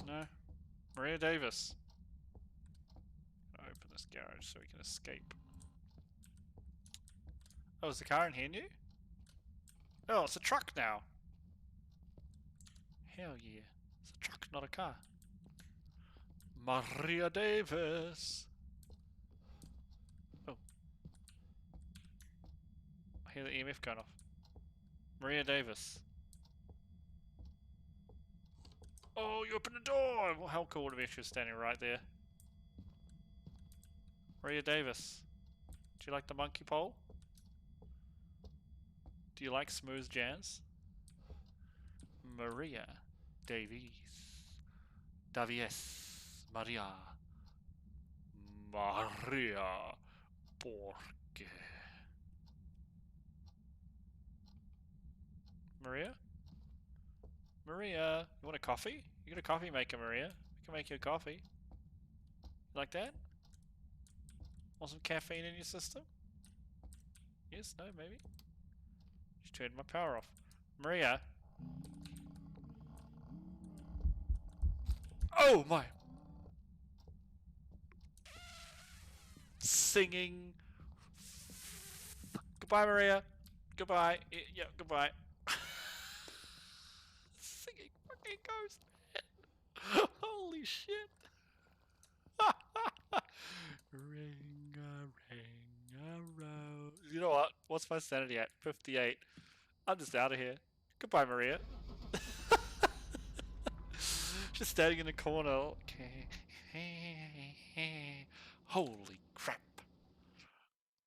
No. Maria Davis. I'll open this garage so we can escape. Oh, is the car in here new? Oh, it's a truck now. Hell yeah. It's a truck, not a car. Maria Davis. Oh. I hear the EMF going off. Maria Davis. Oh, you opened the door! Well, how cool would it be if she was standing right there? Maria Davis. Do you like the monkey pole? Do you like smooth jazz? Maria Davies. Davies. Maria. Maria. Porque. Maria? Maria, you want a coffee? You got a coffee maker, Maria. I can make you a coffee. You like that? Want some caffeine in your system? Yes, no, maybe? Just turned my power off. Maria? Oh my! Singing. Goodbye, Maria. Goodbye. Yeah, goodbye. Singing fucking ghost, man. Holy shit. Ring a rose. You know what? What's my sanity at? 58. I'm just out of here. Goodbye, Maria. Just standing in the corner. Okay. Holy crap.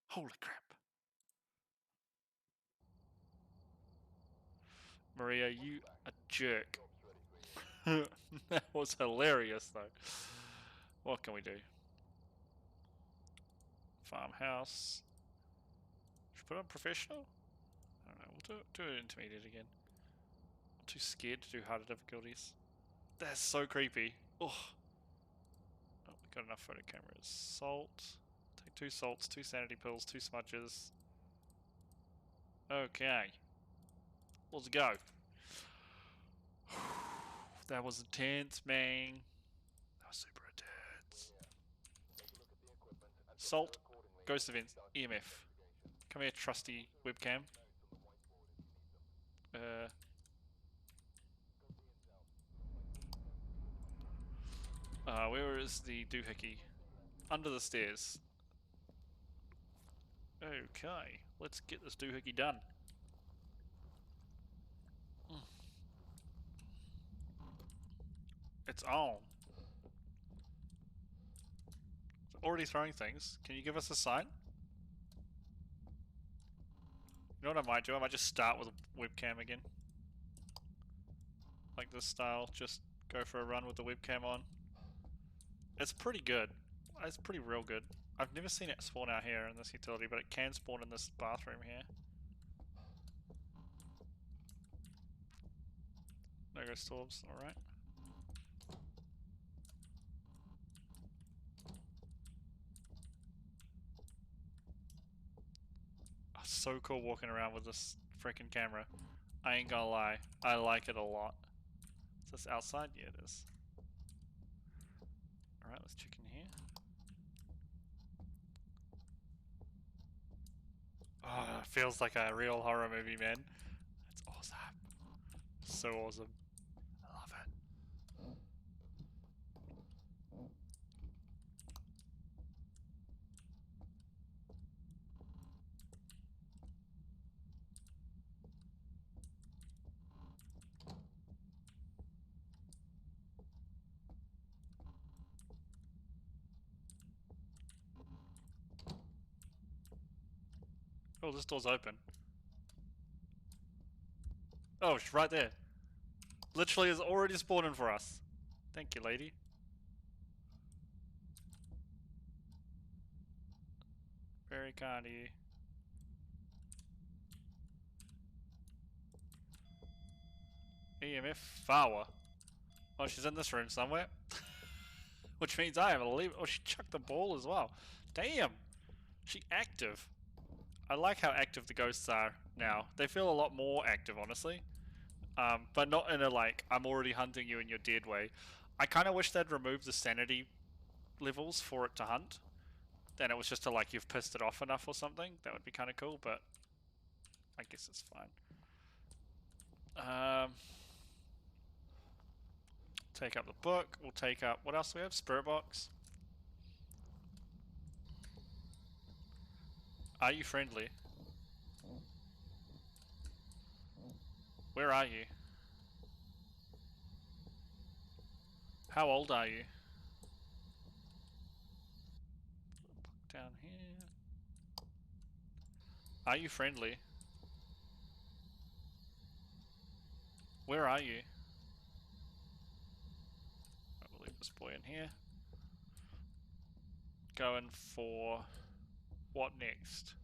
Holy crap. Maria, you a jerk. That was hilarious, though. What can we do? Farmhouse. Should we put on professional? I don't know. We'll do it intermediate again. I'm too scared to do harder difficulties. That's so creepy. Oh, we got enough photo cameras. Salt. Take 2 salts, 2 sanity pills, 2 smudges. Okay. Let's go. That was intense, man. That was super intense. Salt. Ghost events. EMF. Come here, trusty webcam. Where is the doohickey? Under the stairs. Okay, let's get this doohickey done. It's on. already throwing things. Can you give us a sign? You know what I might do? I might just start with a webcam again. Like this style, just go for a run with the webcam on. It's pretty good. It's pretty real good. I've never seen it spawn out here in this utility, but it can spawn in this bathroom here. No ghost orbs, alright. Oh, so cool walking around with this freaking camera. I ain't gonna lie, I like it a lot. Is this outside? Yeah, it is. Alright, let's check in here. Oh, it feels like a real horror movie, man. That's awesome. So awesome. I love it. Oh, this door's open. Oh, she's right there. Literally is already spawning for us. Thank you, lady. Very kind of you. EMF Fawa. Oh, she's in this room somewhere. Which means I have to leave. Oh, she chucked the ball as well. Damn. She active. I like how active the ghosts are now. They feel a lot more active, honestly. But not in a like, I'm already hunting you and you're dead way. I kind of wish they'd remove the sanity levels for it to hunt. Then it was just to like, you've pissed it off enough or something. That would be kind of cool, but I guess it's fine. Take up the book. We'll take up, what else do we have? Spirit box. Are you friendly? Where are you? How old are you? Book down here. Are you friendly? Where are you? I will leave this boy in here. Going for what next?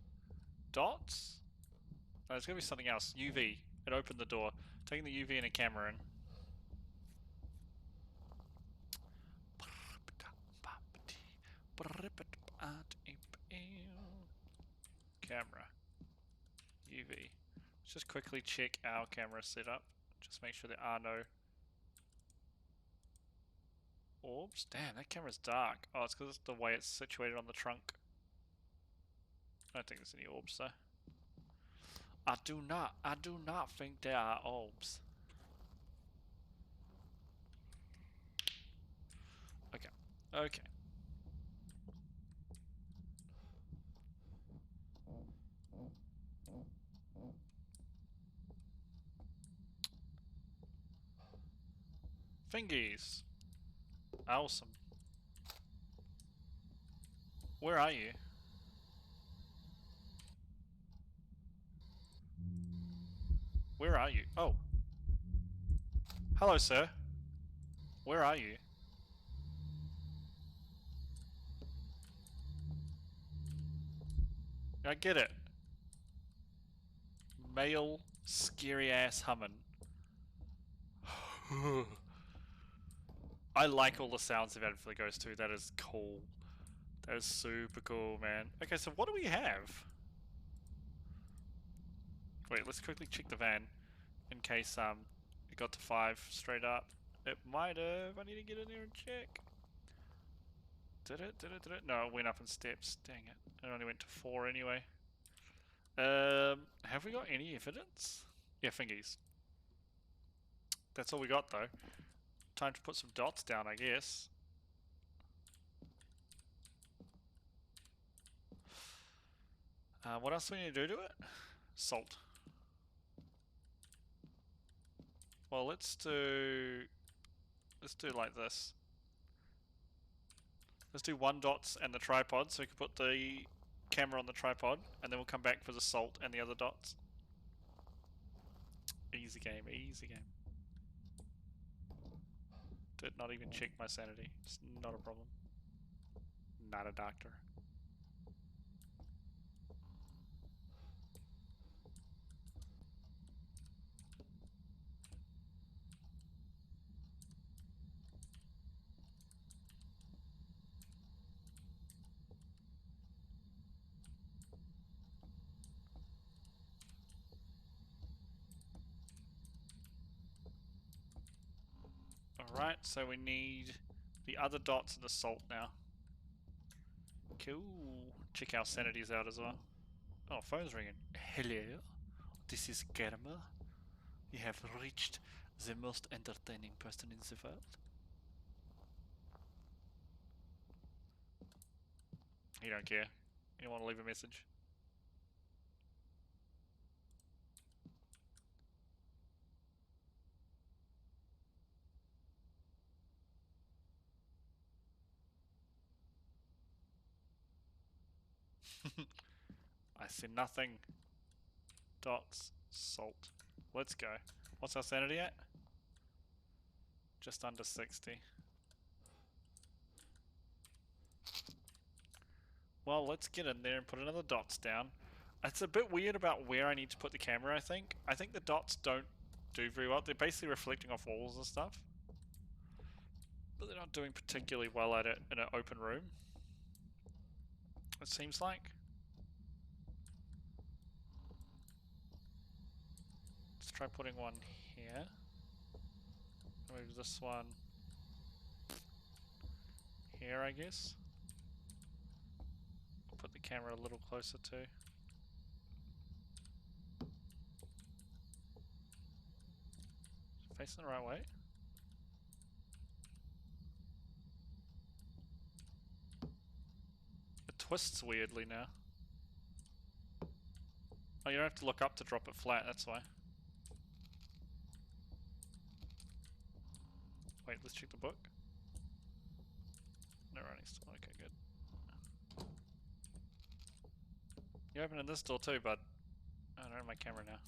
Dots? No, there's gonna be something else. UV. It opened the door. Taking the UV and a camera in. Camera. UV. Let's just quickly check our camera setup. Just make sure there are no orbs. Damn, that camera's dark. Oh, it's because of the way it's situated on the trunk. I don't think there's any orbs though. I do not think there are orbs. Okay. Okay. Fingies. Awesome. Where are you? Where are you? Oh. Hello, sir. Where are you? I get it. Male, scary ass humming. I like all the sounds they've added for the Ghost too. That is cool. That is super cool, man. Okay, so what do we have? Wait, let's quickly check the van in case it got to 5 straight up. It might have. I need to get in there and check. Did it? Did it? Did it? No, it went up in steps. Dang it. It only went to 4 anyway. Have we got any evidence? Yeah, fingies. That's all we got though. Time to put some dots down, I guess. What else do we need to do to it? Salt. Well, let's do like this. Let's do 1 dots and the tripod so we can put the camera on the tripod, and then we'll come back for the salt and the other dots. Easy game, easy game. Did not even check my sanity. It's not a problem. Not a doctor. Alright, so we need the other dots and the salt now. Cool. Check our sanities out as well. Oh, phone's ringing. Hello, this is Germa. You have reached the most entertaining person in the world. You don't care. You don't want to leave a message. I see nothing. Dots, salt. Let's go. What's our sanity at? Just under 60. Well, let's get in there and put another dots down. It's a bit weird about where I need to put the camera, I think. I think the dots don't do very well. They're basically reflecting off walls and stuff. But they're not doing particularly well at it in an open room. It seems like. Let's try putting one here. Move this one here, I guess. Put the camera a little closer too. Facing the right way. It twists weirdly now. Oh, you don't have to look up to drop it flat, that's why. Wait, let's check the book. No running still. Okay, good. You're opening this door too, bud. I don't have my camera now.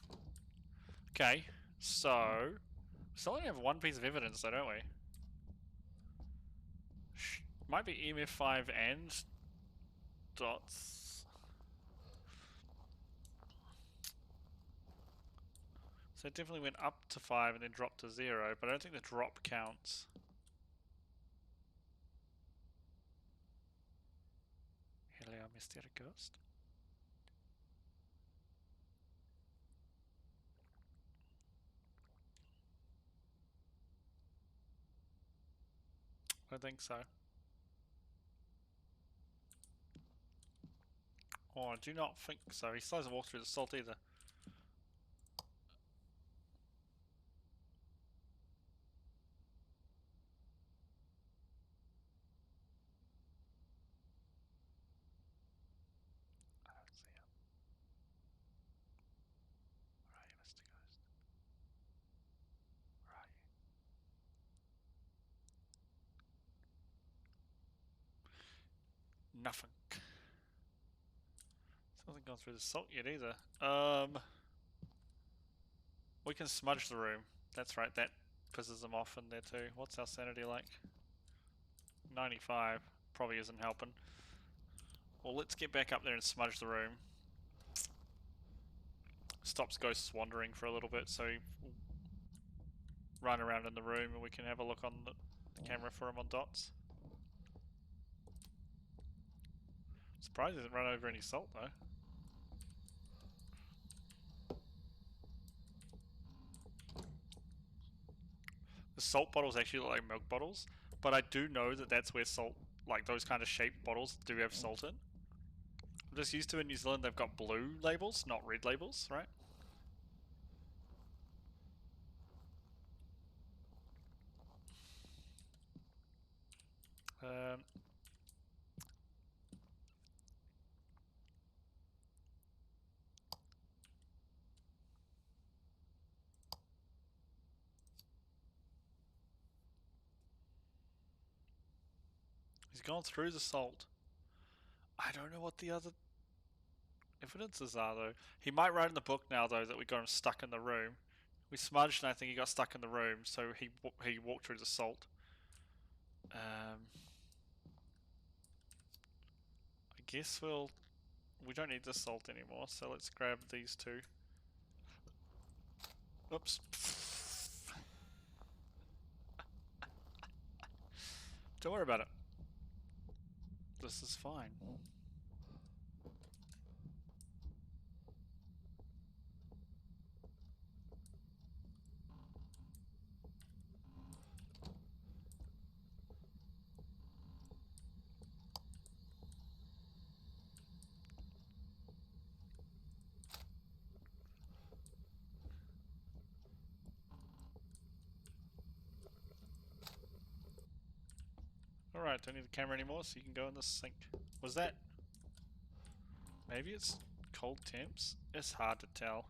Okay, so we still only have one piece of evidence though, don't we? Might be EMF5 and dots. So it definitely went up to 5 and then dropped to 0, but I don't think the drop counts. Hello, Mr. Ghost. I don't think so. Oh, I do not think so. He still hasn't walked through the salt either. I don't see him. Where are you, Mr. Ghost? Where are you? Nothing. Still hasn't gone through the salt yet either. We can smudge the room. That's right, that pisses them off in there too. What's our sanity like? 95. Probably isn't helping. Well, let's get back up there and smudge the room. Stops ghosts wandering for a little bit, so run around in the room and we can have a look on the camera for him on dots. Surprised he hasn't run over any salt though. The salt bottles actually look like milk bottles, but I do know that that's where salt, like those kind of shaped bottles, do have salt in. I'm just used to in New Zealand they've got blue labels, not red labels, right? Um, He's gone through the salt. I don't know what the other evidences are, though. He might write in the book now, though, that we got him stuck in the room. We smudged, and I think he got stuck in the room, so he walked through the salt. I guess we don't need the salt anymore, so let's grab these two. Oops. Don't worry about it. This is fine. Alright, don't need the camera anymore, so you can go in the sink. Was that... Maybe it's cold temps? It's hard to tell.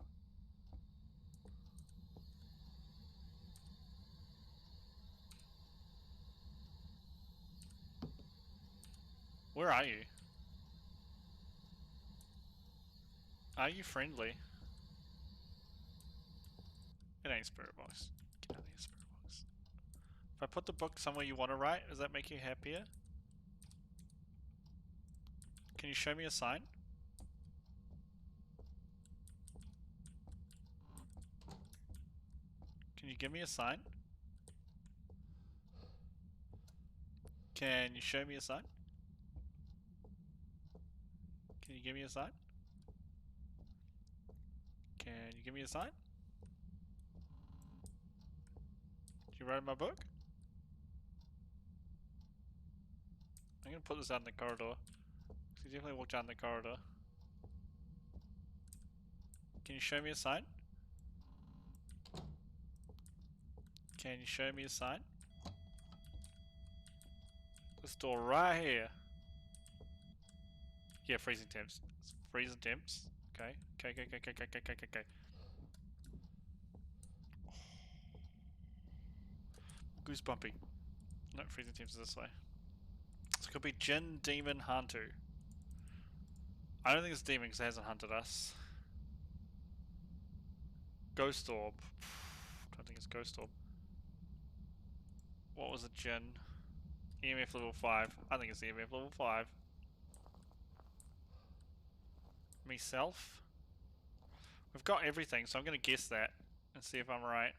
Where are you? Are you friendly? It ain't Spirit Box. Get out of here, Spirit Box. If I put the book somewhere you want to write, does that make you happier? Can you show me a sign? Can you give me a sign? Can you show me a sign? Can you give me a sign? Can you give me a sign? Did you write in my book? I'm gonna put this out in the corridor. You definitely walked down the corridor. Can you show me a sign? Can you show me a sign? This door right here. Yeah, freezing temps. It's freezing temps. Okay. Okay. Goosebumpy. No, freezing temps is this way. This could be Jinn, Demon, Hantu. I don't think it's Demon because it hasn't hunted us. Ghost Orb. Don't think it's Ghost Orb. What was it, Jinn? EMF level 5. I think it's EMF level 5. Myself? We've got everything, so I'm going to guess that and see if I'm right.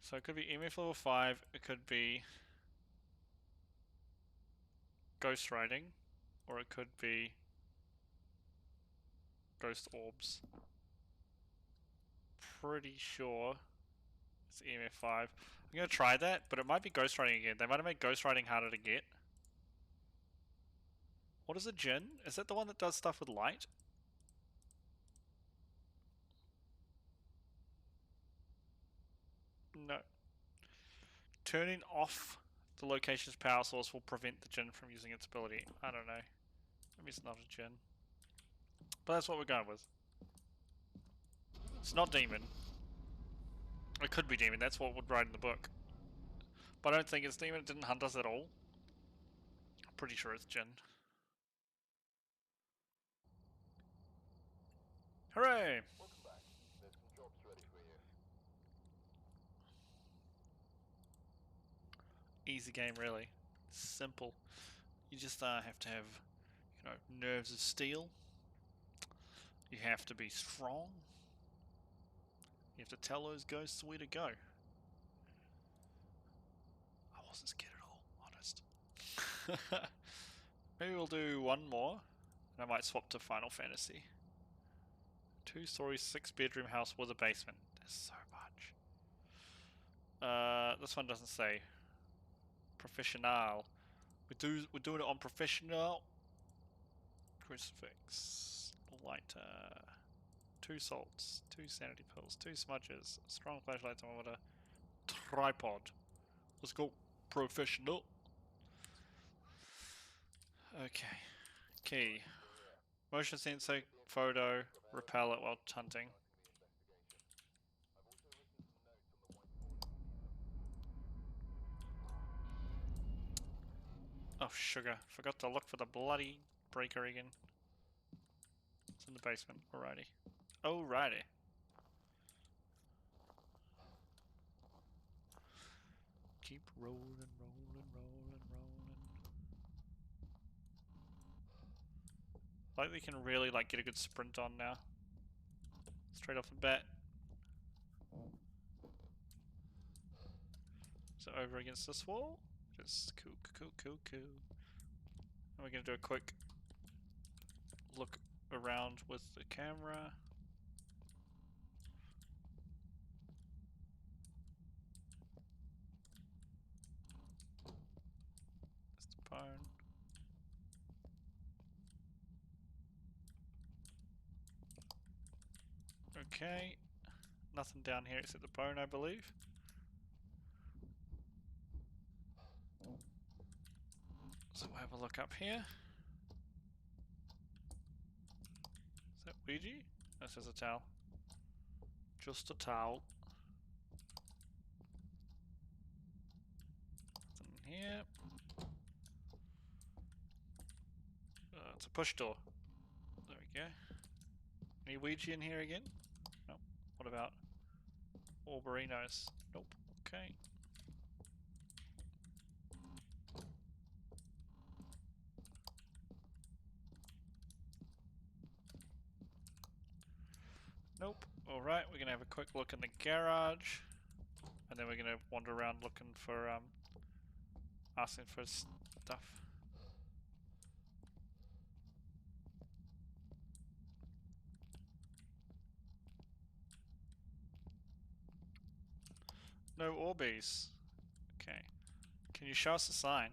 So it could be EMF level 5, it could be Ghost Riding, or it could be Ghost Orbs. Pretty sure it's EMF 5. I'm going to try that, but it might be Ghost Riding again. They might have made Ghost Riding harder to get. What is a Jinn? Is that the one that does stuff with light? No. Turning off the location's power source will prevent the Jinn from using its ability. I don't know. Maybe it's not a Jinn. But that's what we're going with. It's not Demon. It could be Demon, that's what would write in the book. But I don't think it's Demon, it didn't hunt us at all. I'm pretty sure it's Jinn. Hooray! Welcome back. There's some jobs ready for you. Easy game, really. Simple. You just have to have, nerves of steel. You have to be strong. You have to tell those ghosts where to go. I wasn't scared at all, honest. Maybe we'll do one more, and I might swap to Final Fantasy. 2-story, 6-bedroom house with a basement. There's so much. This one doesn't say. Professional. We're doing it on professional. Crucifix. Lighter. 2 salts. 2 sanity pills. 2 smudges. Strong flashlight thermometer. Tripod. Let's go. Professional. Okay. Key. Motion sensor, photo, repel it while hunting. Oh, sugar. Forgot to look for the bloody breaker again. It's in the basement. Alrighty. Alrighty. Keep rolling, rolling, rolling, rolling. Like we can really like get a good sprint on now. Straight off the bat. So over against this wall. Just cool, cool, cool, cool. And we're gonna do a quick look around with the camera. That's the bone. Okay. Nothing down here except the bone, I believe. So we'll have a look up here. Is that Ouija? This is a towel. Just a towel. Nothing here. It's a push door. There we go. Any Ouija in here again? Nope. What about Auberinos? Nope. Okay. Nope. Alright, we're gonna have a quick look in the garage. And then we're gonna wander around looking for, asking for stuff. No Orbeez. Okay. Can you show us a sign?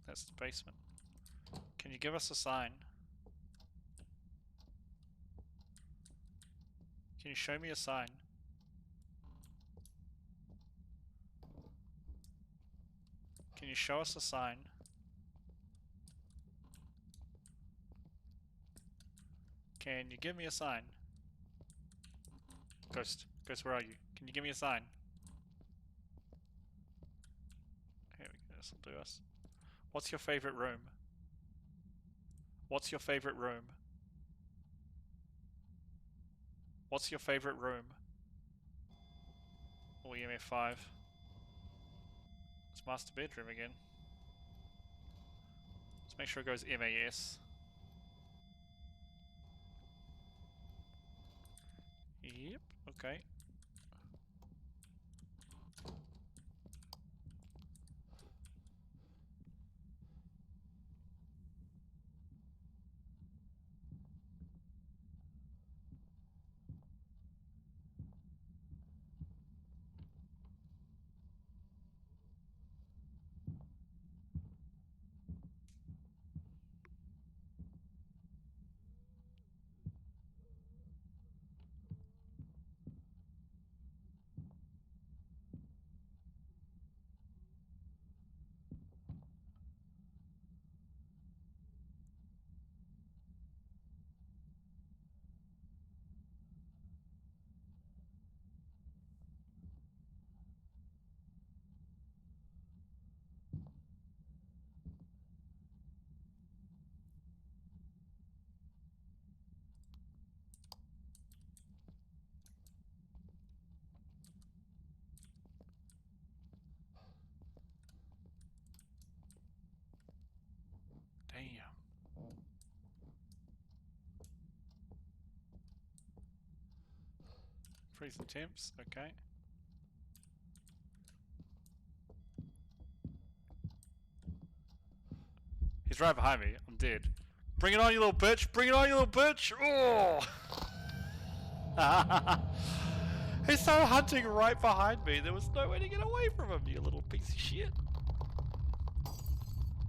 That's the basement. Can you give us a sign? Can you show me a sign? Can you show us a sign? Can you give me a sign? Ghost. Ghost, where are you? Can you give me a sign? Here we go, this'll do us. What's your favorite room? What's your favorite room? What's your favorite room? Oh, EMF 5. It's master bedroom again. Let's make sure it goes MAS. Yep, okay. Damn. Freezing temps, okay. He's right behind me. I'm dead. Bring it on, you little bitch! Bring it on, you little bitch! Oh! He's so hunting right behind me. There was no way to get away from him, you little piece of shit.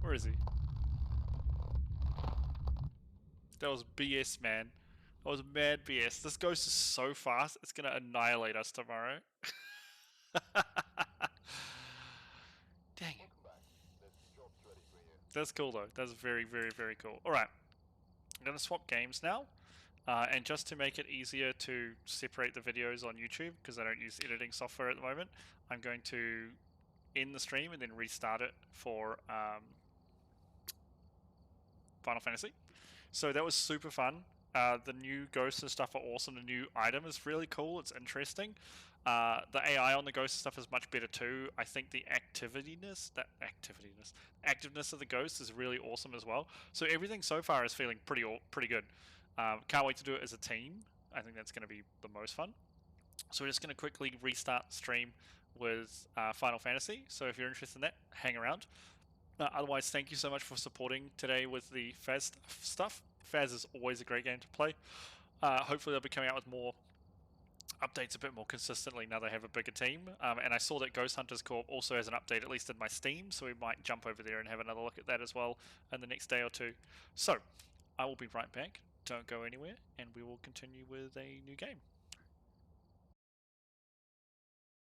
Where is he? That was BS, man. That was mad BS. This ghost is so fast, it's gonna annihilate us tomorrow. Dang it. Welcome back. There's some jobs ready for you. That's cool though. That's very, very, very cool. All right, I'm gonna swap games now. And just to make it easier to separate the videos on YouTube, because I don't use editing software at the moment, I'm going to end the stream and then restart it for Final Fantasy. So that was super fun. The new ghosts and stuff are awesome. The new item is really cool. It's interesting. The AI on the ghost stuff is much better too. I think the activeness of the ghost is really awesome as well. So everything so far is feeling pretty good. Can't wait to do it as a team. I think that's going to be the most fun. So we're just going to quickly restart the stream with Final Fantasy. So if you're interested in that, hang around. Otherwise, thank you so much for supporting today with the Phas stuff. Phas is always a great game to play. Hopefully they'll be coming out with more updates a bit more consistently now they have a bigger team. And I saw that Ghost Hunters Corp also has an update, at least in my Steam, so we might jump over there and have another look at that as well in the next day or two. So, I will be right back. Don't go anywhere, and we will continue with a new game.